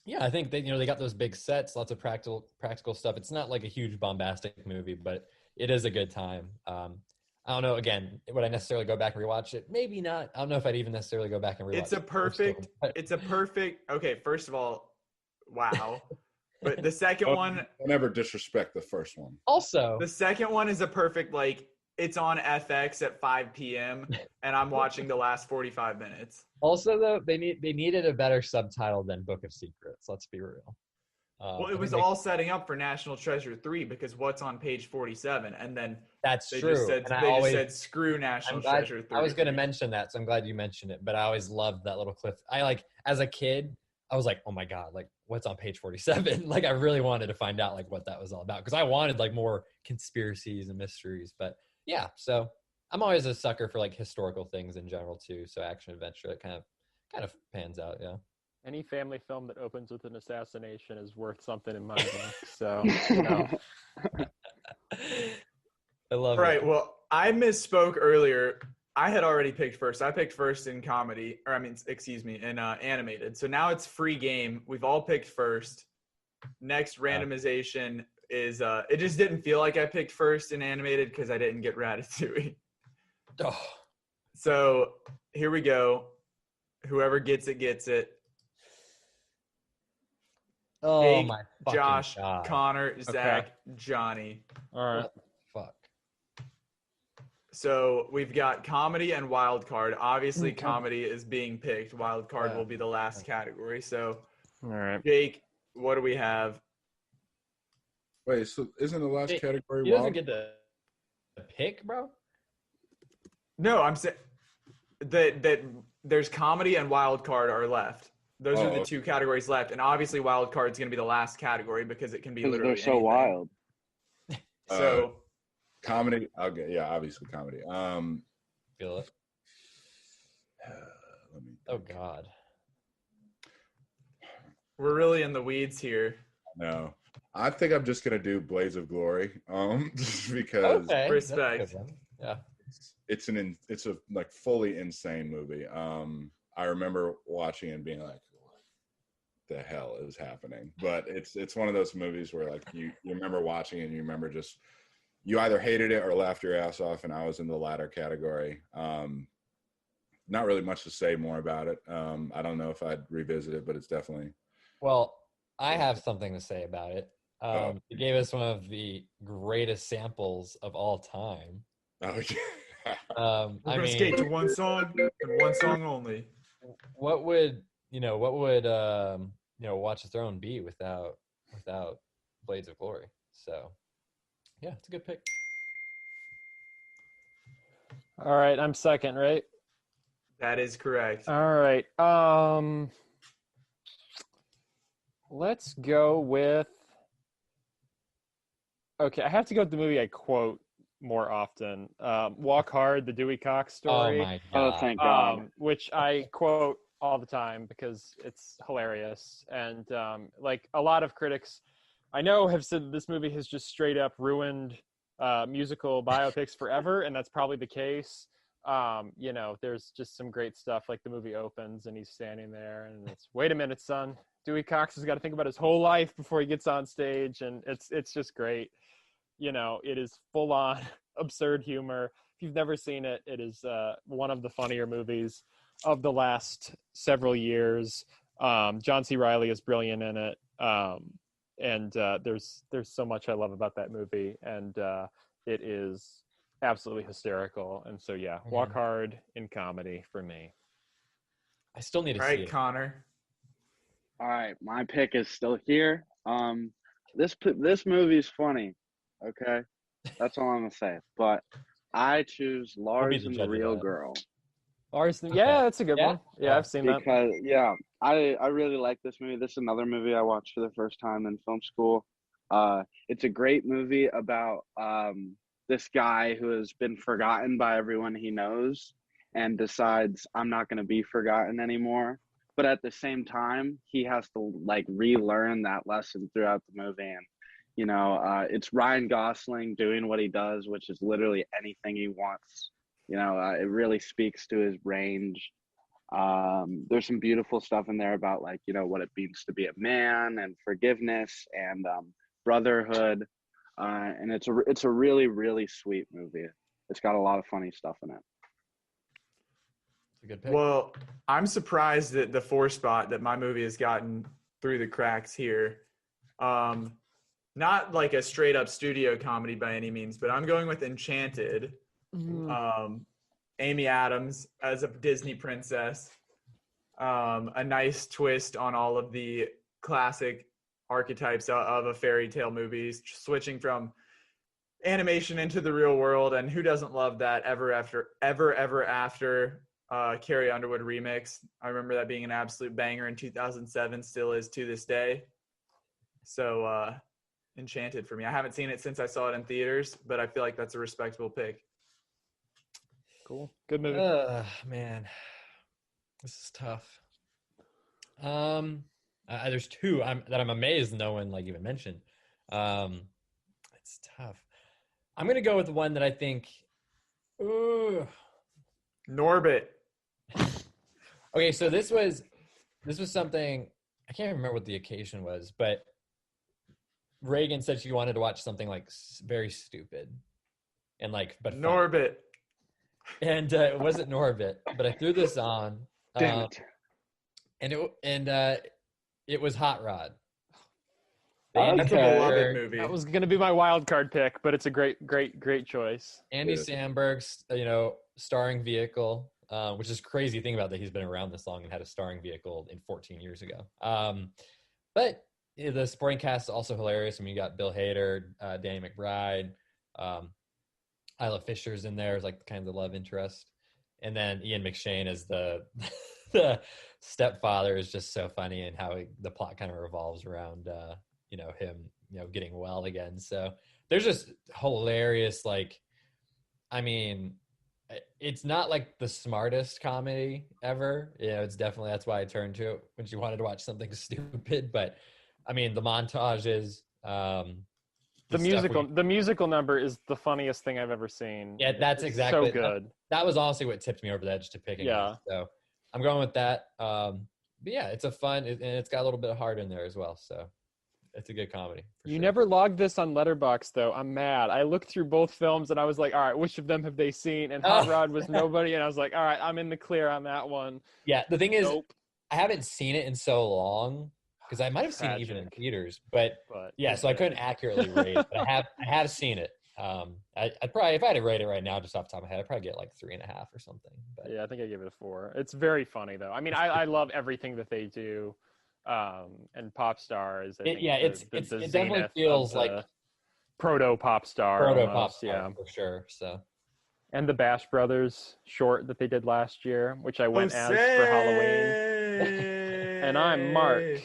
yeah, I think they got those big sets, lots of practical stuff. It's not like a huge bombastic movie, but it is a good time. I don't know. Again, would I necessarily go back and rewatch it? Maybe not. I don't know if I'd even necessarily go back and rewatch it. It's a perfect. Okay, first of all, wow. But the second one, Don't ever disrespect the first one. Also, the second one is a perfect like. It's on FX at 5 p.m. and I'm watching the last 45 minutes. Also, though, they needed a better subtitle than Book of Secrets. Let's be real. Well, it was all setting up for National Treasure 3 because what's on page 47, and then that's they true. just said And they said screw National Treasure 3. I was going to mention that, so I'm glad you mentioned it. But I always loved that little cliff. As a kid, I was like, oh my god, like what's on page 47? Like I really wanted to find out like what that was all about because I wanted like more conspiracies and mysteries, but. Yeah, so I'm always a sucker for like historical things in general too. So action adventure, it kind of pans out. Yeah. Any family film that opens with an assassination is worth something in my book. So, I love it. Right. Well, I misspoke earlier. I had already picked first. I picked first in comedy, in animated. So now it's free game. We've all picked first. Next randomization is it just didn't feel like I picked first in animated because I didn't get Ratatouille. Oh. So here we go. Whoever gets it gets it. Oh Jake, my fucking Josh, God. Connor, Zach, Johnny. all right. Fuck. So we've got comedy and wild card. Obviously, comedy is being picked. Wild card will be the last category. So, All right. Jake, what do we have? Wait, so isn't the last category He doesn't wild? get the pick, bro. No, I'm saying that there's comedy and wild card are left. Those are the two categories left, and obviously wild card is going to be the last category because it can be literally they're so anything. wild. So Comedy. Okay, yeah, obviously comedy. Feel it. Let me. Oh God. we're really in the weeds here. No, I think I'm just gonna do Blaze of Glory. Just because Okay. Respect. That's a good one. Yeah. it's a like fully insane movie. I remember watching and being like, what the hell is happening? But it's one of those movies where like you remember watching it and you remember just you either hated it or laughed your ass off, and I was in the latter category. Not really much to say more about it. I don't know if I'd revisit it, but it's definitely. Well, I have something to say about it. It gave us one of the greatest samples of all time. Oh, yeah. We're gonna skate to one song and one song only. What would Watch the Throne be without Blades of Glory? So, yeah, it's a good pick. All right, I'm second, right? That is correct. All right. Let's go with. Okay, I have to go with the movie I quote more often. Walk Hard, the Dewey Cox story. Oh my god! Oh, thank God. Which I quote all the time because it's hilarious, and like a lot of critics I know have said this movie has just straight up ruined musical biopics forever, and that's probably the case. There's just some great stuff, like the movie opens and he's standing there and it's, wait a minute, son, Dewey Cox has got to think about his whole life before he gets on stage, and it's just great. It is full on absurd humor. If you've never seen it, it is one of the funnier movies of the last several years. John C. Reilly is brilliant in it. And there's so much I love about that movie, and it is absolutely hysterical. And so, yeah, Walk Hard in comedy for me. I still need to see All right, it. Connor. All right, my pick is still here. This movie's funny. Okay, that's all I'm gonna say. But I choose Lars and the Real Girl. Lars, yeah, that's a good one. Yeah, I've seen that. Because I really like this movie. This is another movie I watched for the first time in film school. It's a great movie about this guy who has been forgotten by everyone he knows and decides, I'm not going to be forgotten anymore. But at the same time, he has to like relearn that lesson throughout the movie. And it's Ryan Gosling doing what he does, which is literally anything he wants. It really speaks to his range. There's some beautiful stuff in there about what it means to be a man and forgiveness and brotherhood. And it's a really, really sweet movie. It's got a lot of funny stuff in it. It's a good pick. Well, I'm surprised at the 4 spot that my movie has gotten through the cracks here. Not like a straight up studio comedy by any means, but I'm going with Enchanted. Amy Adams as a Disney princess. A nice twist on all of the classic archetypes of a fairy tale movie, switching from animation into the real world. And who doesn't love that Ever After Carrie Underwood remix? I remember that being an absolute banger in 2007, still is to this day. So Enchanted for me. I haven't seen it since I saw it in theaters, but I feel like that's a respectable pick. Cool. Good movie. Man, this is tough. There's 2 that I'm amazed no one even mentioned. It's tough. I'm gonna go with the one that I think. Norbit. Okay, so this was something I can't remember what the occasion was, but Reagan said she wanted to watch something very stupid, and but Norbit. Fun. And it wasn't Norbit, but I threw this on. Damn it. And it was Hot Rod. That's a beloved movie. That was going to be my wild card pick, but it's a great choice. Andy Samberg's, starring vehicle, which is crazy thing about that he's been around this long and had a starring vehicle in 14 years ago. But the supporting cast is also hilarious. I mean, you got Bill Hader, Danny McBride, Isla Fisher's in there as kind of the love interest, and then Ian McShane as the stepfather is just so funny, and how the plot kind of revolves around him getting well again. So there's just hilarious it's not the smartest comedy ever. It's definitely, that's why I turned to it when she wanted to watch something stupid. But I mean, the montages, the musical number is the funniest thing I've ever seen. Yeah, that's exactly so good. That was honestly what tipped me over the edge to picking it. So I'm going with that. But yeah, it's a fun, and it's got a little bit of heart in there as well. So it's a good comedy. You never logged this on Letterboxd, though. I'm mad. I looked through both films, and I was like, all right, which of them have they seen? And Hot Rod was nobody, and I was like, all right, I'm in the clear on that one. Yeah, the thing is, I haven't seen it in so long, because I might have seen it even in theaters. But yeah, so I couldn't accurately rate it. But I have seen it. I'd probably, if I had to rate it right now, just off the top of my head, I'd probably get like 3.5 or something. But yeah, I think I gave it a 4. It's very funny, though. I mean, I love everything that they do. And Pop Star is it definitely feels like proto Pop Star, yeah, for sure. So, and the Bash Brothers short that they did last year, which I went as for Halloween. And I'm Mark.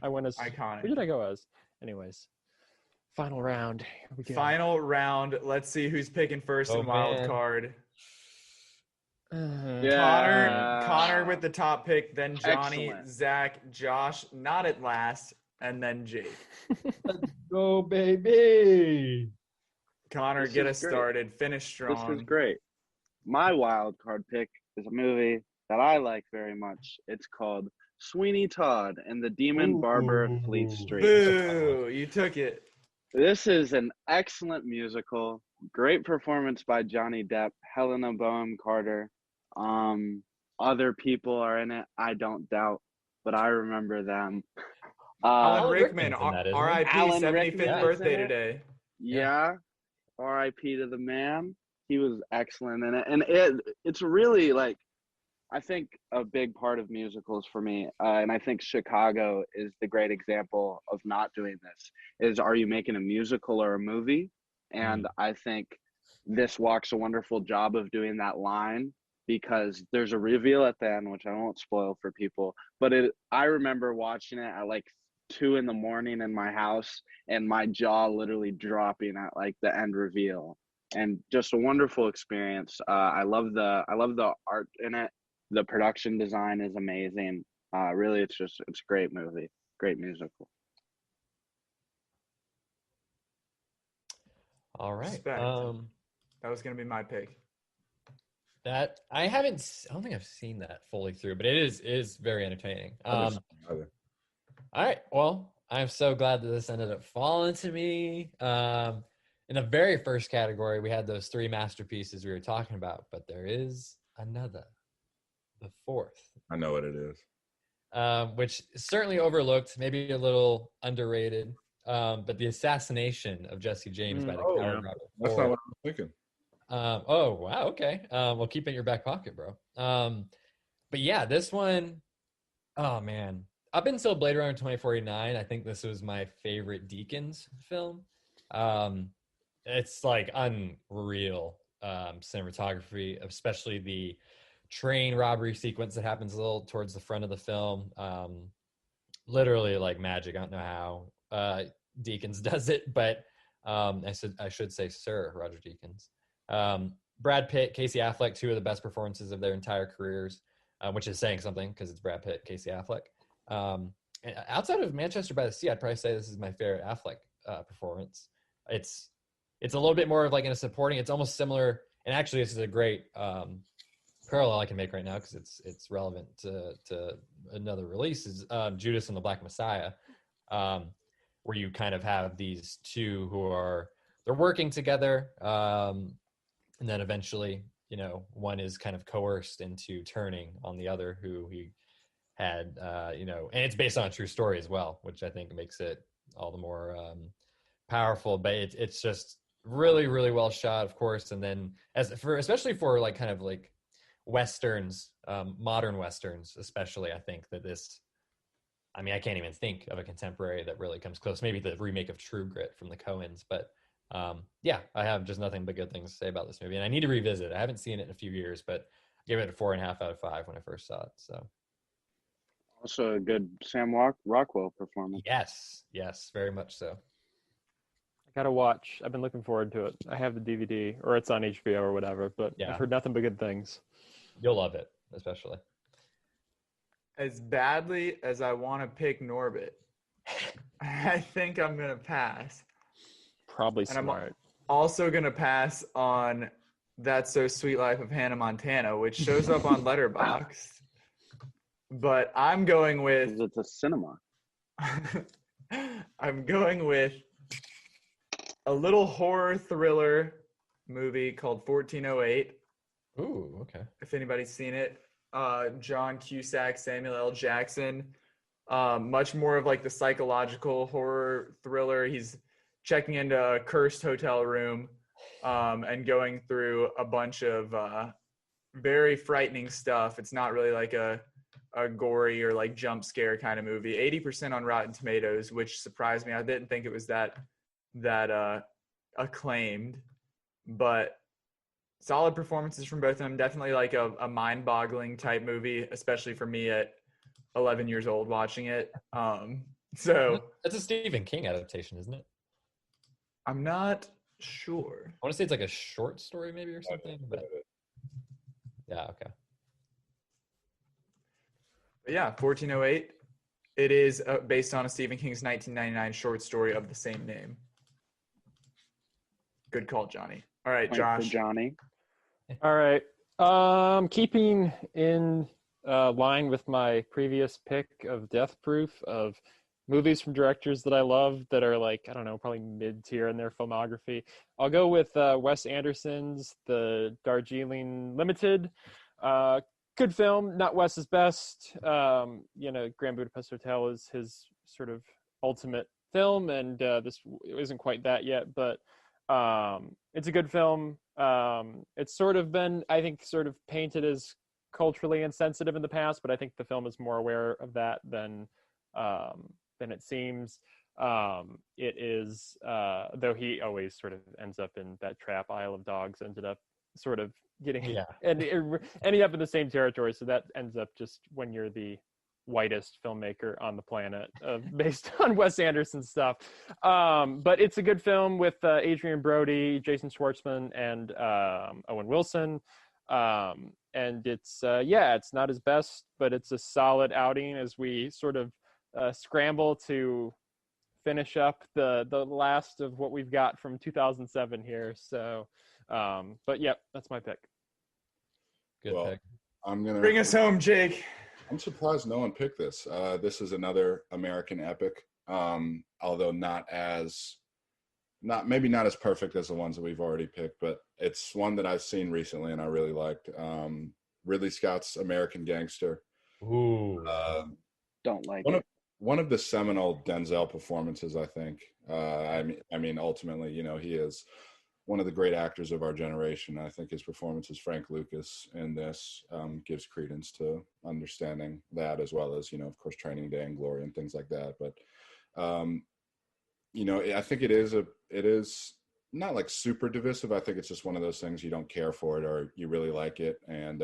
I went as iconic. Who did I go as? Anyways, final round. Here we go. Final round. Let's see who's picking first in wild card. Connor with the top pick, then Johnny, excellent. Zach, Josh, not at last, and then Jake. Let's go, baby. Connor, get us started. Finish strong. This is great. My wild card pick is a movie that I like very much. It's called Sweeney Todd and the Demon Barber of Fleet Street. Boo! You took it. This is an excellent musical. Great performance by Johnny Depp, Helena Bonham Carter. Other people are in it, I don't doubt, but I remember them. Alan Rickman, R.I.P. 75th birthday today. Yeah, R.I.P. to the man. He was excellent in it, and it's really like, I think a big part of musicals for me, and I think Chicago is the great example of not doing this, is are you making a musical or a movie? And I think this walks a wonderful job of doing that line, because there's a reveal at the end, which I won't spoil for people, but I remember watching it at like 2 a.m. in my house, and my jaw literally dropping at like the end reveal, and just a wonderful experience. I love the art in it. The production design is amazing. Really, it's a great movie, great musical. All right. That was going to be my pick. That I don't think I've seen that fully through, but it is very entertaining. All right. Well, I'm so glad that this ended up falling to me. In the very first category, we had those 3 masterpieces we were talking about, but there is another, the 4th. I know what it is. Which is certainly overlooked, maybe a little underrated. But the assassination of Jesse James by the coward Robert Ford. That's not what I'm thinking. Oh, wow. Okay. Well, keep it in your back pocket, bro. But yeah, this one, oh man, up until Blade Runner 2049, I think this was my favorite Deakins film. It's like unreal cinematography, especially the train robbery sequence that happens a little towards the front of the film. Literally like magic. I don't know how Deakins does it, but I should say Sir Roger Deakins. Brad Pitt, Casey Affleck, 2 of the best performances of their entire careers, which is saying something because it's Brad Pitt, Casey Affleck. And outside of Manchester by the Sea, I'd probably say this is my favorite Affleck performance. It's a little bit more of like in a supporting. It's almost similar, and actually this is a great parallel I can make right now because it's relevant to another release, is Judas and the Black Messiah, where you kind of have these 2 who they're working together, and then eventually, one is kind of coerced into turning on the other who he had, and it's based on a true story as well, which I think makes it all the more powerful. But it's just really, really well shot, of course. And then especially for like kind of like Westerns, modern Westerns, especially, I think that I can't even think of a contemporary that really comes close. Maybe the remake of True Grit from the Coens, but yeah, I have just nothing but good things to say about this movie, and I need to revisit it. I haven't seen it in a few years, but I gave it a 4.5 out of 5 when I first saw it. So, also a good Sam Rockwell performance. Yes, very much so. I gotta watch. I've been looking forward to it. I have the DVD, or it's on HBO or whatever, but yeah. I've heard nothing but good things. You'll love it, especially. As badly as I want to pick Norbit, I think I'm going to pass. Probably and smart. I'm also going to pass on That's So Sweet Life of Hannah Montana, which shows up on Letterboxd. But I'm going with It's a cinema. I'm going with a little horror thriller movie called 1408. Ooh, okay. If anybody's seen it, John Cusack, Samuel L. Jackson. Much more of like the psychological horror thriller. He's checking into a cursed hotel room and going through a bunch of very frightening stuff. It's not really like a gory or like jump scare kind of movie. 80% on Rotten Tomatoes, which surprised me. I didn't think it was that acclaimed, but solid performances from both of them. Definitely like a mind-boggling type movie, especially for me at 11 years old watching it. So that's a Stephen King adaptation, isn't it? I'm not sure. I want to say it's like a short story maybe or something, but yeah, okay. But yeah, 1408. It is based on a Stephen King's 1999 short story of the same name. Good call, Johnny. All right, Point Josh. for Johnny. All right. Keeping in line with my previous pick of Death Proof of movies from directors that I love that are like, I don't know, probably mid-tier in their filmography, I'll go with Wes Anderson's The Darjeeling Limited. Good film, not Wes's best. Grand Budapest Hotel is his sort of ultimate film, and this isn't quite that yet, but it's a good film. It's sort of been, I think, sort of painted as culturally insensitive in the past, but I think the film is more aware of that than it seems. It is, though he always sort of ends up in that trap. Isle of Dogs ended up sort of getting ending up in the same territory. So that ends up just when you're the whitest filmmaker on the planet based on Wes Anderson stuff. But it's a good film with Adrian Brody, Jason Schwartzman, and Owen Wilson. And it's not his best, but it's a solid outing as we sort of scramble to finish up the last of what we've got from 2007 here. So, but yeah, that's my pick. Good pick. I'm gonna Bring us home, Jake. I'm surprised no one picked this. This is another American epic, although maybe not as perfect as the ones that we've already picked, but it's one that I've seen recently and I really liked. Ridley Scott's American Gangster. Ooh. Don't like it. One of the seminal Denzel performances, I think. I mean, ultimately, he is one of the great actors of our generation. I think his performance as Frank Lucas in this gives credence to understanding that, as well as, of course, Training Day and Glory and things like that. But, I think it is not like super divisive. I think it's just one of those things you don't care for it or you really like it. And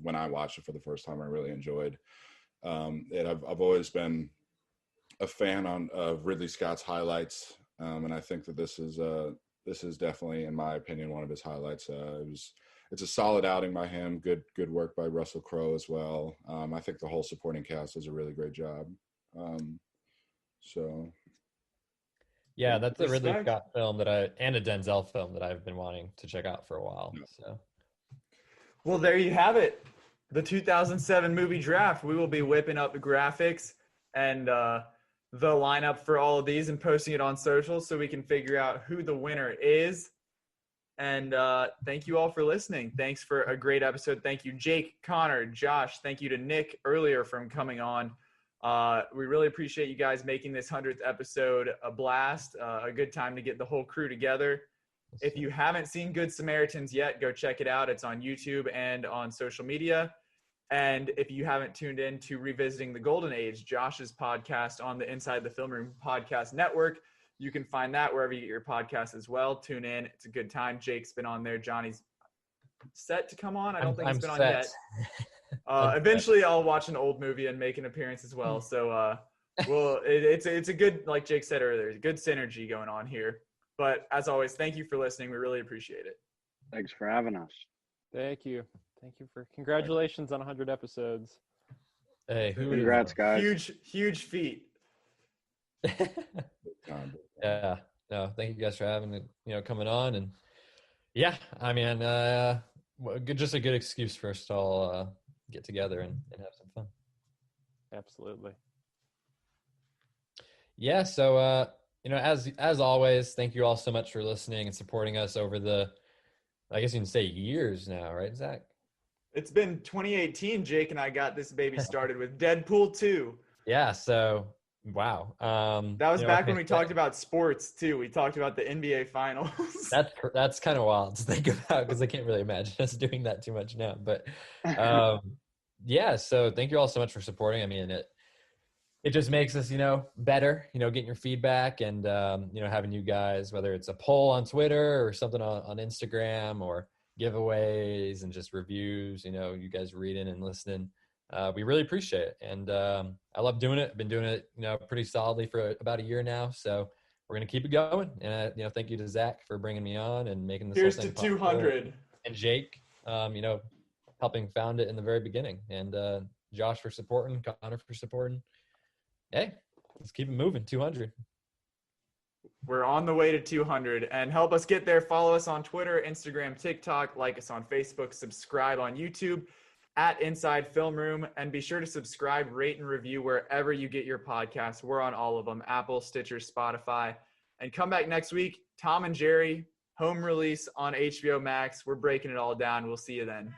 when I watched it for the first time, I really enjoyed it. I've always been a fan of Ridley Scott's highlights, and I think that this is definitely, in my opinion, one of his highlights. It's a solid outing by him. Good work by Russell Crowe as well. I think the whole supporting cast does a really great job. Yeah, that's a Ridley Scott film and a Denzel film that I've been wanting to check out for a while. Yeah. So, Well, there you have it. The 2007 movie draft. We will be whipping up the graphics and the lineup for all of these and posting it on social so we can figure out who the winner is. And thank you all for listening. Thanks for a great episode. Thank you, Jake, Connor, Josh. Thank you to Nick earlier from coming on. We really appreciate you guys making this 100th episode a blast, a good time to get the whole crew together. If you haven't seen Good Samaritans yet, go check it out. It's on YouTube and on social media. And if you haven't tuned in to Revisiting the Golden Age, Josh's podcast on the Inside the Film Room Podcast Network, you can find that wherever you get your podcasts as well. Tune in. It's a good time. Jake's been on there. Johnny's set to come on. I don't think he's been on yet. Eventually, I'll watch an old movie and make an appearance as well. So, it's a good, like Jake said earlier, good synergy going on here. But as always, thank you for listening. We really appreciate it. Thanks for having us. Thank you. Thank you for congratulations on 100 episodes. Hey, Congrats, guys. Huge feat. Yeah. No, thank you guys for having coming on, and Yeah, I mean, just a good excuse for us to all get together and have some fun. Absolutely. Yeah, so as always, thank you all so much for listening and supporting us over the, I guess you can say years now, right, Zach? It's been 2018. Jake and I got this baby started with Deadpool 2. Yeah, so wow. That was back when we like talked about sports too. We talked about the NBA finals. That's kind of wild to think about because I can't really imagine us doing that too much now. But yeah, so thank you all so much for supporting. I mean, it just makes us, better, getting your feedback and, having you guys, whether it's a poll on Twitter or something on Instagram or giveaways and just reviews, you guys reading and listening. We really appreciate it. And I love doing it. I've been doing it, pretty solidly for about a year now. So we're going to keep it going. And, thank you to Zach for bringing me on and making this Here's whole thing to 200. And Jake, helping found it in the very beginning. And Josh for supporting, Conor for supporting. Hey, let's keep it moving. 200. We're on the way to 200, and help us get there. Follow us on Twitter, Instagram, TikTok, like us on Facebook, subscribe on YouTube at Inside Film Room, and be sure to subscribe, rate, and review wherever you get your podcasts. We're on all of them: Apple, Stitcher, Spotify. And come back next week, Tom and Jerry, home release on HBO Max. We're breaking it all down. We'll see you then.